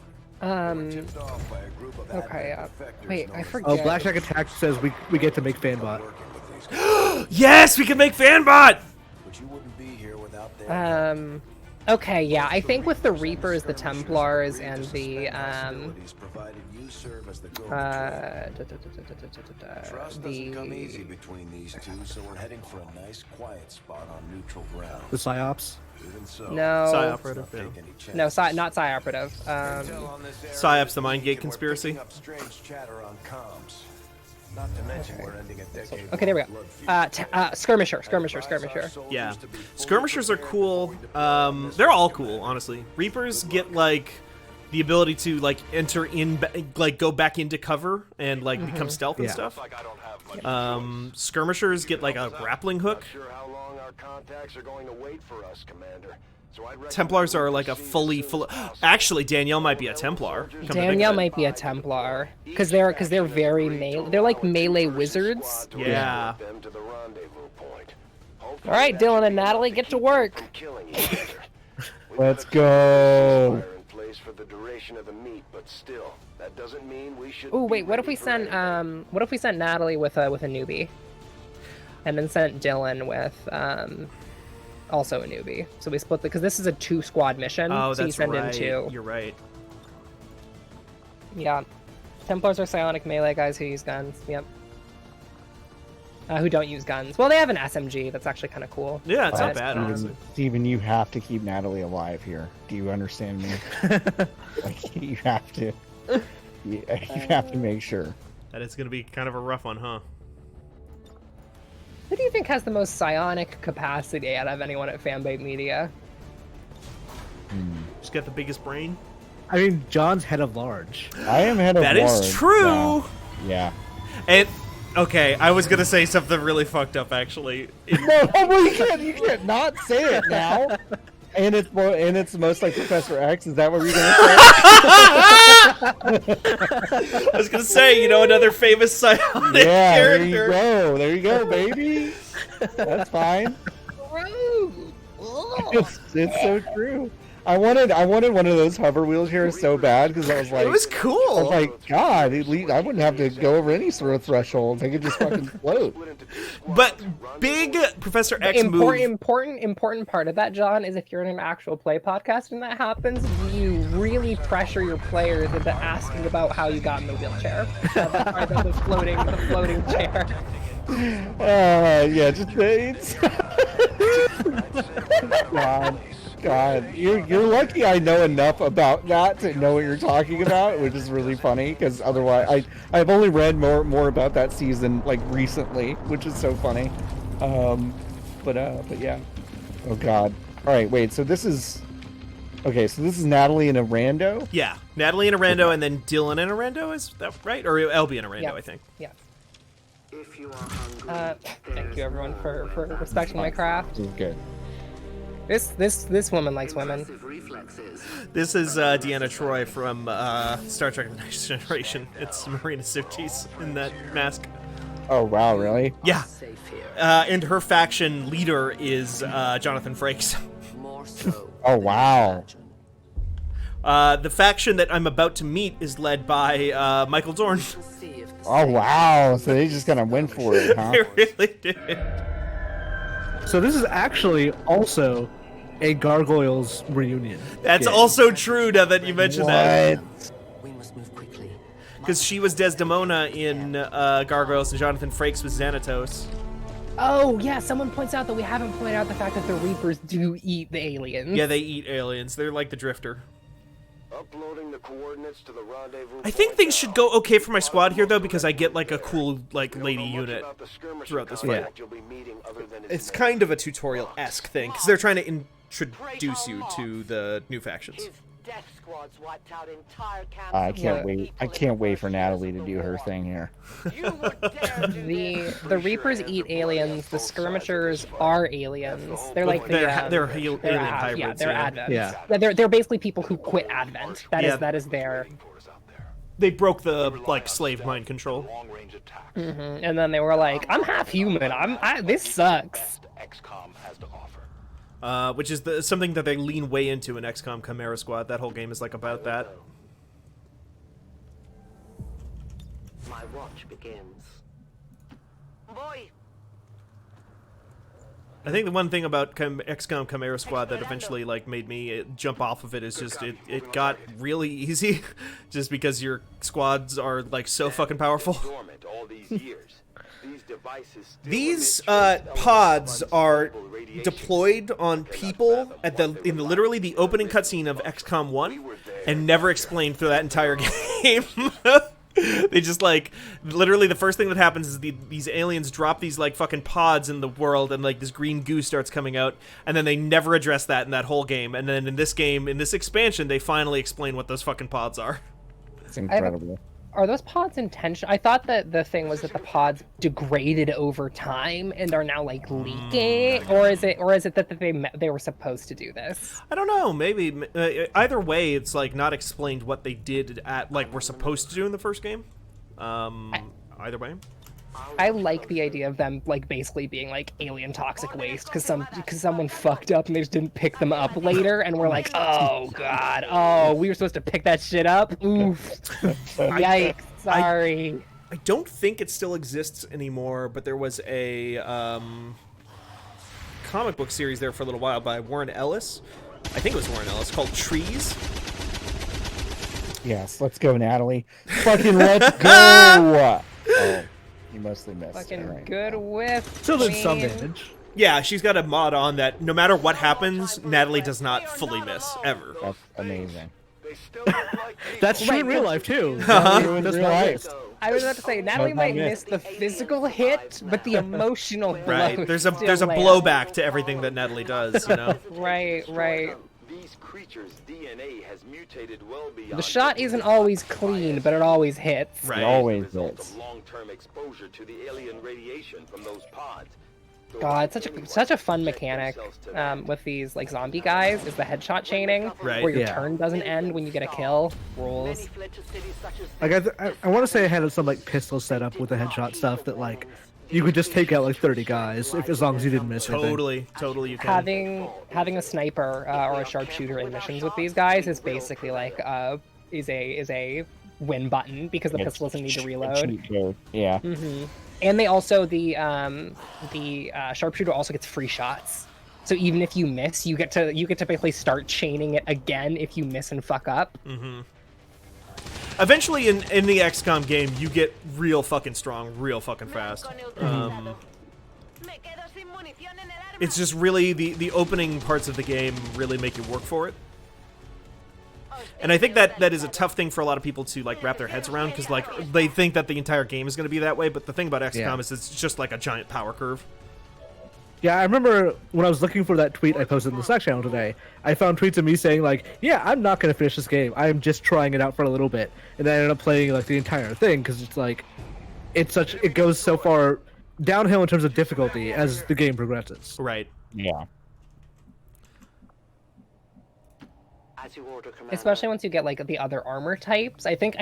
[SPEAKER 5] Tipped off by a group of
[SPEAKER 3] Okay.
[SPEAKER 5] defectors
[SPEAKER 3] Wait, I
[SPEAKER 5] known
[SPEAKER 3] forget.
[SPEAKER 2] Oh, Blackjack Attack says we get to make Fanbot.
[SPEAKER 1] Yes, we can make Fanbot.
[SPEAKER 5] But you wouldn't be here without their
[SPEAKER 3] Okay, yeah, I think with the Reapers, the Templars, and the
[SPEAKER 5] facilities provided you serve as the Trust doesn't come easy between these two, so we're heading for a nice quiet spot on neutral ground.
[SPEAKER 2] The psyops.
[SPEAKER 5] Even so,
[SPEAKER 3] no,
[SPEAKER 1] Psi Operative.
[SPEAKER 5] take any chance.
[SPEAKER 3] no, not Psi Operative.
[SPEAKER 5] Intel on this area
[SPEAKER 1] Psyops, the Mind Gate
[SPEAKER 5] and we're
[SPEAKER 1] conspiracy.
[SPEAKER 5] picking up strange chatter on comms. Not to mention we're ending a decade.
[SPEAKER 3] Okay, there we go. Skirmisher.
[SPEAKER 1] Yeah, skirmishers are cool. They're all cool, honestly. Reapers get like the ability to like enter in, like go back into cover and like become stealth and stuff. Skirmishers get like a grappling hook.
[SPEAKER 5] Sure how long our contacts are going to wait for us, Commander. So I'd
[SPEAKER 1] Templars are like a fully. Actually, Danielle might be a Templar. come to think of
[SPEAKER 3] Danielle
[SPEAKER 1] it.
[SPEAKER 3] might be a Templar because they're very melee. They're like melee wizards.
[SPEAKER 1] Yeah.
[SPEAKER 5] them to the rendezvous point.
[SPEAKER 3] All right, Dylan and Natalie, get to work.
[SPEAKER 5] Killing each other.
[SPEAKER 8] Let's go.
[SPEAKER 5] Fire in place for the duration of the meet, but still, that doesn't mean we should.
[SPEAKER 3] Oh wait, what if we sent Natalie with a newbie, and then sent Dylan with also a newbie. So we split because this is a 2-squad mission.
[SPEAKER 1] Oh,
[SPEAKER 3] so you
[SPEAKER 1] that's
[SPEAKER 3] send
[SPEAKER 1] right.
[SPEAKER 3] in 2.
[SPEAKER 1] You're right.
[SPEAKER 3] Yeah, Templars are psionic melee guys who use guns. Yep. Who don't use guns. Well, they have an SMG. That's actually kind of cool.
[SPEAKER 1] Yeah, it's not
[SPEAKER 3] But,
[SPEAKER 1] bad, honestly.
[SPEAKER 8] Steven, you have to keep Natalie alive here. Do you understand me? Like, you have to. You have to make sure.
[SPEAKER 1] That is going to be kind of a rough one, huh?
[SPEAKER 3] Who do you think has the most psionic capacity out of anyone at Fanbyte Media?
[SPEAKER 1] Just got the biggest brain.
[SPEAKER 2] I mean, John's head of large.
[SPEAKER 8] I am head of
[SPEAKER 1] That is
[SPEAKER 8] large,
[SPEAKER 1] true.
[SPEAKER 8] Yeah.
[SPEAKER 1] And okay, I was gonna say something really fucked up actually.
[SPEAKER 8] No, you can't not say it now. And it's most like Professor X. Is that what you're gonna say?
[SPEAKER 1] I was gonna say, another famous psionic
[SPEAKER 8] Yeah,
[SPEAKER 1] character.
[SPEAKER 8] there you go, baby. That's fine. It's so true. I wanted one of those hover wheels here so bad because I was like,
[SPEAKER 1] It was cool.
[SPEAKER 8] I was like, God, at least I wouldn't have to go over any sort of thresholds. I could just fucking float.
[SPEAKER 1] But big Professor X move.
[SPEAKER 3] Important part of that, John, is if you're in an actual play podcast and that happens, you really pressure your players into asking about how you got in the wheelchair. That's part of the floating chair.
[SPEAKER 8] Yeah, just it's God, you're lucky I know enough about that to know what you're talking about, which is really funny because otherwise I've only read more about that season like recently, which is so funny. But yeah. Oh God. All right, wait. So this is Natalie and a rando.
[SPEAKER 1] Yeah, Natalie and a rando, and then Dylan and a rando. Is that right? Or LB and a rando,
[SPEAKER 3] Yeah.
[SPEAKER 1] I think.
[SPEAKER 3] Yeah.
[SPEAKER 6] If you are hungry,
[SPEAKER 3] Thank you everyone for respecting my craft.
[SPEAKER 8] This is good.
[SPEAKER 3] This woman likes women.
[SPEAKER 6] Aggressive reflexes.
[SPEAKER 1] This is Deanna Troi from Star Trek: The Next Generation. It's Marina Sirtis in that mask.
[SPEAKER 8] Oh wow, really?
[SPEAKER 1] Yeah.
[SPEAKER 6] Safe here.
[SPEAKER 1] And her faction leader is Jonathan Frakes.
[SPEAKER 6] More so.
[SPEAKER 8] Oh wow.
[SPEAKER 1] The faction that I'm about to meet is led by Michael Dorn.
[SPEAKER 6] See if
[SPEAKER 8] Oh wow. So they just kind of went for it, huh?
[SPEAKER 1] They really did.
[SPEAKER 2] So this is actually also a Gargoyles reunion.
[SPEAKER 1] That's
[SPEAKER 2] game.
[SPEAKER 1] also true now that you mention that.
[SPEAKER 6] we must move quickly.
[SPEAKER 1] Because she was Desdemona in Gargoyles and Jonathan Frakes was Xanatos.
[SPEAKER 3] Oh yeah, someone points out that we haven't pointed out the fact that the Reapers do eat the aliens.
[SPEAKER 1] Yeah, they eat aliens. They're like the Drifter.
[SPEAKER 5] Uploading the coordinates to the rendezvous.
[SPEAKER 1] I think things should go okay for my squad here, though, because I get like a cool like lady unit throughout this fight. It's kind of a tutorial-esque thing, because they're trying to introduce you to the new factions.
[SPEAKER 11] Death squads wiped out entire camps.
[SPEAKER 8] I can't wait. I can't wait for Natalie to do her thing here.
[SPEAKER 3] The Reapers eat aliens. The Skirmishers are aliens. They're like the
[SPEAKER 1] they're alien hybrids.
[SPEAKER 3] Yeah, they're Advent.
[SPEAKER 2] Yeah.
[SPEAKER 3] They're basically people who quit Advent. That is their.
[SPEAKER 1] They broke the like slave mind control.
[SPEAKER 3] And then they were like, "I'm half human. This sucks."
[SPEAKER 5] XCOM has to offer.
[SPEAKER 1] Which is something that they lean way into in XCOM Chimera Squad. That whole game is like about that.
[SPEAKER 11] My watch begins. Boy,
[SPEAKER 1] I think the one thing about XCOM Chimera Squad that eventually like made me jump off of it is just it got really easy, just because your squads are like so fucking powerful.
[SPEAKER 5] Dormant all these years. These devices
[SPEAKER 1] These pods are deployed on people at in literally the opening cutscene of XCOM 1 and never explained through that entire game. They just like literally the first thing that happens is these aliens drop these like fucking pods in the world and like this green goo starts coming out, and then they never address that in that whole game. And then in this game, in this expansion, they finally explain what those fucking pods are.
[SPEAKER 8] It's incredible.
[SPEAKER 3] Are those pods intentional? I thought that the thing was that the pods degraded over time and are now like leaking, or is it that they were supposed to do this?
[SPEAKER 1] I don't know. Maybe either way, it's like not explained what they did at like we're supposed to do in the first game. Either way,
[SPEAKER 3] I like the idea of them like basically being like alien toxic waste because someone fucked up and they just didn't pick them up later, and we're like, oh god, oh we were supposed to pick that shit up. Oof. Yikes. Sorry.
[SPEAKER 1] I don't think it still exists anymore, but there was a comic book series there for a little while by Warren Ellis. I think it was Warren Ellis, called Trees.
[SPEAKER 8] Yes, let's go, Natalie. Fucking let's go. Oh, you mostly missed.
[SPEAKER 3] Fucking
[SPEAKER 8] All right.
[SPEAKER 3] good whiff.
[SPEAKER 2] Still did some
[SPEAKER 3] queen.
[SPEAKER 2] damage.
[SPEAKER 1] Yeah, she's got a mod on that no matter what happens, Natalie does not fully miss, ever.
[SPEAKER 8] That's amazing.
[SPEAKER 2] That's true in real life too.
[SPEAKER 8] True in
[SPEAKER 2] That's
[SPEAKER 8] real
[SPEAKER 2] not
[SPEAKER 8] life.
[SPEAKER 2] it.
[SPEAKER 3] I was about to say Natalie
[SPEAKER 8] not
[SPEAKER 3] might
[SPEAKER 8] miss.
[SPEAKER 3] miss the physical hit, but the emotional blow.
[SPEAKER 1] Right. There's a
[SPEAKER 3] still lands.
[SPEAKER 1] blowback to everything that Natalie does, you know?
[SPEAKER 3] Right.
[SPEAKER 5] These creatures' DNA has mutated well beyond
[SPEAKER 3] The shot isn't always clean, but it always hits.
[SPEAKER 1] Right.
[SPEAKER 8] It always
[SPEAKER 5] result
[SPEAKER 8] hits.
[SPEAKER 5] of long-term exposure to the alien radiation from those pods.
[SPEAKER 3] God, such a fun mechanic with these like zombie guys is the headshot chaining,
[SPEAKER 1] Right.
[SPEAKER 3] where your
[SPEAKER 2] Yeah.
[SPEAKER 3] turn doesn't end when you get a kill. Rules.
[SPEAKER 2] Like I want to say I had some like pistol setup with the headshot stuff that like you could just take out like 30 guys as long as you didn't miss anything.
[SPEAKER 1] Totally you can.
[SPEAKER 3] Having a sniper or a sharpshooter in missions with these guys is basically like is a win button because the pistol doesn't need to reload.
[SPEAKER 8] Cheat code. Yeah.
[SPEAKER 3] And they also the sharpshooter also gets free shots. So even if you miss, you get to basically start chaining it again if you miss and fuck up.
[SPEAKER 1] Eventually, in the XCOM game, you get real fucking strong, real fucking fast. It's just really the opening parts of the game really make you work for it. And I think that is a tough thing for a lot of people to like wrap their heads around, because like they think that the entire game is going to be that way, but the thing about XCOM is it's just like a giant power curve.
[SPEAKER 2] Yeah, I remember when I was looking for that tweet I posted in the Slack channel today, I found tweets of me saying like, yeah, I'm not going to finish this game. I'm just trying it out for a little bit. And then I ended up playing like the entire thing because it's like, it goes so far downhill in terms of difficulty as the game progresses.
[SPEAKER 1] Right.
[SPEAKER 8] Yeah.
[SPEAKER 11] As you order, Commander.
[SPEAKER 3] Especially once you get like the other armor types. I think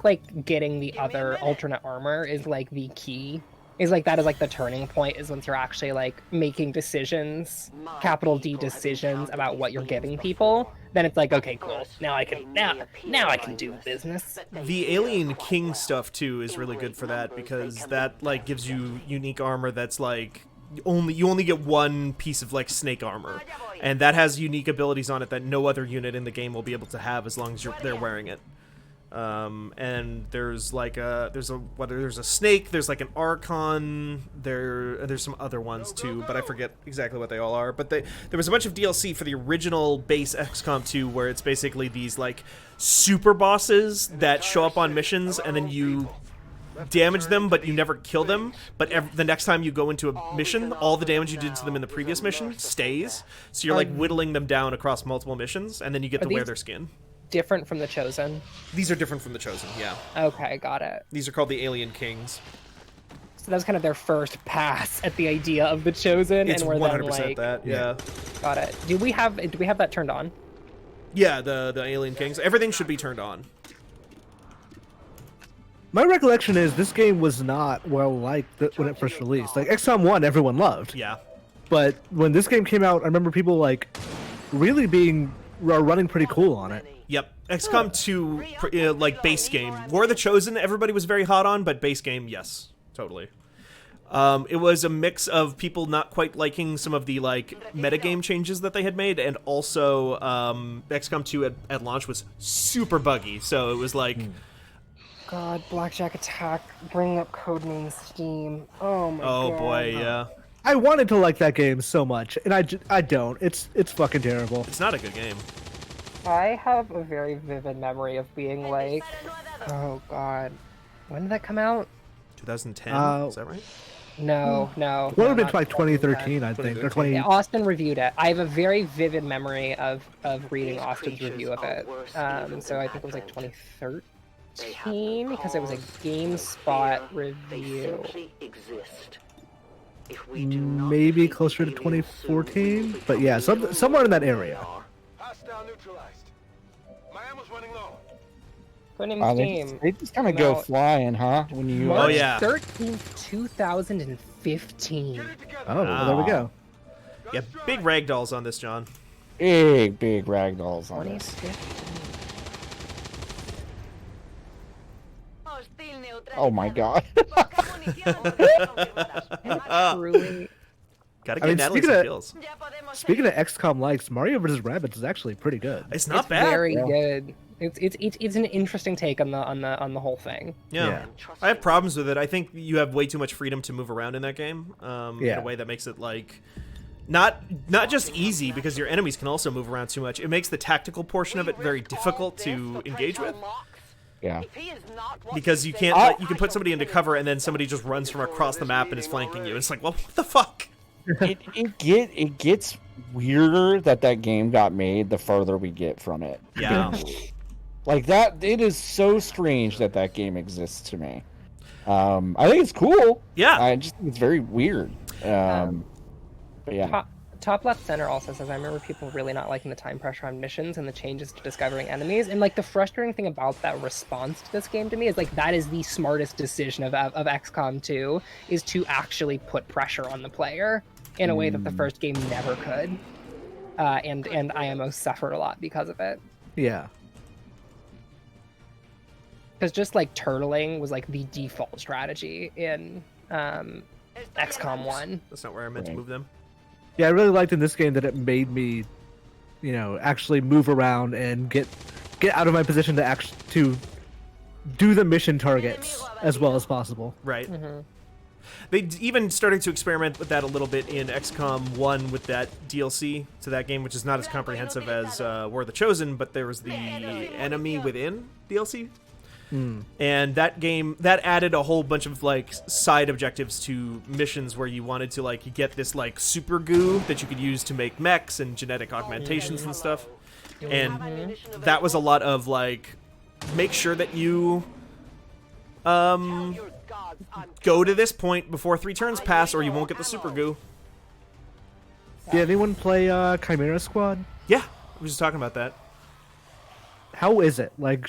[SPEAKER 3] like getting the other alternate armor is like the key. Is like that is like the turning point is once you're actually like making decisions, capital D decisions about what you're giving people. Then it's like, okay, cool. Now I can do business.
[SPEAKER 1] The Alien King stuff too is really good for that because that like gives you unique armor that's like you only get one piece of like snake armor, and that has unique abilities on it that no other unit in the game will be able to have as long as they're wearing it. And there's like there's a snake, there's like an Archon, there's some other ones too, but I forget exactly what they all are. But there was a bunch of DLC for the original base XCOM 2 where it's basically these like super bosses that show up on missions and then you damage them but you never kill them, but the next time you go into a mission all the damage you did to them in the previous mission stays, so you're like whittling them down across multiple missions and then you get to wear their skin.
[SPEAKER 3] Different from the Chosen?
[SPEAKER 1] These are different from the Chosen, yeah.
[SPEAKER 3] Okay, got it.
[SPEAKER 1] These are called the Alien Kings.
[SPEAKER 3] So that was kind of their first pass at the idea of the Chosen,
[SPEAKER 1] It's
[SPEAKER 3] and we're
[SPEAKER 1] 100%
[SPEAKER 3] then like,
[SPEAKER 1] that, yeah.
[SPEAKER 3] Got it. Do we have that turned on?
[SPEAKER 1] Yeah, the Alien Kings. Everything should be turned on.
[SPEAKER 2] My recollection is this game was not well liked when it first released. Like XCOM 1, everyone loved.
[SPEAKER 1] Yeah.
[SPEAKER 2] But when this game came out, I remember people like really running pretty cool on it.
[SPEAKER 1] Yep. XCOM 2, like base game. War of the Chosen, everybody was very hot on, but base game, yes, totally. It was a mix of people not quite liking some of the like metagame changes that they had made, and also XCOM 2 at launch was super buggy. So it was like,
[SPEAKER 3] God, Blackjack Attack, bringing up codename Steam. Oh my god.
[SPEAKER 1] oh boy, yeah.
[SPEAKER 2] I wanted to like that game so much, and I don't. It's fucking terrible.
[SPEAKER 1] It's not a good game.
[SPEAKER 3] I have a very vivid memory of being like, oh god, when did that come out?
[SPEAKER 1] 2010, is that right?
[SPEAKER 3] No.
[SPEAKER 2] It would have been like 2013, I think, or 20.
[SPEAKER 3] Yeah, Austin reviewed it. I have a very vivid memory of reading Austin's review of it. So I think it was like 2013 because it was a GameSpot review.
[SPEAKER 2] Maybe closer to 2014, but yeah, somewhere in that area.
[SPEAKER 5] Hostile neutralized. My ammo's running low.
[SPEAKER 3] Codename Steam.
[SPEAKER 8] They just kind of go flying, huh? When you
[SPEAKER 3] March
[SPEAKER 1] Oh, yeah.
[SPEAKER 3] 13th, 2015.
[SPEAKER 2] Oh, well, there we go.
[SPEAKER 1] Yeah, big ragdolls on this, John.
[SPEAKER 8] big ragdolls on it.
[SPEAKER 3] 2015.
[SPEAKER 8] Oh my god.
[SPEAKER 3] Truly.
[SPEAKER 1] Gotta
[SPEAKER 2] I
[SPEAKER 1] get
[SPEAKER 2] mean,
[SPEAKER 1] Natalie some kills.
[SPEAKER 2] Speaking of XCOM likes, Mario vs. Rabbids is actually pretty good.
[SPEAKER 1] It's not
[SPEAKER 3] It's
[SPEAKER 1] bad.
[SPEAKER 3] very good. It's an interesting take on the whole thing.
[SPEAKER 1] Yeah. I have problems with it. I think you have way too much freedom to move around in that game. In a way that makes it like not just easy, because your enemies can also move around too much. It makes the tactical portion of it very difficult to engage with.
[SPEAKER 8] Yeah.
[SPEAKER 1] Because you can't you can put somebody into cover and then somebody just runs from across the map and is flanking you. It's like, well, what the fuck?
[SPEAKER 8] It gets weirder that game got made the further we get from it.
[SPEAKER 1] Yeah.
[SPEAKER 8] Like that, it is so strange that game exists to me. I think it's cool.
[SPEAKER 1] Yeah.
[SPEAKER 8] I just think it's very weird. But yeah.
[SPEAKER 3] Top left center also says, I remember people really not liking the time pressure on missions and the changes to discovering enemies. And like the frustrating thing about that response to this game to me is like that is the smartest decision of XCOM 2 is to actually put pressure on the player in a way that the first game never could. And IMO suffered a lot because of it.
[SPEAKER 2] Yeah.
[SPEAKER 3] Because just like turtling was like the default strategy in XCOM 1.
[SPEAKER 1] That's not where I meant to move them.
[SPEAKER 2] Yeah, I really liked in this game that it made me, actually move around and get out of my position to do the mission targets as well as possible.
[SPEAKER 1] Right. They even started to experiment with that a little bit in XCOM 1 with that DLC to that game, which is not as comprehensive as War of the Chosen, but there was the Enemy Within DLC. And that game that added a whole bunch of like side objectives to missions where you wanted to like get this like super goo that you could use to make mechs and genetic augmentations and stuff. And that was a lot of like make sure that you go to this point before 3 turns pass or you won't get the super goo.
[SPEAKER 2] Did anyone play Chimera Squad?
[SPEAKER 1] Yeah, we were just talking about that.
[SPEAKER 2] how is it? Like,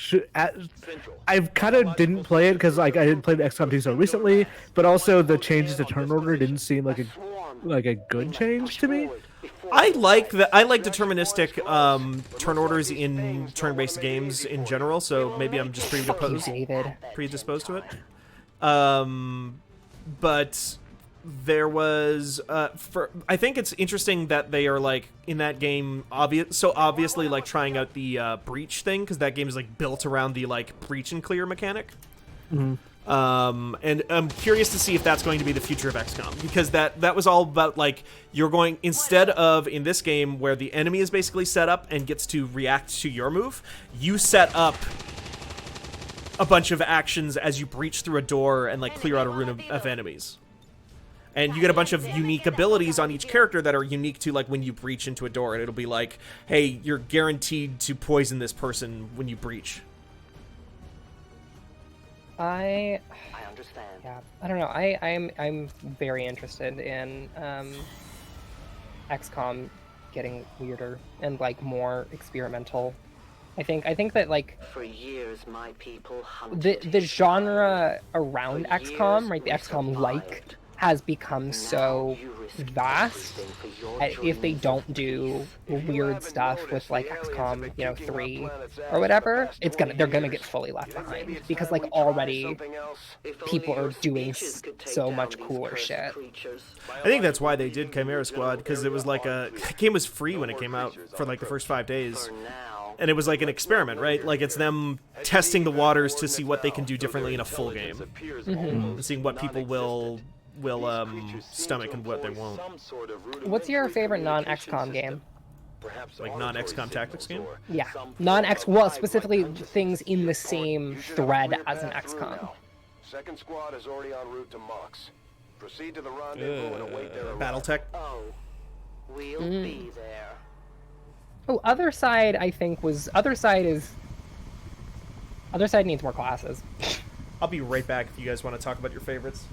[SPEAKER 2] I've kind of didn't play it because like I didn't play the XCOM 2 so recently, but also the changes to turn order didn't seem like a good change to me.
[SPEAKER 1] I like deterministic turn orders in turn-based games in general, so maybe I'm just predisposed to it. But there was I think it's interesting that they are like in that game obviously like trying out the breach thing, because that game is like built around the like breach and clear mechanic.
[SPEAKER 2] Mm-hmm.
[SPEAKER 1] And I'm curious to see if that's going to be the future of XCOM, because that was all about like you're going, instead of in this game where the enemy is basically set up and gets to react to your move, you set up a bunch of actions as you breach through a door and like clear out a room of enemies. And you get a bunch of unique abilities on each character that are unique to like when you breach into a door, and it'll be like, hey, you're guaranteed to poison this person when you breach.
[SPEAKER 3] I
[SPEAKER 11] understand.
[SPEAKER 3] Yeah, I don't know. I'm very interested in XCOM getting weirder and like more experimental. I think that like
[SPEAKER 11] for years my people hunted
[SPEAKER 3] the genre around XCOM, right? The XCOM like has become so vast. If they don't do weird stuff with like XCOM, 3 or whatever, they're gonna get fully left behind, because like already people are doing so much cooler shit.
[SPEAKER 1] I think that's why they did Chimera Squad, because it was like the game was free when it came out for like the first 5 days. And it was like an experiment, right? Like it's them testing the waters to see what they can do differently in a full game.
[SPEAKER 3] Mm-hmm.
[SPEAKER 1] Seeing what people will stomach and what they won't.
[SPEAKER 3] What's your favorite non-XCOM game?
[SPEAKER 1] Like non-XCOM tactics game?
[SPEAKER 3] Yeah, well, specifically things in the same thread as an XCOM.
[SPEAKER 5] Second squad is already en route to Mox. Proceed to the rendezvous and await their
[SPEAKER 1] BattleTech.
[SPEAKER 11] Oh, we'll be there.
[SPEAKER 3] Oh, Other Side needs more classes.
[SPEAKER 1] I'll be right back if you guys want to talk about your favorites.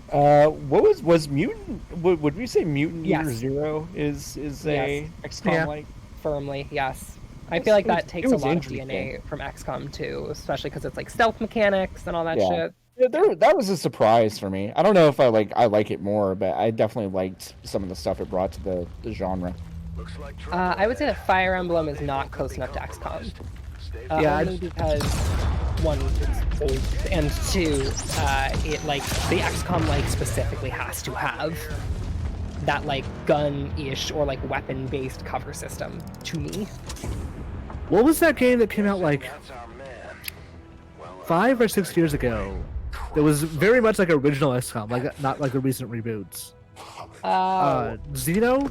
[SPEAKER 8] What was Mutant? Would we say Mutant
[SPEAKER 3] Yes.
[SPEAKER 8] Year Zero is a XCOM like?
[SPEAKER 3] Firmly, yes. I feel like that takes a
[SPEAKER 8] was
[SPEAKER 3] lot of
[SPEAKER 8] interesting.
[SPEAKER 3] DNA from XCOM too, especially because it's like stealth mechanics and all that shit.
[SPEAKER 8] Yeah, that was a surprise for me. I don't know if I like it more, but I definitely liked some of the stuff it brought to the genre.
[SPEAKER 3] I would say that Fire Emblem is not close enough to XCOM. Only because one, it's old, and two, it like the XCOM like specifically has to have that like gun-ish or like weapon-based cover system to me.
[SPEAKER 2] What was that game that came out like 5 or 6 years ago? That was very much like original XCOM, like not like the recent reboots. Xeno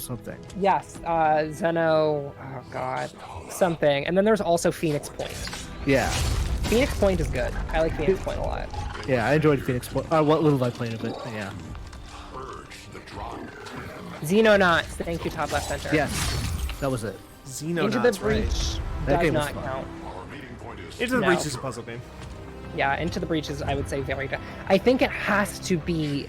[SPEAKER 2] something.
[SPEAKER 3] Yes, Xeno. Oh god, something. And then there's also Phoenix Point.
[SPEAKER 2] Yeah.
[SPEAKER 3] Phoenix Point is good. I like Phoenix Point a lot.
[SPEAKER 2] Yeah, I enjoyed Phoenix Point. What little I played of it, yeah.
[SPEAKER 3] Xenonauts. Thank you, top left center.
[SPEAKER 2] Yes, that was it.
[SPEAKER 1] Xenonauts,
[SPEAKER 3] Into the Breach
[SPEAKER 2] That
[SPEAKER 3] does
[SPEAKER 2] game was
[SPEAKER 3] not
[SPEAKER 2] fun.
[SPEAKER 3] count.
[SPEAKER 1] Into the
[SPEAKER 3] No.
[SPEAKER 1] Breach is a puzzle game.
[SPEAKER 3] Yeah, Into the Breach is, I would say, very good. I think it has to be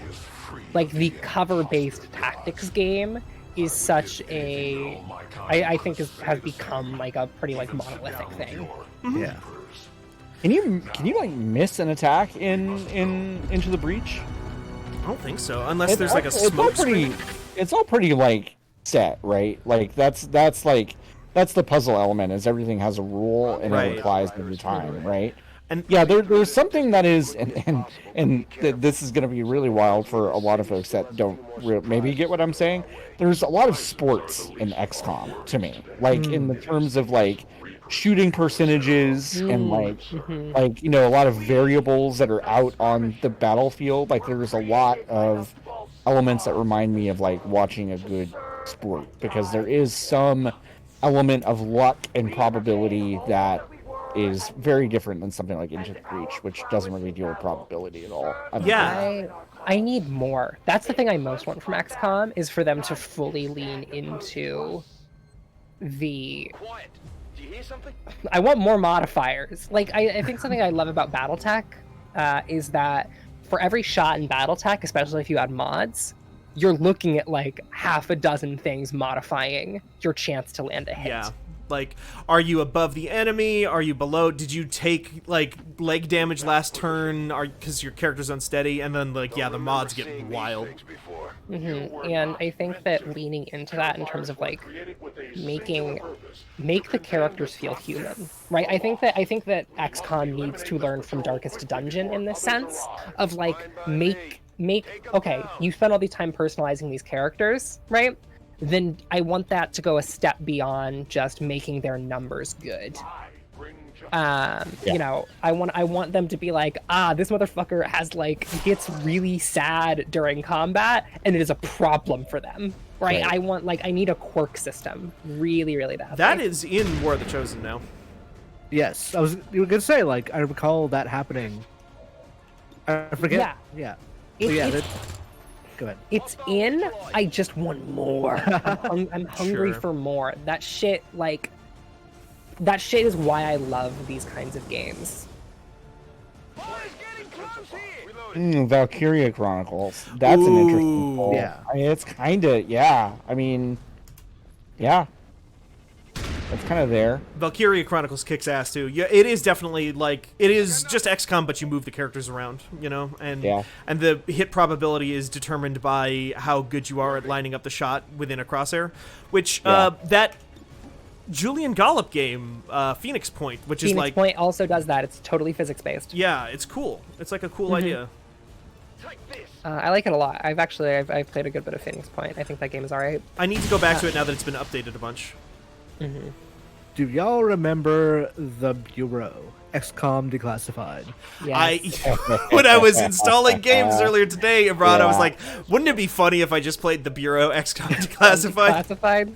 [SPEAKER 3] like the cover-based tactics game is such a, I think has become like a pretty like monolithic thing.
[SPEAKER 1] Mm-hmm.
[SPEAKER 2] Yeah.
[SPEAKER 8] Can you like miss an attack in Into the Breach?
[SPEAKER 1] I don't think so, unless there's like a smoke screen.
[SPEAKER 8] It's all pretty like set, right? Like that's the puzzle element, is everything has a rule and
[SPEAKER 1] Right.
[SPEAKER 8] it applies every time, right?
[SPEAKER 1] And
[SPEAKER 8] yeah, there's something that is, and this is going to be really wild for a lot of folks that don't maybe get what I'm saying. There's a lot of sports in XCOM to me, like in the terms of like shooting percentages and like a lot of variables that are out on the battlefield. Like there's a lot of elements that remind me of like watching a good sport, because there is some element of luck and probability that is very different than something like Into the Breach, which doesn't really deal with probability at all.
[SPEAKER 3] I need more. That's the thing I most want from XCOM, is for them to fully lean into the...
[SPEAKER 5] Quiet. Do you hear something?
[SPEAKER 3] I want more modifiers. Like, I think something I love about BattleTech is that for every shot in BattleTech, especially if you add mods, you're looking at like half a dozen things modifying your chance to land a hit.
[SPEAKER 1] Yeah. Like, are you above the enemy? Are you below? Did you take like leg damage last turn? Because your character's unsteady, and then like the mods get wild.
[SPEAKER 3] And I think that leaning into that in terms of like make the characters feel human, right? I think that XCOM needs to learn from Darkest Dungeon in this sense of like make okay, you spend all the time personalizing these characters, right? Then I want that to go a step beyond just making their numbers good. You know, I want them to be like, this motherfucker has like gets really sad during combat, and it is a problem for them, right? I need a quirk system, really, really badly.
[SPEAKER 1] That is in War of the Chosen now.
[SPEAKER 2] Yes, you were gonna say like I recall that happening. I forget. Yeah. Go ahead.
[SPEAKER 3] It's in. I just want more. I'm hungry for more. That shit is why I love these kinds of games.
[SPEAKER 8] Valkyria Chronicles. That's an interesting poll.
[SPEAKER 2] Yeah.
[SPEAKER 8] I mean, it's kind of, I mean, it's kind of there.
[SPEAKER 1] Valkyria Chronicles kicks ass too. Yeah, it is definitely like it is just XCOM, but you move the characters around, you know, and the hit probability is determined by how good you are at lining up the shot within a crosshair, which that Julian Gollop game, Phoenix Point, which is like...
[SPEAKER 3] Phoenix Point also does that. It's totally physics-based.
[SPEAKER 1] Yeah, it's cool. It's like a cool idea.
[SPEAKER 3] I like it a lot. I've played a good bit of Phoenix Point. I think that game is alright.
[SPEAKER 1] I need to go back to it now that it's been updated a bunch.
[SPEAKER 2] Do y'all remember the Bureau? XCOM Declassified.
[SPEAKER 3] Yes.
[SPEAKER 1] When I was installing games earlier today, Imran, I was like, wouldn't it be funny if I just played the Bureau XCOM Declassified?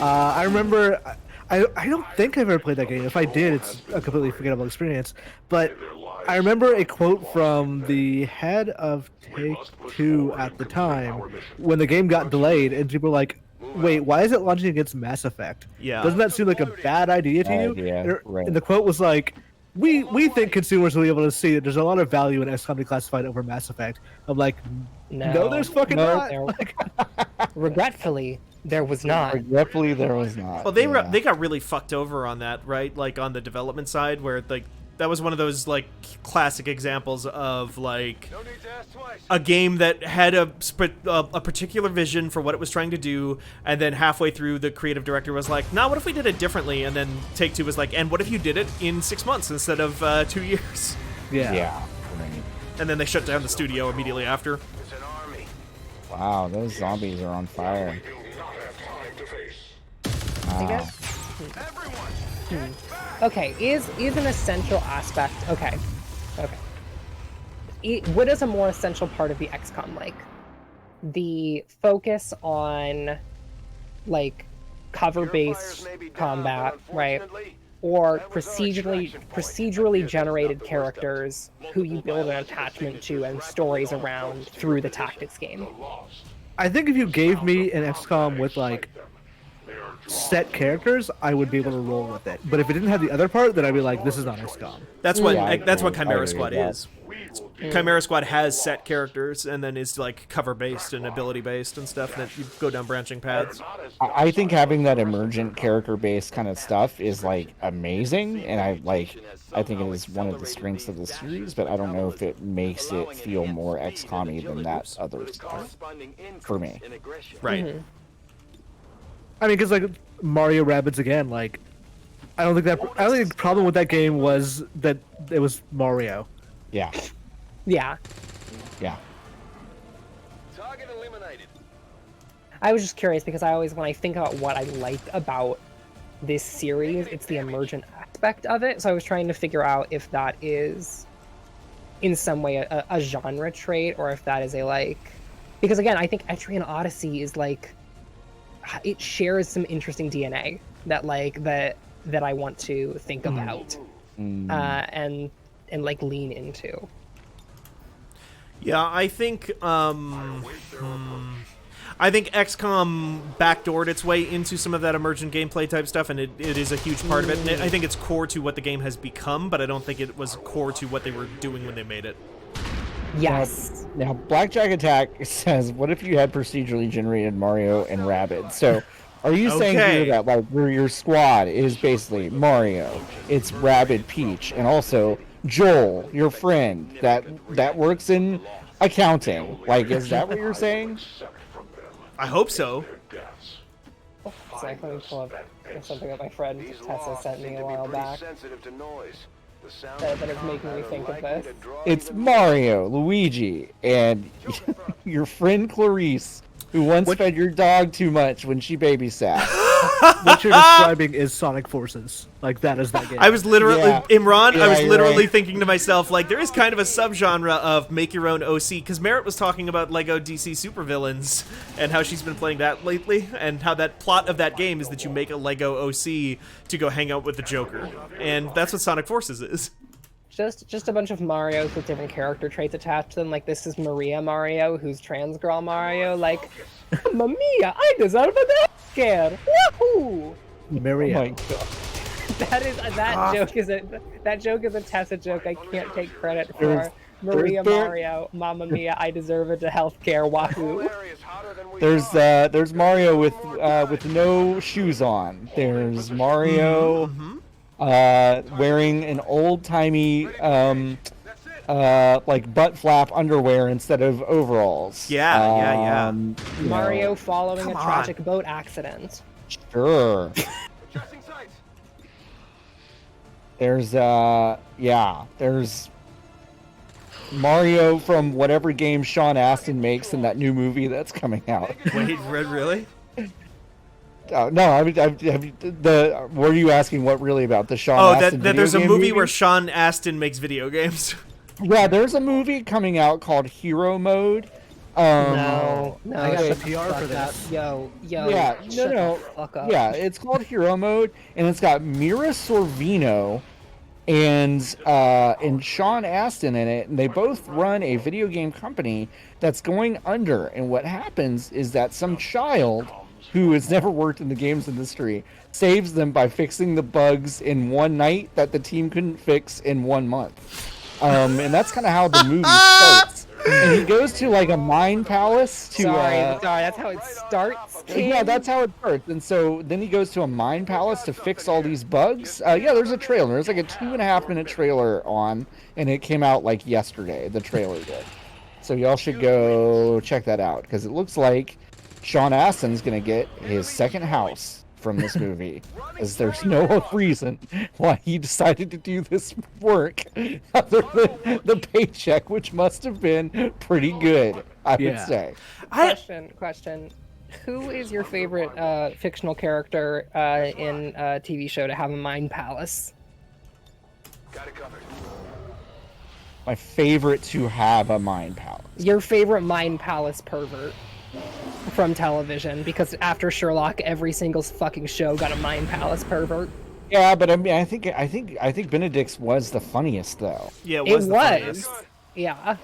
[SPEAKER 2] I remember, I don't think I've ever played that game. If I did, it's a completely forgettable experience. But I remember a quote from the head of Take-Two at the time when the game got delayed, and people were like, wait, why is it launching against Mass Effect?
[SPEAKER 1] Yeah.
[SPEAKER 2] Doesn't that seem like a bad idea to you?
[SPEAKER 8] Yeah, right.
[SPEAKER 2] And the quote was like, we think consumers will be able to see that there's a lot of value in XCOM Declassified over Mass Effect. I'm like, no there's fucking not.
[SPEAKER 3] Regretfully, there was not.
[SPEAKER 8] Regretfully, there was not.
[SPEAKER 1] Well, they got really fucked over on that, right? Like on the development side, where like that was one of those like classic examples of like a game that had a particular vision for what it was trying to do, and then halfway through the creative director was like, nah, what if we did it differently? And then Take-Two was like, and what if you did it in 6 months instead of 2 years?
[SPEAKER 2] Yeah.
[SPEAKER 1] And then they shut down the studio immediately after.
[SPEAKER 8] Wow, those zombies are on fire. Wow.
[SPEAKER 3] Okay, is an essential aspect. Okay. What is a more essential part of the XCOM like? The focus on like cover-based combat, right? Or procedurally generated characters who you build an attachment to and stories around through the tactics game.
[SPEAKER 2] I think if you gave me an XCOM with like set characters, I would be able to roll with it. But if it didn't have the other part, then I'd be like, this is not XCOM.
[SPEAKER 1] That's what Chimera Squad is. Chimera Squad has set characters and then is like cover based and ability based and stuff that you go down branching paths.
[SPEAKER 8] I think having that emergent character based kind of stuff is like amazing, and I think it is one of the strengths of the series, but I don't know if it makes it feel more XCOM-y than that other stuff for me.
[SPEAKER 1] Right.
[SPEAKER 2] I mean, because like Mario Rabbids again, like I don't think the problem with that game was that it was Mario.
[SPEAKER 8] Yeah.
[SPEAKER 5] Target eliminated.
[SPEAKER 3] I was just curious because I always, when I think about what I like about this series, it's the emergent aspect of it. So I was trying to figure out if that is in some way a genre trait, or if that is a like, because again, I think Etrian Odyssey is like, it shares some interesting DNA that like that I want to think about and like lean into.
[SPEAKER 1] Yeah, I think XCOM backdoored its way into some of that emergent gameplay type stuff, and it is a huge part of it. And I think it's core to what the game has become, but I don't think it was core to what they were doing when they made it.
[SPEAKER 3] Yes.
[SPEAKER 8] Now, Blackjack Attack says, what if you had procedurally generated Mario and Rabbids? So, Are you saying
[SPEAKER 1] Okay.
[SPEAKER 8] here that like where your squad is basically Mario, it's Rabbid Peach, and also Joel, your friend that works in accounting? Like, is that what you're saying?
[SPEAKER 1] I hope so.
[SPEAKER 3] So let me pull up something that my friend Tessa sent me a while back
[SPEAKER 5] sensitive to noise. The sound
[SPEAKER 3] that is making me think of this.
[SPEAKER 8] It's Mario, Luigi, and your friend Clarice, who once fed your dog too much when she babysat.
[SPEAKER 2] What you're describing is Sonic Forces. Like, that is that game.
[SPEAKER 1] I was literally,
[SPEAKER 8] Yeah.
[SPEAKER 1] Imran, I was
[SPEAKER 8] Yeah, you're
[SPEAKER 1] literally
[SPEAKER 8] right.
[SPEAKER 1] thinking to myself, like, there is kind of a subgenre of make your own OC, because Merritt was talking about Lego DC Supervillains and how she's been playing that lately, and how that plot of that game is that you make a Lego OC to go hang out with the Joker. And that's what Sonic Forces is.
[SPEAKER 3] Just a bunch of Marios with different character traits attached to them. Like, this is Maria Mario, who's trans girl Mario. Like, Mamma mia, I deserve a death scare. Woohoo!
[SPEAKER 2] Mario.
[SPEAKER 8] Oh my god.
[SPEAKER 3] That joke is a Tessa joke. I can't take credit for.
[SPEAKER 8] There's
[SPEAKER 3] Maria
[SPEAKER 8] Bear-
[SPEAKER 3] Mario, Mamma mia, I deserve it to healthcare. Wahoo!
[SPEAKER 8] There's Mario with no shoes on. There's Mario wearing an old timey like butt flap underwear instead of overalls.
[SPEAKER 1] Yeah.
[SPEAKER 8] You know,
[SPEAKER 3] Mario following
[SPEAKER 1] Come
[SPEAKER 3] a
[SPEAKER 1] on.
[SPEAKER 3] tragic boat accident.
[SPEAKER 8] Sure. There's Mario from whatever game Sean Astin makes in that new movie that's coming out.
[SPEAKER 1] Wait, really?
[SPEAKER 8] No, I mean, were you asking what really about the Sean
[SPEAKER 1] Oh,
[SPEAKER 8] Astin
[SPEAKER 1] that
[SPEAKER 8] video
[SPEAKER 1] there's a
[SPEAKER 8] game
[SPEAKER 1] movie where Sean Astin makes video games.
[SPEAKER 8] Yeah, there's a movie coming out called Hero Mode.
[SPEAKER 3] No,
[SPEAKER 2] I got the
[SPEAKER 3] shut
[SPEAKER 2] PR for
[SPEAKER 3] fuck up.
[SPEAKER 2] this.
[SPEAKER 3] Yo,
[SPEAKER 8] Yeah,
[SPEAKER 3] shut
[SPEAKER 8] no.
[SPEAKER 3] the fuck up.
[SPEAKER 8] Yeah, it's called Hero Mode, and it's got Mira Sorvino and Sean Astin in it, and they both run a video game company that's going under. And what happens is that some child who has never worked in the games industry saves them by fixing the bugs in one night that the team couldn't fix in 1 month. And that's kind of how the movie starts. And he goes to like a mine palace to.
[SPEAKER 3] Sorry, that's how it starts.
[SPEAKER 8] Yeah, that's how it starts. And so then he goes to a mine palace to fix all these bugs. Yeah, there's a trailer. There's like a 2.5 minute trailer on, and it came out like yesterday. The trailer did. So y'all should go check that out because it looks like Sean Astin's gonna get his second house from this movie, as there's no reason why he decided to do this work other than the paycheck, which must have been pretty good, I would say.
[SPEAKER 3] Question. Who is your favorite fictional character in a TV show to have a mind palace?
[SPEAKER 8] My favorite to have a mind palace.
[SPEAKER 3] Your favorite mind palace pervert from television, because after Sherlock, every single fucking show got a mind palace pervert.
[SPEAKER 8] Yeah, but I mean, I think Benedict's was the funniest though.
[SPEAKER 1] Yeah,
[SPEAKER 3] It
[SPEAKER 1] the
[SPEAKER 3] was.
[SPEAKER 1] funniest.
[SPEAKER 3] Yeah.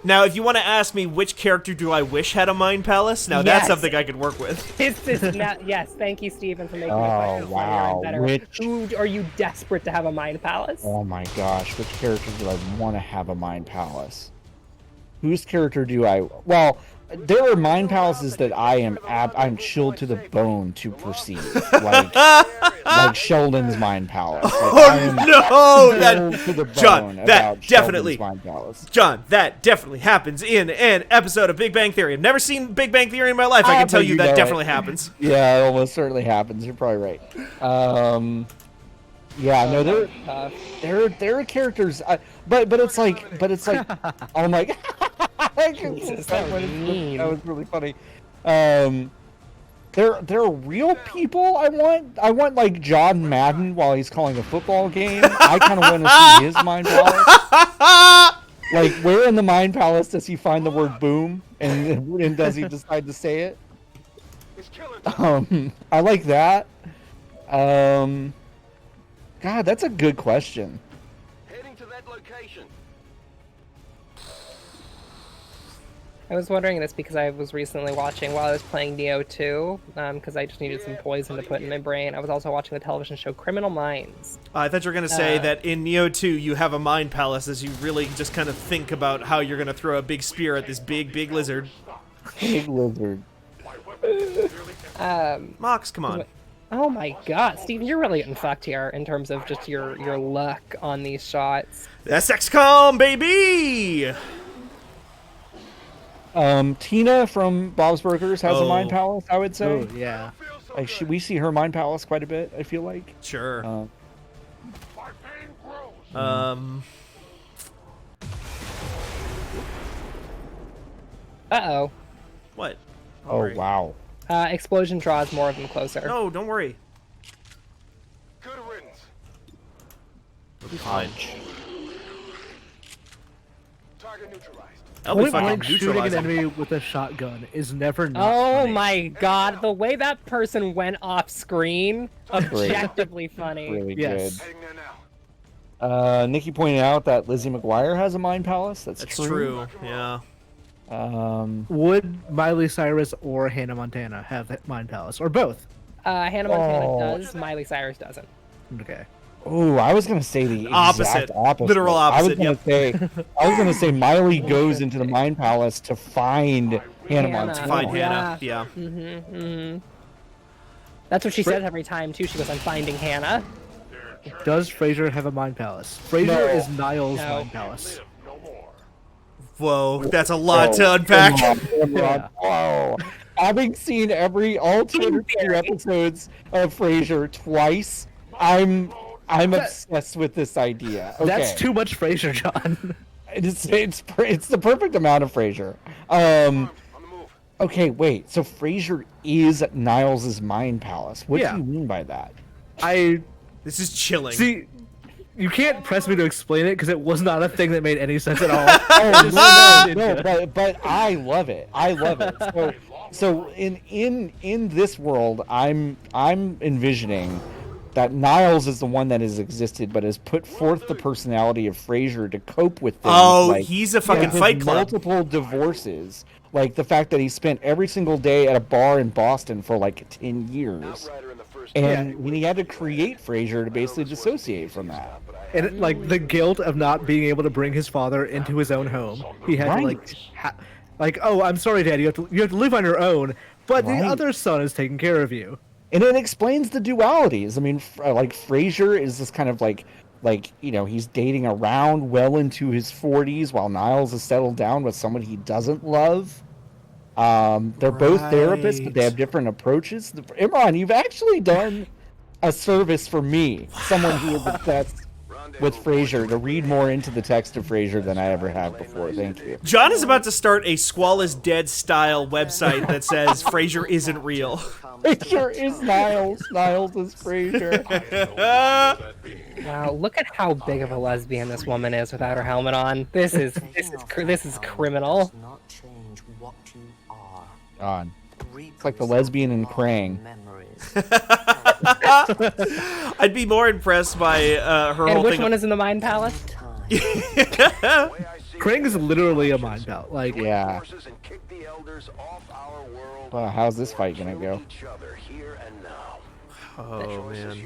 [SPEAKER 1] Now, if you want to ask me which character do I wish had a mind palace, now that's
[SPEAKER 3] Yes.
[SPEAKER 1] something I could work with.
[SPEAKER 3] This is not, yes, thank you, Stephen, for making the
[SPEAKER 8] Oh,
[SPEAKER 3] question funnier
[SPEAKER 8] wow.
[SPEAKER 3] and better.
[SPEAKER 8] Which-
[SPEAKER 3] Who are you desperate to have a mind palace?
[SPEAKER 8] Oh my gosh, which character do I want to have a mind palace? Whose character do I? Well, there are mind palaces that I'm chilled to the bone to perceive, like Sheldon's mind palace. Like, I am
[SPEAKER 1] no,
[SPEAKER 8] chilled to the
[SPEAKER 1] John,
[SPEAKER 8] bone
[SPEAKER 1] that
[SPEAKER 8] about
[SPEAKER 1] definitely,
[SPEAKER 8] Sheldon's mind palace.
[SPEAKER 1] John, that definitely happens in an episode of Big Bang Theory. I've never seen Big Bang Theory in my life. I can tell
[SPEAKER 8] but
[SPEAKER 1] you
[SPEAKER 8] you
[SPEAKER 1] that
[SPEAKER 8] know
[SPEAKER 1] definitely
[SPEAKER 8] it.
[SPEAKER 1] happens.
[SPEAKER 8] Yeah, it almost certainly happens. You're probably right. Yeah, no, there are characters, but it's like, oh my god,
[SPEAKER 3] Jesus,
[SPEAKER 8] that
[SPEAKER 3] that was mean.
[SPEAKER 8] was really funny. There are real people. I want like John Madden while he's calling a football game. I kind of want to see his mind palace. Like, where in the mind palace does he find the word boom, and does he decide to say it? I like that. God, that's a good question.
[SPEAKER 5] Heading to that location.
[SPEAKER 3] I was wondering this because I was recently watching while I was playing Neo 2, because I just needed some poison to put in my brain. I was also watching the television show Criminal Minds.
[SPEAKER 1] I thought you were going to say that in Neo 2 you have a mind palace as you really just kind of think about how you're going to throw a big spear at this big lizard.
[SPEAKER 8] Big lizard.
[SPEAKER 1] Mox, come on.
[SPEAKER 3] Oh my god, Steven, you're really getting fucked here in terms of just your luck on these shots.
[SPEAKER 1] That's XCOM, baby!
[SPEAKER 8] Tina from Bob's Burgers has a mind
[SPEAKER 1] Oh.
[SPEAKER 8] palace, I would say.
[SPEAKER 2] Oh yeah.
[SPEAKER 8] Like we see her mind palace quite a bit, I feel like.
[SPEAKER 1] Sure.
[SPEAKER 3] Uh-oh.
[SPEAKER 1] What?
[SPEAKER 8] Oh,
[SPEAKER 1] worry.
[SPEAKER 8] wow.
[SPEAKER 3] Explosion draws more of them closer.
[SPEAKER 1] No, don't worry.
[SPEAKER 5] Good riddance.
[SPEAKER 1] It'll be fine.
[SPEAKER 5] Target neutralized.
[SPEAKER 1] I'll be
[SPEAKER 2] Point
[SPEAKER 1] fucking
[SPEAKER 2] blank shooting an
[SPEAKER 1] neutralizing.
[SPEAKER 2] enemy with a shotgun is never not
[SPEAKER 3] Oh
[SPEAKER 2] funny.
[SPEAKER 3] my god, the way that person went off screen, objectively funny.
[SPEAKER 8] Really
[SPEAKER 2] Yes.
[SPEAKER 8] good.
[SPEAKER 5] Heading there now.
[SPEAKER 8] Nikki pointed out that Lizzie McGuire has a mind palace. That's
[SPEAKER 1] true. Yeah.
[SPEAKER 2] Would Miley Cyrus or Hannah Montana have that mind palace, or both?
[SPEAKER 3] Hannah Montana
[SPEAKER 8] Oh.
[SPEAKER 3] does, Miley Cyrus doesn't.
[SPEAKER 2] Okay.
[SPEAKER 8] Oh, I was gonna say the
[SPEAKER 1] Opposite.
[SPEAKER 8] exact opposite.
[SPEAKER 1] Literal
[SPEAKER 8] I was
[SPEAKER 1] opposite,
[SPEAKER 8] gonna say Miley goes into the mind palace to find Hannah Montana.
[SPEAKER 1] Find
[SPEAKER 3] Yeah.
[SPEAKER 1] Hannah. Yeah.
[SPEAKER 3] That's what she says every time, too. She goes, I'm finding Hannah.
[SPEAKER 2] Does Frasier have a mind palace? Frasier
[SPEAKER 8] No.
[SPEAKER 2] is Niles'
[SPEAKER 3] No.
[SPEAKER 2] mind palace.
[SPEAKER 1] Whoa, that's a lot to unpack.
[SPEAKER 2] Yeah.
[SPEAKER 8] Whoa. Having seen all 202 episodes of Frasier twice, I'm obsessed with this idea. Okay.
[SPEAKER 2] That's too much Frasier, John.
[SPEAKER 8] It's the perfect amount of Frasier. Okay, wait. So Frasier is Niles' mind palace. What
[SPEAKER 2] Yeah.
[SPEAKER 8] do you mean by that?
[SPEAKER 1] This is chilling.
[SPEAKER 2] See, you can't press me to explain it because it was not a thing that made any sense at all.
[SPEAKER 8] No, but I love it. I love it. So in this world, I'm envisioning that Niles is the one that has existed, but has put forth the personality of Frasier to cope with things.
[SPEAKER 1] Oh,
[SPEAKER 8] like,
[SPEAKER 1] he's a fucking
[SPEAKER 8] his
[SPEAKER 1] Fight Club.
[SPEAKER 8] multiple divorces, like the fact that he spent every single day at a bar in Boston for like 10 years, and when he had to create Frasier to basically dissociate from that.
[SPEAKER 2] And like the guilt of not being able to bring his father into his own home, he had to like, oh, I'm sorry, Dad, you have to live on your own, but the other son is taking care of you.
[SPEAKER 8] And it explains the dualities. I mean, like Frasier is this kind of like he's dating around well into his 40s while Niles is settled down with someone he doesn't love. They're both therapists, but they have different approaches. Imran, you've actually done a service for me, someone who is obsessed with Frasier, to read more into the text of Frasier than I ever have before. Thank you.
[SPEAKER 1] John is about to start a Squall is Dead style website that says Frasier isn't real.
[SPEAKER 8] Frasier is Niles. Niles is Frasier.
[SPEAKER 3] Wow, look at how big of a lesbian this woman is without her helmet on. This is criminal.
[SPEAKER 6] Not change what you are.
[SPEAKER 8] God. It's like the lesbian in Krang.
[SPEAKER 1] I'd be more impressed by her
[SPEAKER 3] And
[SPEAKER 1] whole
[SPEAKER 3] which
[SPEAKER 1] thing.
[SPEAKER 3] one is in the mind palace?
[SPEAKER 2] Krang is literally a mind palace. Like,
[SPEAKER 8] Yeah. Well, how's this fight gonna go?
[SPEAKER 1] Oh man.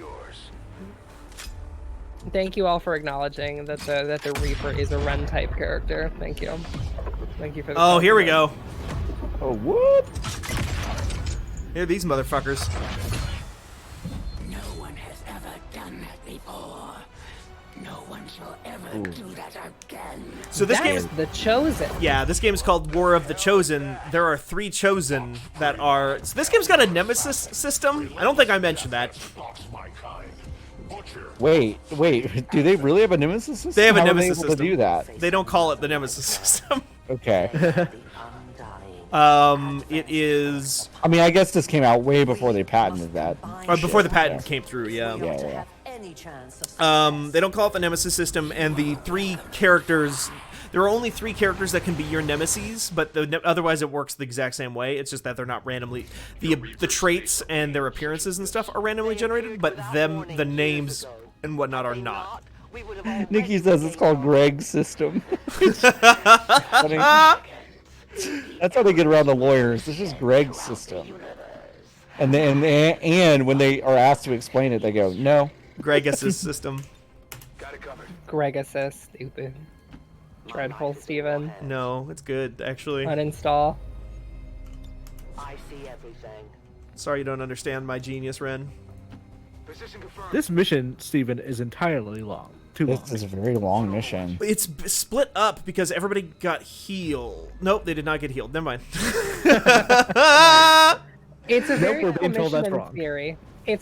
[SPEAKER 3] Thank you all for acknowledging that the Reaper is a Ren type character. Thank you. Thank you for the
[SPEAKER 1] Oh, here we go.
[SPEAKER 8] Oh, what?
[SPEAKER 1] Here are these motherfuckers.
[SPEAKER 11] No one has ever done that before. No one shall ever do that again.
[SPEAKER 1] So this game
[SPEAKER 3] is The Chosen.
[SPEAKER 1] Yeah, this game is called War of the Chosen. There are 3 Chosen that are... So this game's got a nemesis system? I don't think I mentioned that.
[SPEAKER 8] Wait. Do they really have a nemesis system?
[SPEAKER 1] They have a
[SPEAKER 8] How are
[SPEAKER 1] nemesis
[SPEAKER 8] able
[SPEAKER 1] system.
[SPEAKER 8] to do that?
[SPEAKER 1] They don't call it the nemesis system.
[SPEAKER 8] Okay.
[SPEAKER 1] It is...
[SPEAKER 8] I mean, I guess this came out way before they patented that.
[SPEAKER 1] before the patent came through, yeah.
[SPEAKER 8] Yeah.
[SPEAKER 1] They don't call it the nemesis system, and the 3 characters... There are only 3 characters that can be your nemesis, but otherwise it works the exact same way. It's just that they're not randomly... The traits and their appearances and stuff are randomly generated, but the names and whatnot are not.
[SPEAKER 8] Nikki says it's called Greg's system. That's how they get around the lawyers. This is Greg's system. And when they are asked to explain it, they go, no.
[SPEAKER 1] Gregus's system.
[SPEAKER 3] Gregus, stupid. Dreadful, Steven.
[SPEAKER 1] No, it's good, actually.
[SPEAKER 3] Uninstall.
[SPEAKER 11] I see everything.
[SPEAKER 1] Sorry you don't understand my genius, Ren.
[SPEAKER 2] This mission, Steven, is entirely long. Too long.
[SPEAKER 8] This is a very long mission.
[SPEAKER 1] It's split up because everybody got healed. Nope, they did not get healed. Never mind.
[SPEAKER 3] It's a very
[SPEAKER 2] we're
[SPEAKER 3] cool
[SPEAKER 2] being told
[SPEAKER 3] mission
[SPEAKER 2] that's
[SPEAKER 3] in
[SPEAKER 2] wrong.
[SPEAKER 3] theory.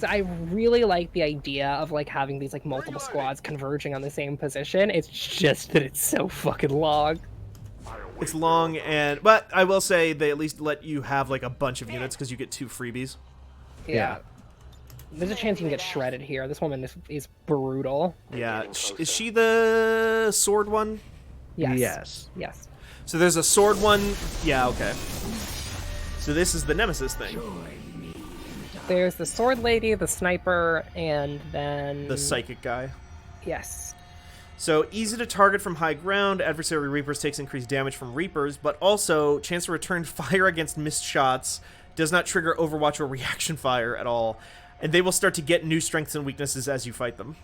[SPEAKER 3] I really like the idea of like having these like multiple squads converging on the same position. It's just that it's so fucking long.
[SPEAKER 1] It's long, but I will say they at least let you have like a bunch of units because you get 2 freebies.
[SPEAKER 3] Yeah. There's a chance you can get shredded here. This woman is brutal.
[SPEAKER 1] Yeah. Is she the sword one?
[SPEAKER 3] Yes. Yes.
[SPEAKER 1] So there's a sword one. Yeah, okay. So this is the nemesis thing.
[SPEAKER 3] There's the sword lady, the sniper, and then...
[SPEAKER 1] The psychic guy.
[SPEAKER 3] Yes.
[SPEAKER 1] So easy to target from high ground. Adversary Reapers takes increased damage from Reapers, but also chance to return fire against missed shots. Does not trigger Overwatch or reaction fire at all. And they will start to get new strengths and weaknesses as you fight them.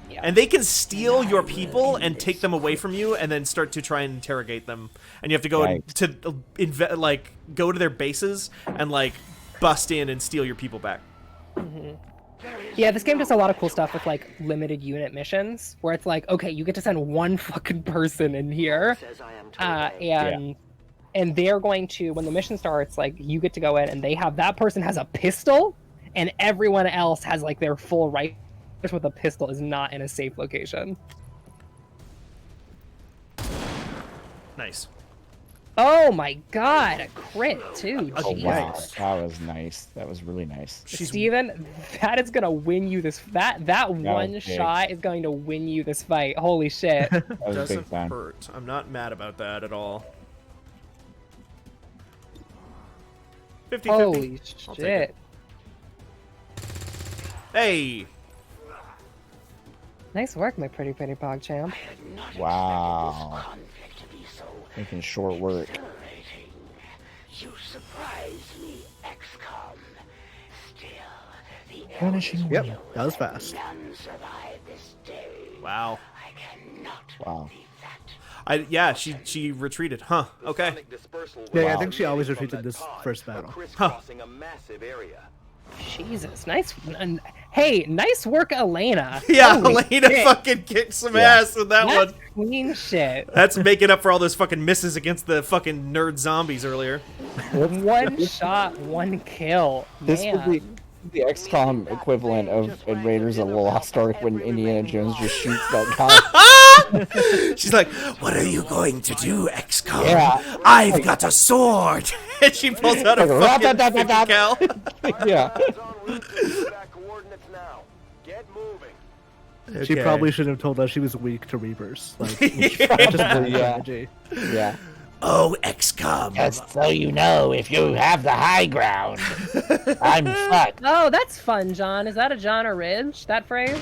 [SPEAKER 3] Yeah.
[SPEAKER 1] And they can steal your people and take them away from you, and then start to try and interrogate them. And you have to go go to their bases and like bust in and steal your people back.
[SPEAKER 3] Mm-hmm. Yeah, this game does a lot of cool stuff with like limited unit missions, where it's like, okay, you get to send one fucking person in here, and they're going to, when the mission starts, like you get to go in, and that person has a pistol, and everyone else has like their full right with a pistol is not in a safe location.
[SPEAKER 1] Nice.
[SPEAKER 3] Oh my god, a crit too.
[SPEAKER 8] Oh
[SPEAKER 3] Jesus.
[SPEAKER 8] wow, that was nice. That was really nice.
[SPEAKER 3] Steven, that is gonna win you this. That one shot is going to win you this fight. Holy shit.
[SPEAKER 1] Doesn't hurt. I'm not mad about that at all. 50-50.
[SPEAKER 3] Holy
[SPEAKER 1] I'll take
[SPEAKER 3] shit.
[SPEAKER 1] it. Hey.
[SPEAKER 3] Nice work, my pretty pog champ.
[SPEAKER 8] Wow. Making short work.
[SPEAKER 11] You surprise me, XCOM. Still, the
[SPEAKER 2] Finishing. Yep, that was fast.
[SPEAKER 1] Wow.
[SPEAKER 8] Wow.
[SPEAKER 1] Yeah, she retreated. Huh. Okay.
[SPEAKER 2] Yeah, I think she always retreated this first battle.
[SPEAKER 1] Huh.
[SPEAKER 3] Jesus, nice. Hey, nice work, Elena.
[SPEAKER 1] Yeah,
[SPEAKER 3] Holy
[SPEAKER 1] Elena
[SPEAKER 3] shit.
[SPEAKER 1] fucking kicked some ass with that
[SPEAKER 3] That's
[SPEAKER 1] one.
[SPEAKER 3] Clean shit.
[SPEAKER 1] That's making up for all those fucking misses against the fucking nerd zombies earlier.
[SPEAKER 3] One shot, one kill.
[SPEAKER 8] This
[SPEAKER 3] Man.
[SPEAKER 8] would be the XCOM equivalent of in Raiders of the Lost Ark when Indiana Jones just shoots that guy.
[SPEAKER 1] She's like, "What are you going to do, XCOM?
[SPEAKER 8] Yeah.
[SPEAKER 1] I've got a sword." And she pulls out a fucking 50 cal.
[SPEAKER 8] Yeah.
[SPEAKER 2] She
[SPEAKER 1] Okay.
[SPEAKER 2] probably should have told us she was weak to Reapers. Like, just
[SPEAKER 8] Yeah. Yeah.
[SPEAKER 1] Oh, XCOM.
[SPEAKER 6] Just so you know, if you have the high ground, I'm fucked.
[SPEAKER 3] Oh, that's fun, John. Is that a John or Ridge, that phrase?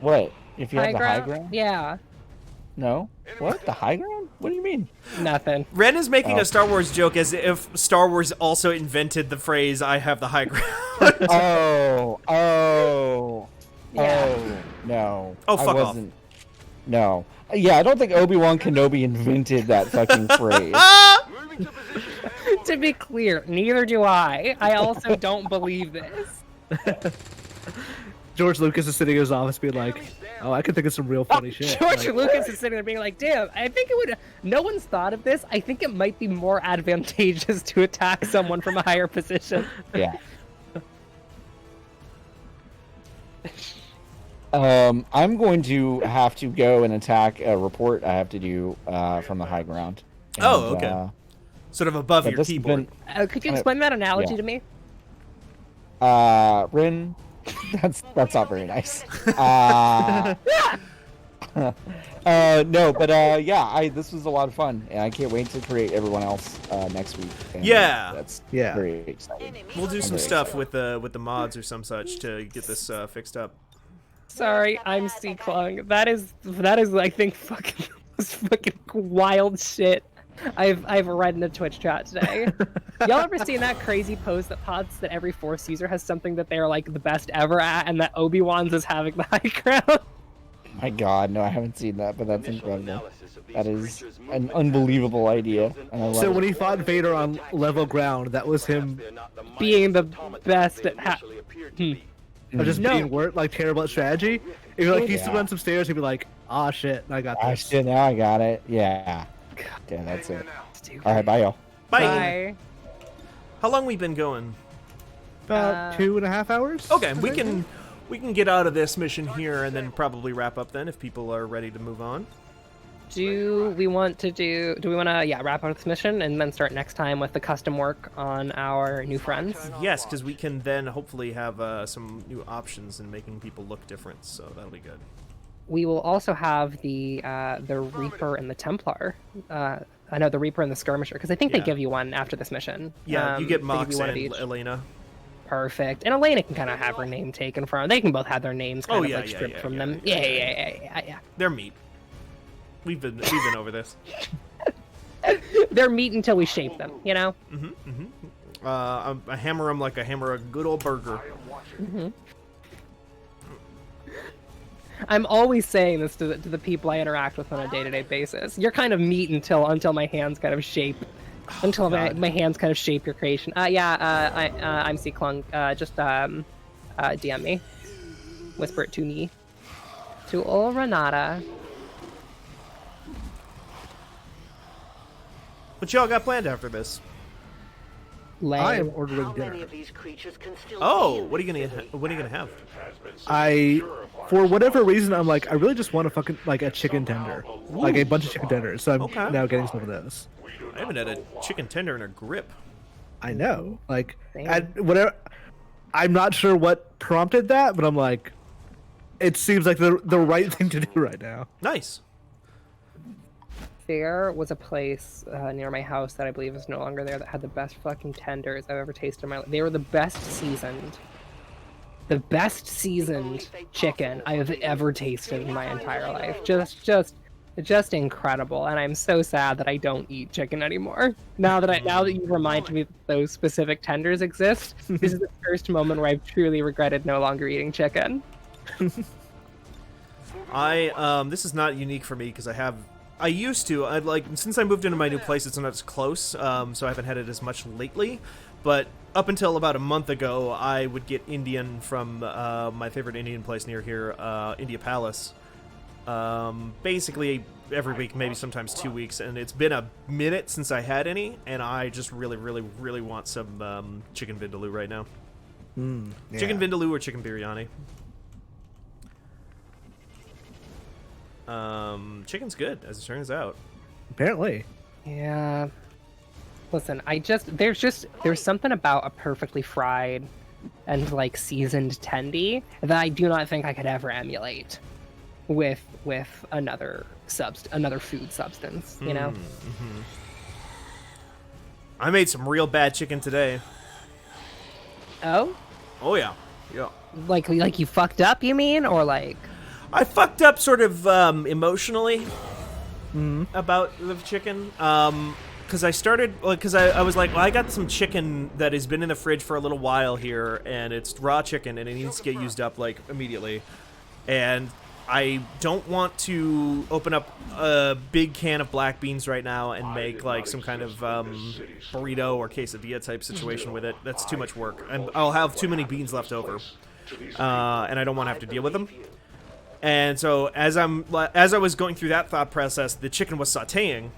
[SPEAKER 8] What? If you have the high ground?
[SPEAKER 3] Yeah.
[SPEAKER 8] No. What? The high ground? What do you mean?
[SPEAKER 3] Nothing.
[SPEAKER 1] Ren is making a Star Wars joke as if Star Wars also invented the phrase "I have the high ground."
[SPEAKER 3] Yeah.
[SPEAKER 8] Oh, no.
[SPEAKER 1] Oh, fuck
[SPEAKER 8] I
[SPEAKER 1] off.
[SPEAKER 8] wasn't. No. Yeah, I don't think Obi-Wan Kenobi invented that fucking phrase.
[SPEAKER 3] To be clear, neither do I. I also don't believe this.
[SPEAKER 2] George Lucas is sitting in his office being like, "Oh, I can think of some real funny shit."
[SPEAKER 3] George
[SPEAKER 2] Like,
[SPEAKER 3] Lucas is sitting there being like, damn, I think it would... No one's thought of this. I think it might be more advantageous to attack someone from a higher position.
[SPEAKER 8] Yeah. I'm going to have to go and attack a report I have to do from the high ground. And,
[SPEAKER 1] Oh, okay. Sort of above
[SPEAKER 8] yeah,
[SPEAKER 1] your
[SPEAKER 8] this has
[SPEAKER 1] keyboard.
[SPEAKER 8] been-
[SPEAKER 3] Could you explain that analogy
[SPEAKER 8] yeah.
[SPEAKER 3] to me?
[SPEAKER 8] Rin, that's not very nice. No, but yeah, this was a lot of fun, and I can't wait to create everyone else next week. And
[SPEAKER 1] Yeah.
[SPEAKER 8] that's
[SPEAKER 2] Yeah.
[SPEAKER 8] very exciting.
[SPEAKER 1] We'll do
[SPEAKER 8] I'm
[SPEAKER 1] some
[SPEAKER 8] very
[SPEAKER 1] stuff
[SPEAKER 8] excited.
[SPEAKER 1] with the mods or some such to get this fixed up.
[SPEAKER 3] Sorry, I'm C-Clung. That is, I think, fucking wild shit I've read in the Twitch chat today. Y'all ever seen that crazy post that pods that every Force user has something that they're like the best ever at, and that Obi-Wan's is having the high ground?
[SPEAKER 8] My God, no, I haven't seen that, but that's incredible. That is an unbelievable idea, and I love
[SPEAKER 2] So
[SPEAKER 8] it.
[SPEAKER 2] when he fought Vader on level ground, that was him
[SPEAKER 3] Being the best at
[SPEAKER 2] just being like terrible at strategy. If you're like, he's
[SPEAKER 8] Yeah.
[SPEAKER 2] run some stairs, he'd be like, "Ah, shit, I got
[SPEAKER 8] Ah,
[SPEAKER 2] this."
[SPEAKER 8] shit, now I got it. Yeah. Yeah, that's it. All right, bye, y'all.
[SPEAKER 1] Bye.
[SPEAKER 3] Bye.
[SPEAKER 1] How long we been going?
[SPEAKER 2] About 2.5 hours.
[SPEAKER 1] Okay, we can get out of this mission here and then probably wrap up then if people are ready to move on.
[SPEAKER 3] Do we want to wrap up this mission and then start next time with the custom work on our new friends?
[SPEAKER 1] Yes, because we can then hopefully have some new options in making people look different, so that'll be good.
[SPEAKER 3] We will also have the Reaper and the Templar. I know the Reaper and the Skirmisher, because I think they
[SPEAKER 1] Yeah.
[SPEAKER 3] give you one after this mission.
[SPEAKER 1] Yeah, you get
[SPEAKER 3] they give
[SPEAKER 1] Mox
[SPEAKER 3] you one of
[SPEAKER 1] and
[SPEAKER 3] each.
[SPEAKER 1] Elena.
[SPEAKER 3] Perfect. And Elena can kind of have her name taken from her. They can both have their names kind of like stripped from them. Yeah.
[SPEAKER 1] They're meat. We've been over this.
[SPEAKER 3] They're meat until we shape them, you know?
[SPEAKER 1] I hammer them like I hammer a good old burger.
[SPEAKER 3] I'm always saying this to the people I interact with on a day-to-day basis. You're kind of meat until my hands kind of shape, until my hands kind of shape your creation. I'm C Clunk. Just DM me, whisper it to me, to old Renata.
[SPEAKER 1] What y'all got planned after this?
[SPEAKER 2] I am ordering dinner.
[SPEAKER 1] Oh, what are you gonna have?
[SPEAKER 2] For whatever reason, I'm like, I really just want a fucking like a chicken tender, like a bunch of chicken tenders. So I'm now getting some of those.
[SPEAKER 1] I haven't had a chicken tender in a grip.
[SPEAKER 2] I know, like, whatever. I'm not sure what prompted that, but I'm like, it seems like the right thing to do right now.
[SPEAKER 1] Nice.
[SPEAKER 3] There was a place near my house that I believe is no longer there that had the best fucking tenders I've ever tasted in my life. They were the best seasoned chicken I have ever tasted in my entire life. Just incredible. And I'm so sad that I don't eat chicken anymore. Now that you reminded me that those specific tenders exist, this is the first moment where I've truly regretted no longer eating chicken.
[SPEAKER 1] This is not unique for me because I used to. Since I moved into my new place, it's not as close, so I haven't had it as much lately. But up until about a month ago, I would get Indian from my favorite Indian place near here, India Palace. Basically every week, maybe sometimes 2 weeks, and it's been a minute since I had any, and I just really, really, really want some chicken vindaloo right now.
[SPEAKER 2] Yeah.
[SPEAKER 1] Chicken vindaloo or chicken biryani. Chicken's good, as it turns out.
[SPEAKER 2] Apparently.
[SPEAKER 3] Yeah. Listen, there's something about a perfectly fried and like seasoned tendy that I do not think I could ever emulate with another food substance, you know?
[SPEAKER 1] I made some real bad chicken today.
[SPEAKER 3] Oh?
[SPEAKER 1] Oh yeah. Yeah.
[SPEAKER 3] Like you fucked up, you mean? Or like
[SPEAKER 1] I fucked up sort of emotionally about the chicken. Because I was like, well, I got some chicken that has been in the fridge for a little while here, and it's raw chicken, and it needs to get used up like immediately. And I don't want to open up a big can of black beans right now and make like some kind of burrito or quesadilla type situation with it. That's too much work, and I'll have too many beans left over, and I don't want to have to deal with them. And so as I was going through that thought process, the chicken was sautéing,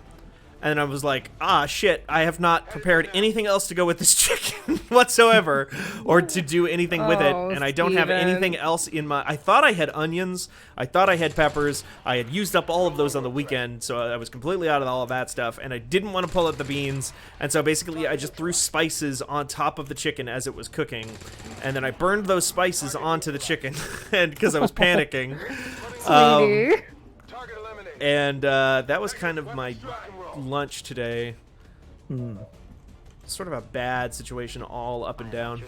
[SPEAKER 1] and I was like, ah, shit, I have not prepared anything else to go with this chicken whatsoever, or to do anything with it, and I don't have anything else in my... I thought I had onions, I thought I had peppers, I had used up all of those on the weekend, so I was completely out of all of that stuff, and I didn't want to pull out the beans, and so basically I just threw spices on top of the chicken as it was cooking, and then I burned those spices onto the chicken, and because I was panicking. And that was kind of my lunch today. Sort of a bad situation all up and down.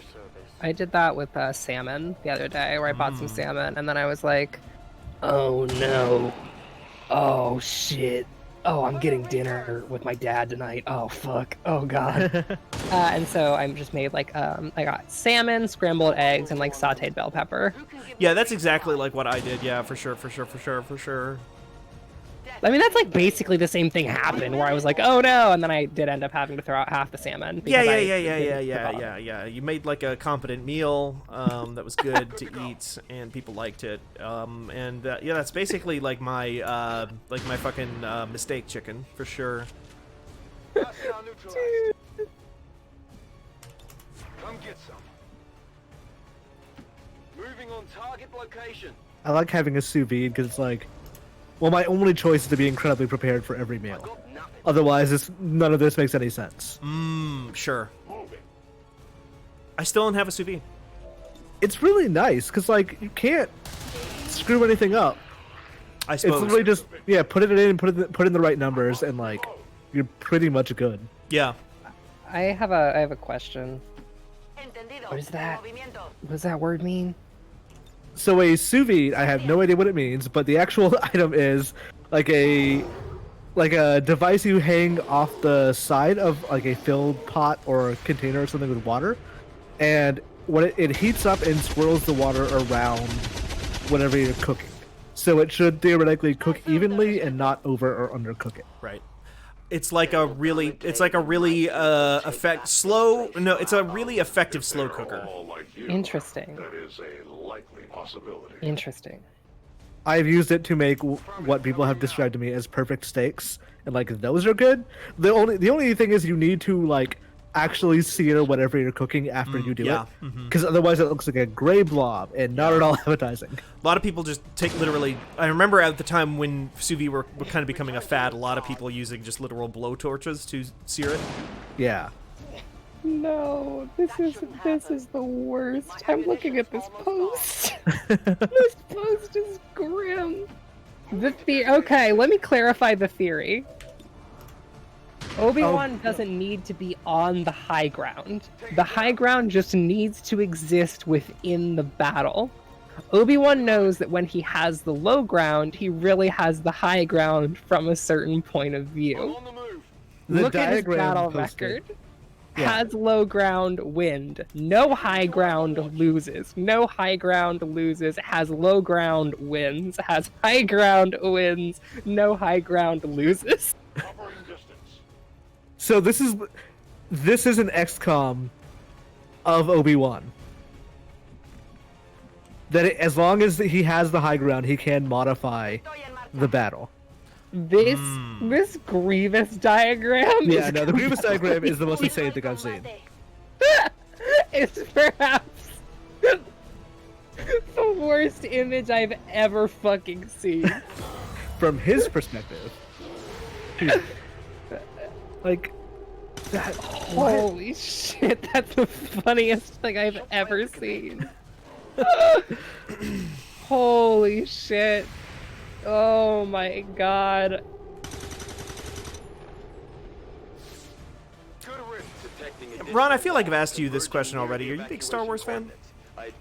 [SPEAKER 3] I did that with salmon the other day, where I bought some salmon, and then I was like, oh no, oh shit, oh, I'm getting dinner with my dad tonight. Oh, fuck. Oh, God. And so I just made like, I got salmon, scrambled eggs, and like sauteed bell pepper.
[SPEAKER 1] Yeah, that's exactly like what I did. Yeah, for sure.
[SPEAKER 3] I mean, that's like basically the same thing happened where I was like, oh no, and then I did end up having to throw out half the salmon.
[SPEAKER 1] Yeah. You made like a competent meal that was good to eat, and people liked it. Yeah, that's basically like my fucking mistake chicken for sure.
[SPEAKER 5] Come get some. Moving on target location.
[SPEAKER 2] I like having a sous vide because it's like, well, my only choice is to be incredibly prepared for every meal. Otherwise, none of this makes any sense.
[SPEAKER 1] Sure. I still don't have a sous vide.
[SPEAKER 2] It's really nice because like you can't screw anything up.
[SPEAKER 1] I suppose.
[SPEAKER 2] It's literally just put it in, put in the right numbers, and like you're pretty much good.
[SPEAKER 1] Yeah.
[SPEAKER 3] I have a question. What is that? What does that word mean?
[SPEAKER 2] So a sous vide, I have no idea what it means, but the actual item is like a device you hang off the side of like a filled pot or a container or something with water, and when it heats up and swirls the water around whatever you're cooking. So it should theoretically cook evenly and not over or undercook it.
[SPEAKER 1] Right. It's a really effective slow cooker.
[SPEAKER 3] Interesting.
[SPEAKER 12] That is a likely possibility.
[SPEAKER 3] Interesting.
[SPEAKER 2] I've used it to make what people have described to me as perfect steaks, and like those are good. The only thing is you need to like actually sear whatever you're cooking after you do it, because otherwise it looks like a gray blob and not at all appetizing.
[SPEAKER 1] A lot of people just take literally. I remember at the time when sous vide were kind of becoming a fad, a lot of people using just literal blow torches to sear it.
[SPEAKER 2] Yeah.
[SPEAKER 3] No, this is the worst. I'm looking at this post. This post is grim. Okay, let me clarify the theory. Obi-Wan doesn't need to be on the high ground. The high ground just needs to exist within the battle. Obi-Wan knows that when he has the low ground, he really has the high ground from a certain point of view. Look at his battle record. Has low ground, wind. No high ground, loses. No high ground, loses. Has low ground, wins. Has high ground, wins. No high ground, loses.
[SPEAKER 2] So this is an XCOM of Obi-Wan. That as long as he has the high ground, he can modify the battle.
[SPEAKER 3] This Grievous diagram.
[SPEAKER 2] Yeah, no, the Grievous diagram is the most insane thing I've seen.
[SPEAKER 3] It's perhaps the worst image I've ever fucking seen.
[SPEAKER 2] From his perspective, like that.
[SPEAKER 3] Holy shit! That's the funniest thing I've ever seen. Holy shit! Oh my god.
[SPEAKER 1] Ron, I feel like I've asked you this question already. Are you a big Star Wars fan?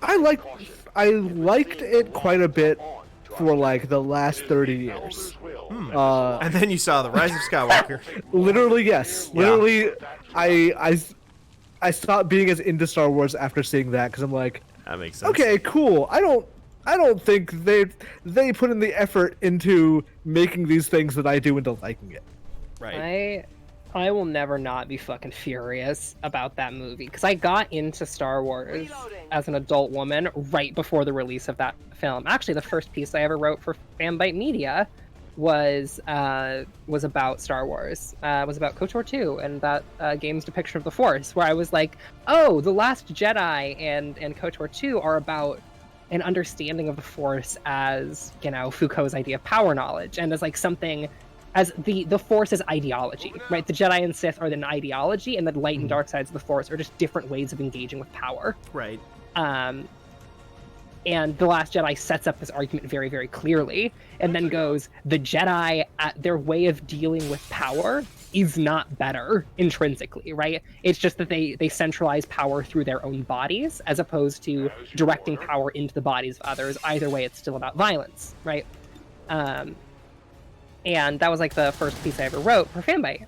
[SPEAKER 2] I liked it quite a bit for like the last 30 years.
[SPEAKER 1] And then you saw The Rise of Skywalker.
[SPEAKER 2] Literally, yes. Literally, I stopped being as into Star Wars after seeing that because I'm like,
[SPEAKER 1] that makes sense.
[SPEAKER 2] Okay, cool. I don't think they put in the effort into making these things that I do into liking it.
[SPEAKER 1] Right.
[SPEAKER 3] I will never not be fucking furious about that movie because I got into Star Wars as an adult woman right before the release of that film. Actually, the first piece I ever wrote for Fanbyte Media was about Star Wars. Was about KOTOR 2 and that game's depiction of the Force, where I was like, oh, The Last Jedi and KOTOR 2 are about an understanding of the Force as, you know, Foucault's idea of power knowledge, and as like something, as the Force as ideology, right? The Jedi and Sith are an ideology, and the light and dark sides of the Force are just different ways of engaging with power.
[SPEAKER 1] Right.
[SPEAKER 3] And The Last Jedi sets up this argument very, very clearly, and then goes, the Jedi, their way of dealing with power is not better intrinsically, right? It's just that they centralize power through their own bodies, as opposed to directing power into the bodies of others. Either way, it's still about violence, right? And that was like the first piece I ever wrote for Fanbyte.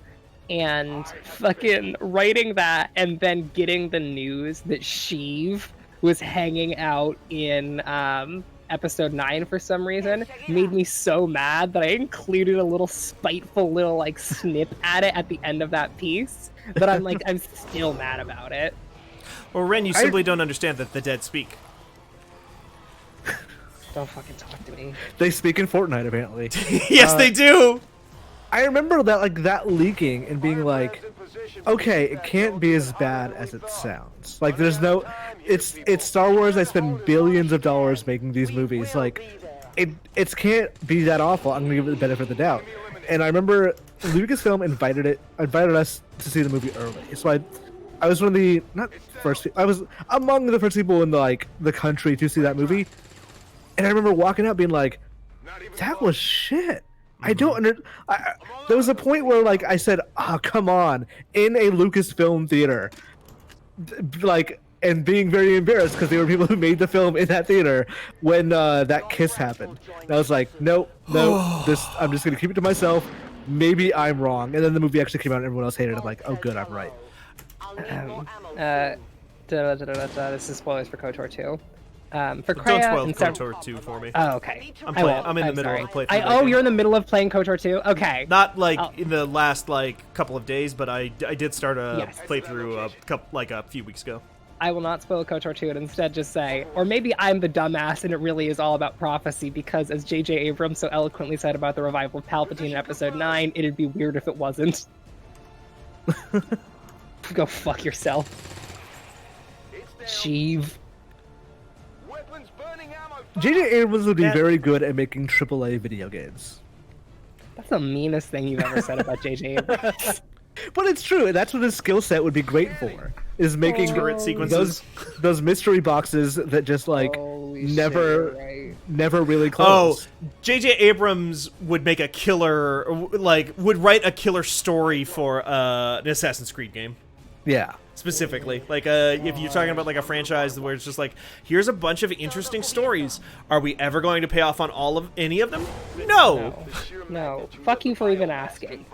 [SPEAKER 3] And fucking writing that and then getting the news that Sheev was hanging out in episode 9 for some reason made me so mad that I included a little spiteful little like snip at it at the end of that piece. But I'm still mad about it.
[SPEAKER 1] Well, Ren, you simply don't understand that the dead speak.
[SPEAKER 3] Don't fucking talk to me.
[SPEAKER 2] They speak in Fortnite, apparently.
[SPEAKER 1] Yes, they do!
[SPEAKER 2] I remember that leaking and being like, okay, it can't be as bad as it sounds. Like, there's no... It's Star Wars. I spend billions of dollars making these movies. Like, it can't be that awful. I'm gonna give it the benefit of the doubt. And I remember Lucasfilm invited us to see the movie early. So I was one of the... Not first... I was among the first people in the country to see that movie. And I remember walking out being like, that was shit. I don't under. There was a point where I said, "Oh, come on!" in a Lucasfilm theater, and being very embarrassed because there were people who made the film in that theater when that kiss happened. And I was like, "No, I'm just gonna keep it to myself. Maybe I'm wrong." And then the movie actually came out, and everyone else hated it. I'm like, "Oh, good, I'm right."
[SPEAKER 3] This is spoilers for KOTOR 2. For
[SPEAKER 1] Don't
[SPEAKER 3] Kreia
[SPEAKER 1] spoil
[SPEAKER 3] and
[SPEAKER 1] KOTOR 2 for me.
[SPEAKER 3] Oh, okay.
[SPEAKER 1] I'm in the middle of the playthrough.
[SPEAKER 3] You're in the middle of playing KOTOR 2? Okay.
[SPEAKER 1] Not in the last couple of days, but I did start a playthrough a few weeks ago.
[SPEAKER 3] I will not spoil KOTOR 2 and instead just say, or maybe I'm the dumbass and it really is all about prophecy because as J.J. Abrams so eloquently said about the revival of Palpatine in Episode 9, it'd be weird if it wasn't. Go fuck yourself. Sheev.
[SPEAKER 2] J.J. Abrams would be very good at making AAA video games.
[SPEAKER 3] That's the meanest thing you've ever said about J.J. Abrams.
[SPEAKER 2] But it's true. That's what his skill set would be great for. Is making
[SPEAKER 1] turret sequences.
[SPEAKER 2] Those mystery boxes that just never really close.
[SPEAKER 1] Oh, J.J. Abrams would make a killer, would write a killer story for an Assassin's Creed game.
[SPEAKER 2] Yeah.
[SPEAKER 1] Specifically, if you're talking about a franchise where it's just here's a bunch of interesting stories. Are we ever going to pay off on any of them?
[SPEAKER 3] No. Fuck you for even asking.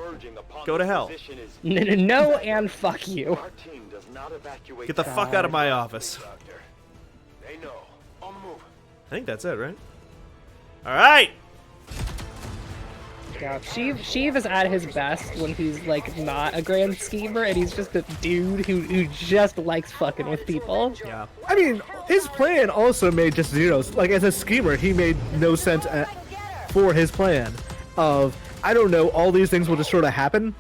[SPEAKER 1] Go to hell.
[SPEAKER 3] No, and fuck you.
[SPEAKER 1] Get the fuck out of my office. I think that's it, right? All right.
[SPEAKER 3] Yeah, Sheev is at his best when he's not a grand schemer and he's just a dude who just likes fucking with people.
[SPEAKER 1] Yeah.
[SPEAKER 2] I mean, his plan also made just zeros. As a schemer, he made no sense for his plan of, I don't know, all these things will just sort of happen.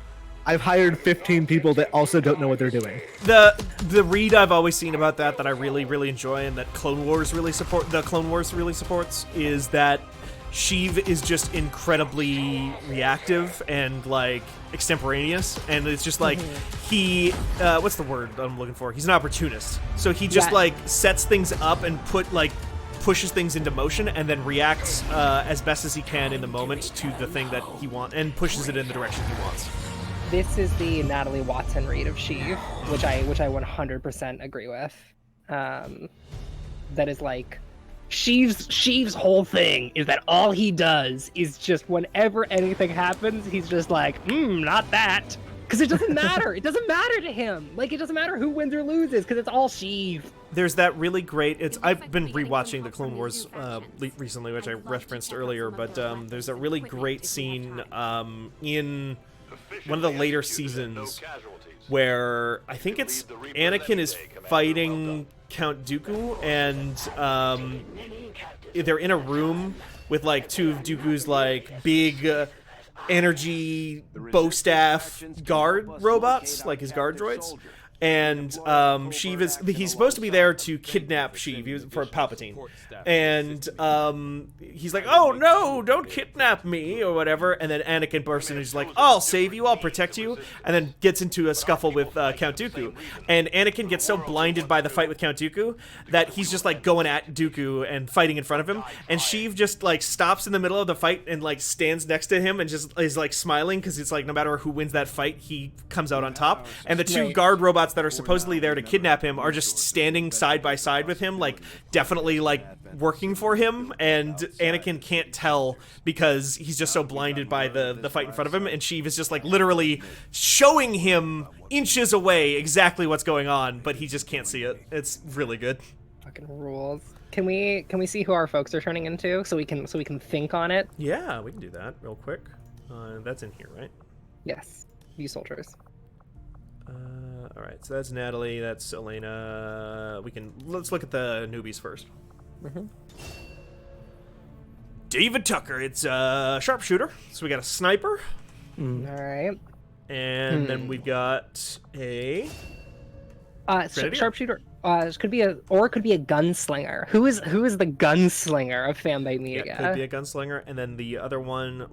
[SPEAKER 2] I've hired 15 people that also don't know what they're doing.
[SPEAKER 1] The read I've always seen about that I really, really enjoy and that the Clone Wars really supports is that Sheev is just incredibly reactive and extemporaneous, and it's just he what's the word I'm looking for? He's an opportunist. So he just sets things up and pushes things into motion and then reacts as best as he can in the moment to the thing that he wants and pushes it in the direction he wants.
[SPEAKER 3] This is the Natalie Watson read of Sheev, which I 100% agree with. That is Sheev's whole thing is that all he does is just whenever anything happens, he's just not that. Because it doesn't matter. It doesn't matter to him. It doesn't matter who wins or loses because it's all Sheev.
[SPEAKER 1] There's that really great... I've been rewatching the Clone Wars recently, which I referenced earlier, but there's a really great scene in one of the later seasons where I think it's Anakin is fighting Count Dooku, and they're in a room with two of Dooku's big energy bow staff guard robots, his guard droids. And Sheev he's supposed to be there to kidnap Sheev for Palpatine. And he's like, oh no, don't kidnap me, or whatever. And then Anakin bursts in and he's like, I'll save you, I'll protect you. And then gets into a scuffle with Count Dooku. And Anakin gets so blinded by the fight with Count Dooku that he's just going at Dooku and fighting in front of him. And Sheev just stops in the middle of the fight and stands next to him and just is smiling because it's no matter who wins that fight, he comes out on top. And the two guard robots robots that are supposedly there to kidnap him are just standing side by side with him, like definitely like working for him, and Anakin can't tell because he's just so blinded by the fight in front of him, and Sheev is just like literally showing him inches away exactly what's going on, but he just can't see it. It's really good.
[SPEAKER 3] Fucking rules. Can we see who our folks are turning into so we can think on it?
[SPEAKER 1] Yeah, we can do that real quick. That's in here, right?
[SPEAKER 3] Yes. View soldiers.
[SPEAKER 1] All right, so that's Natalie, that's Elena. Let's look at the newbies first. David Tucker, it's a sharpshooter. So we got a sniper.
[SPEAKER 3] All right.
[SPEAKER 1] And then we've got a
[SPEAKER 3] sharpshooter. It could be a gunslinger. Who is the gunslinger of Fanbyte Media?
[SPEAKER 1] Yeah, could be a gunslinger. And then the other one,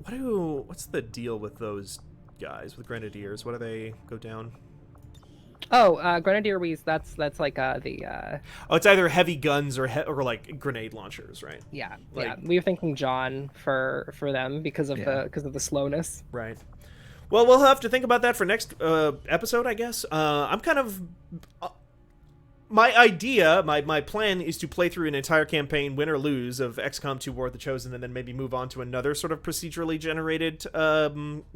[SPEAKER 1] what's the deal with those guys with grenadiers? What do they go down?
[SPEAKER 3] Oh, grenadier that's like the
[SPEAKER 1] Oh, it's either heavy guns or like grenade launchers, right?
[SPEAKER 3] Yeah,
[SPEAKER 1] like,
[SPEAKER 3] yeah. We were thinking John for them because of the slowness.
[SPEAKER 1] Right. Well, we'll have to think about that for next episode, I guess. I'm kind of my idea, my plan is to play through an entire campaign, win or lose, of XCOM 2 War of the Chosen, and then maybe move on to another sort of procedurally generated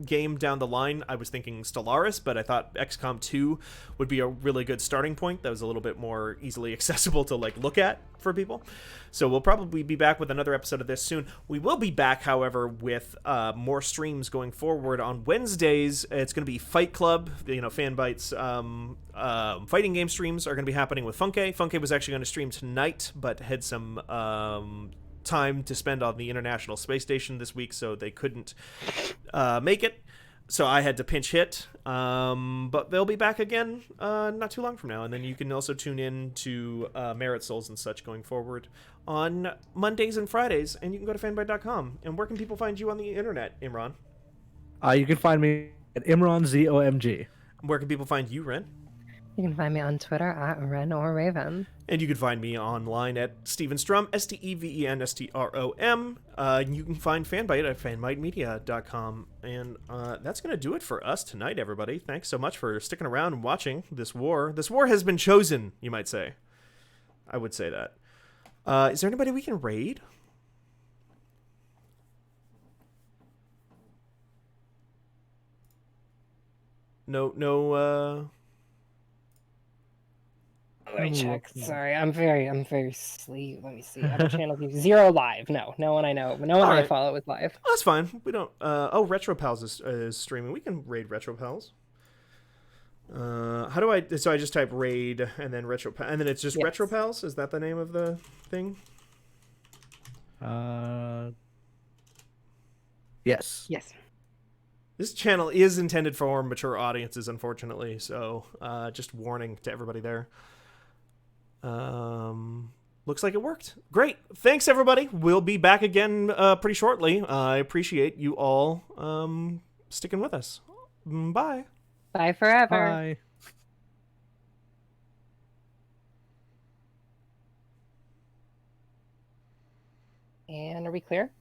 [SPEAKER 1] game down the line. I was thinking Stellaris, but I thought XCOM 2 would be a really good starting point that was a little bit more easily accessible to like look at for people. So we'll probably be back with another episode of this soon. We will be back, however, with more streams going forward. On Wednesdays, it's going to be Fight Club. Fanbyte's fighting game streams are going to be happening with Funke. Funke was actually going to stream tonight, but had some time to spend on the International Space Station this week, so they couldn't make it. So I had to pinch hit, but they'll be back again not too long from now. And then you can also tune in to Merit Souls and such going forward on Mondays and Fridays. And you can go to fanbyte.com. And where can people find you on the internet, Imran?
[SPEAKER 2] You can find me at ImranZOMG.
[SPEAKER 1] Where can people find you, Ren?
[SPEAKER 3] You can find me on Twitter at Ren or Raven.
[SPEAKER 1] And you can find me online at Steven Strum, STEVENSTROM. You can find Fanbyte at fanbytemedia.com. And that's going to do it for us tonight, everybody. Thanks so much for sticking around and watching this war. This war has been chosen, you might say. I would say that. Is there anybody we can raid? No,
[SPEAKER 3] Let me check. Sorry, I'm very sleep. Let me see. Other channel views. 0 live. No one I know. No one I follow is live.
[SPEAKER 1] Oh, that's fine. We don't. Retro Pals is streaming. We can raid Retro Pals. How do I? So I just type raid and then Retro, and then it's just Retro Pals. Is that the name of the thing?
[SPEAKER 2] Yes.
[SPEAKER 3] Yes.
[SPEAKER 1] This channel is intended for mature audiences, unfortunately. So, just warning to everybody there. Looks like it worked. Great. Thanks, everybody. We'll be back again pretty shortly. I appreciate you all sticking with us. Bye.
[SPEAKER 3] Bye forever.
[SPEAKER 2] Bye.
[SPEAKER 3] And are we clear?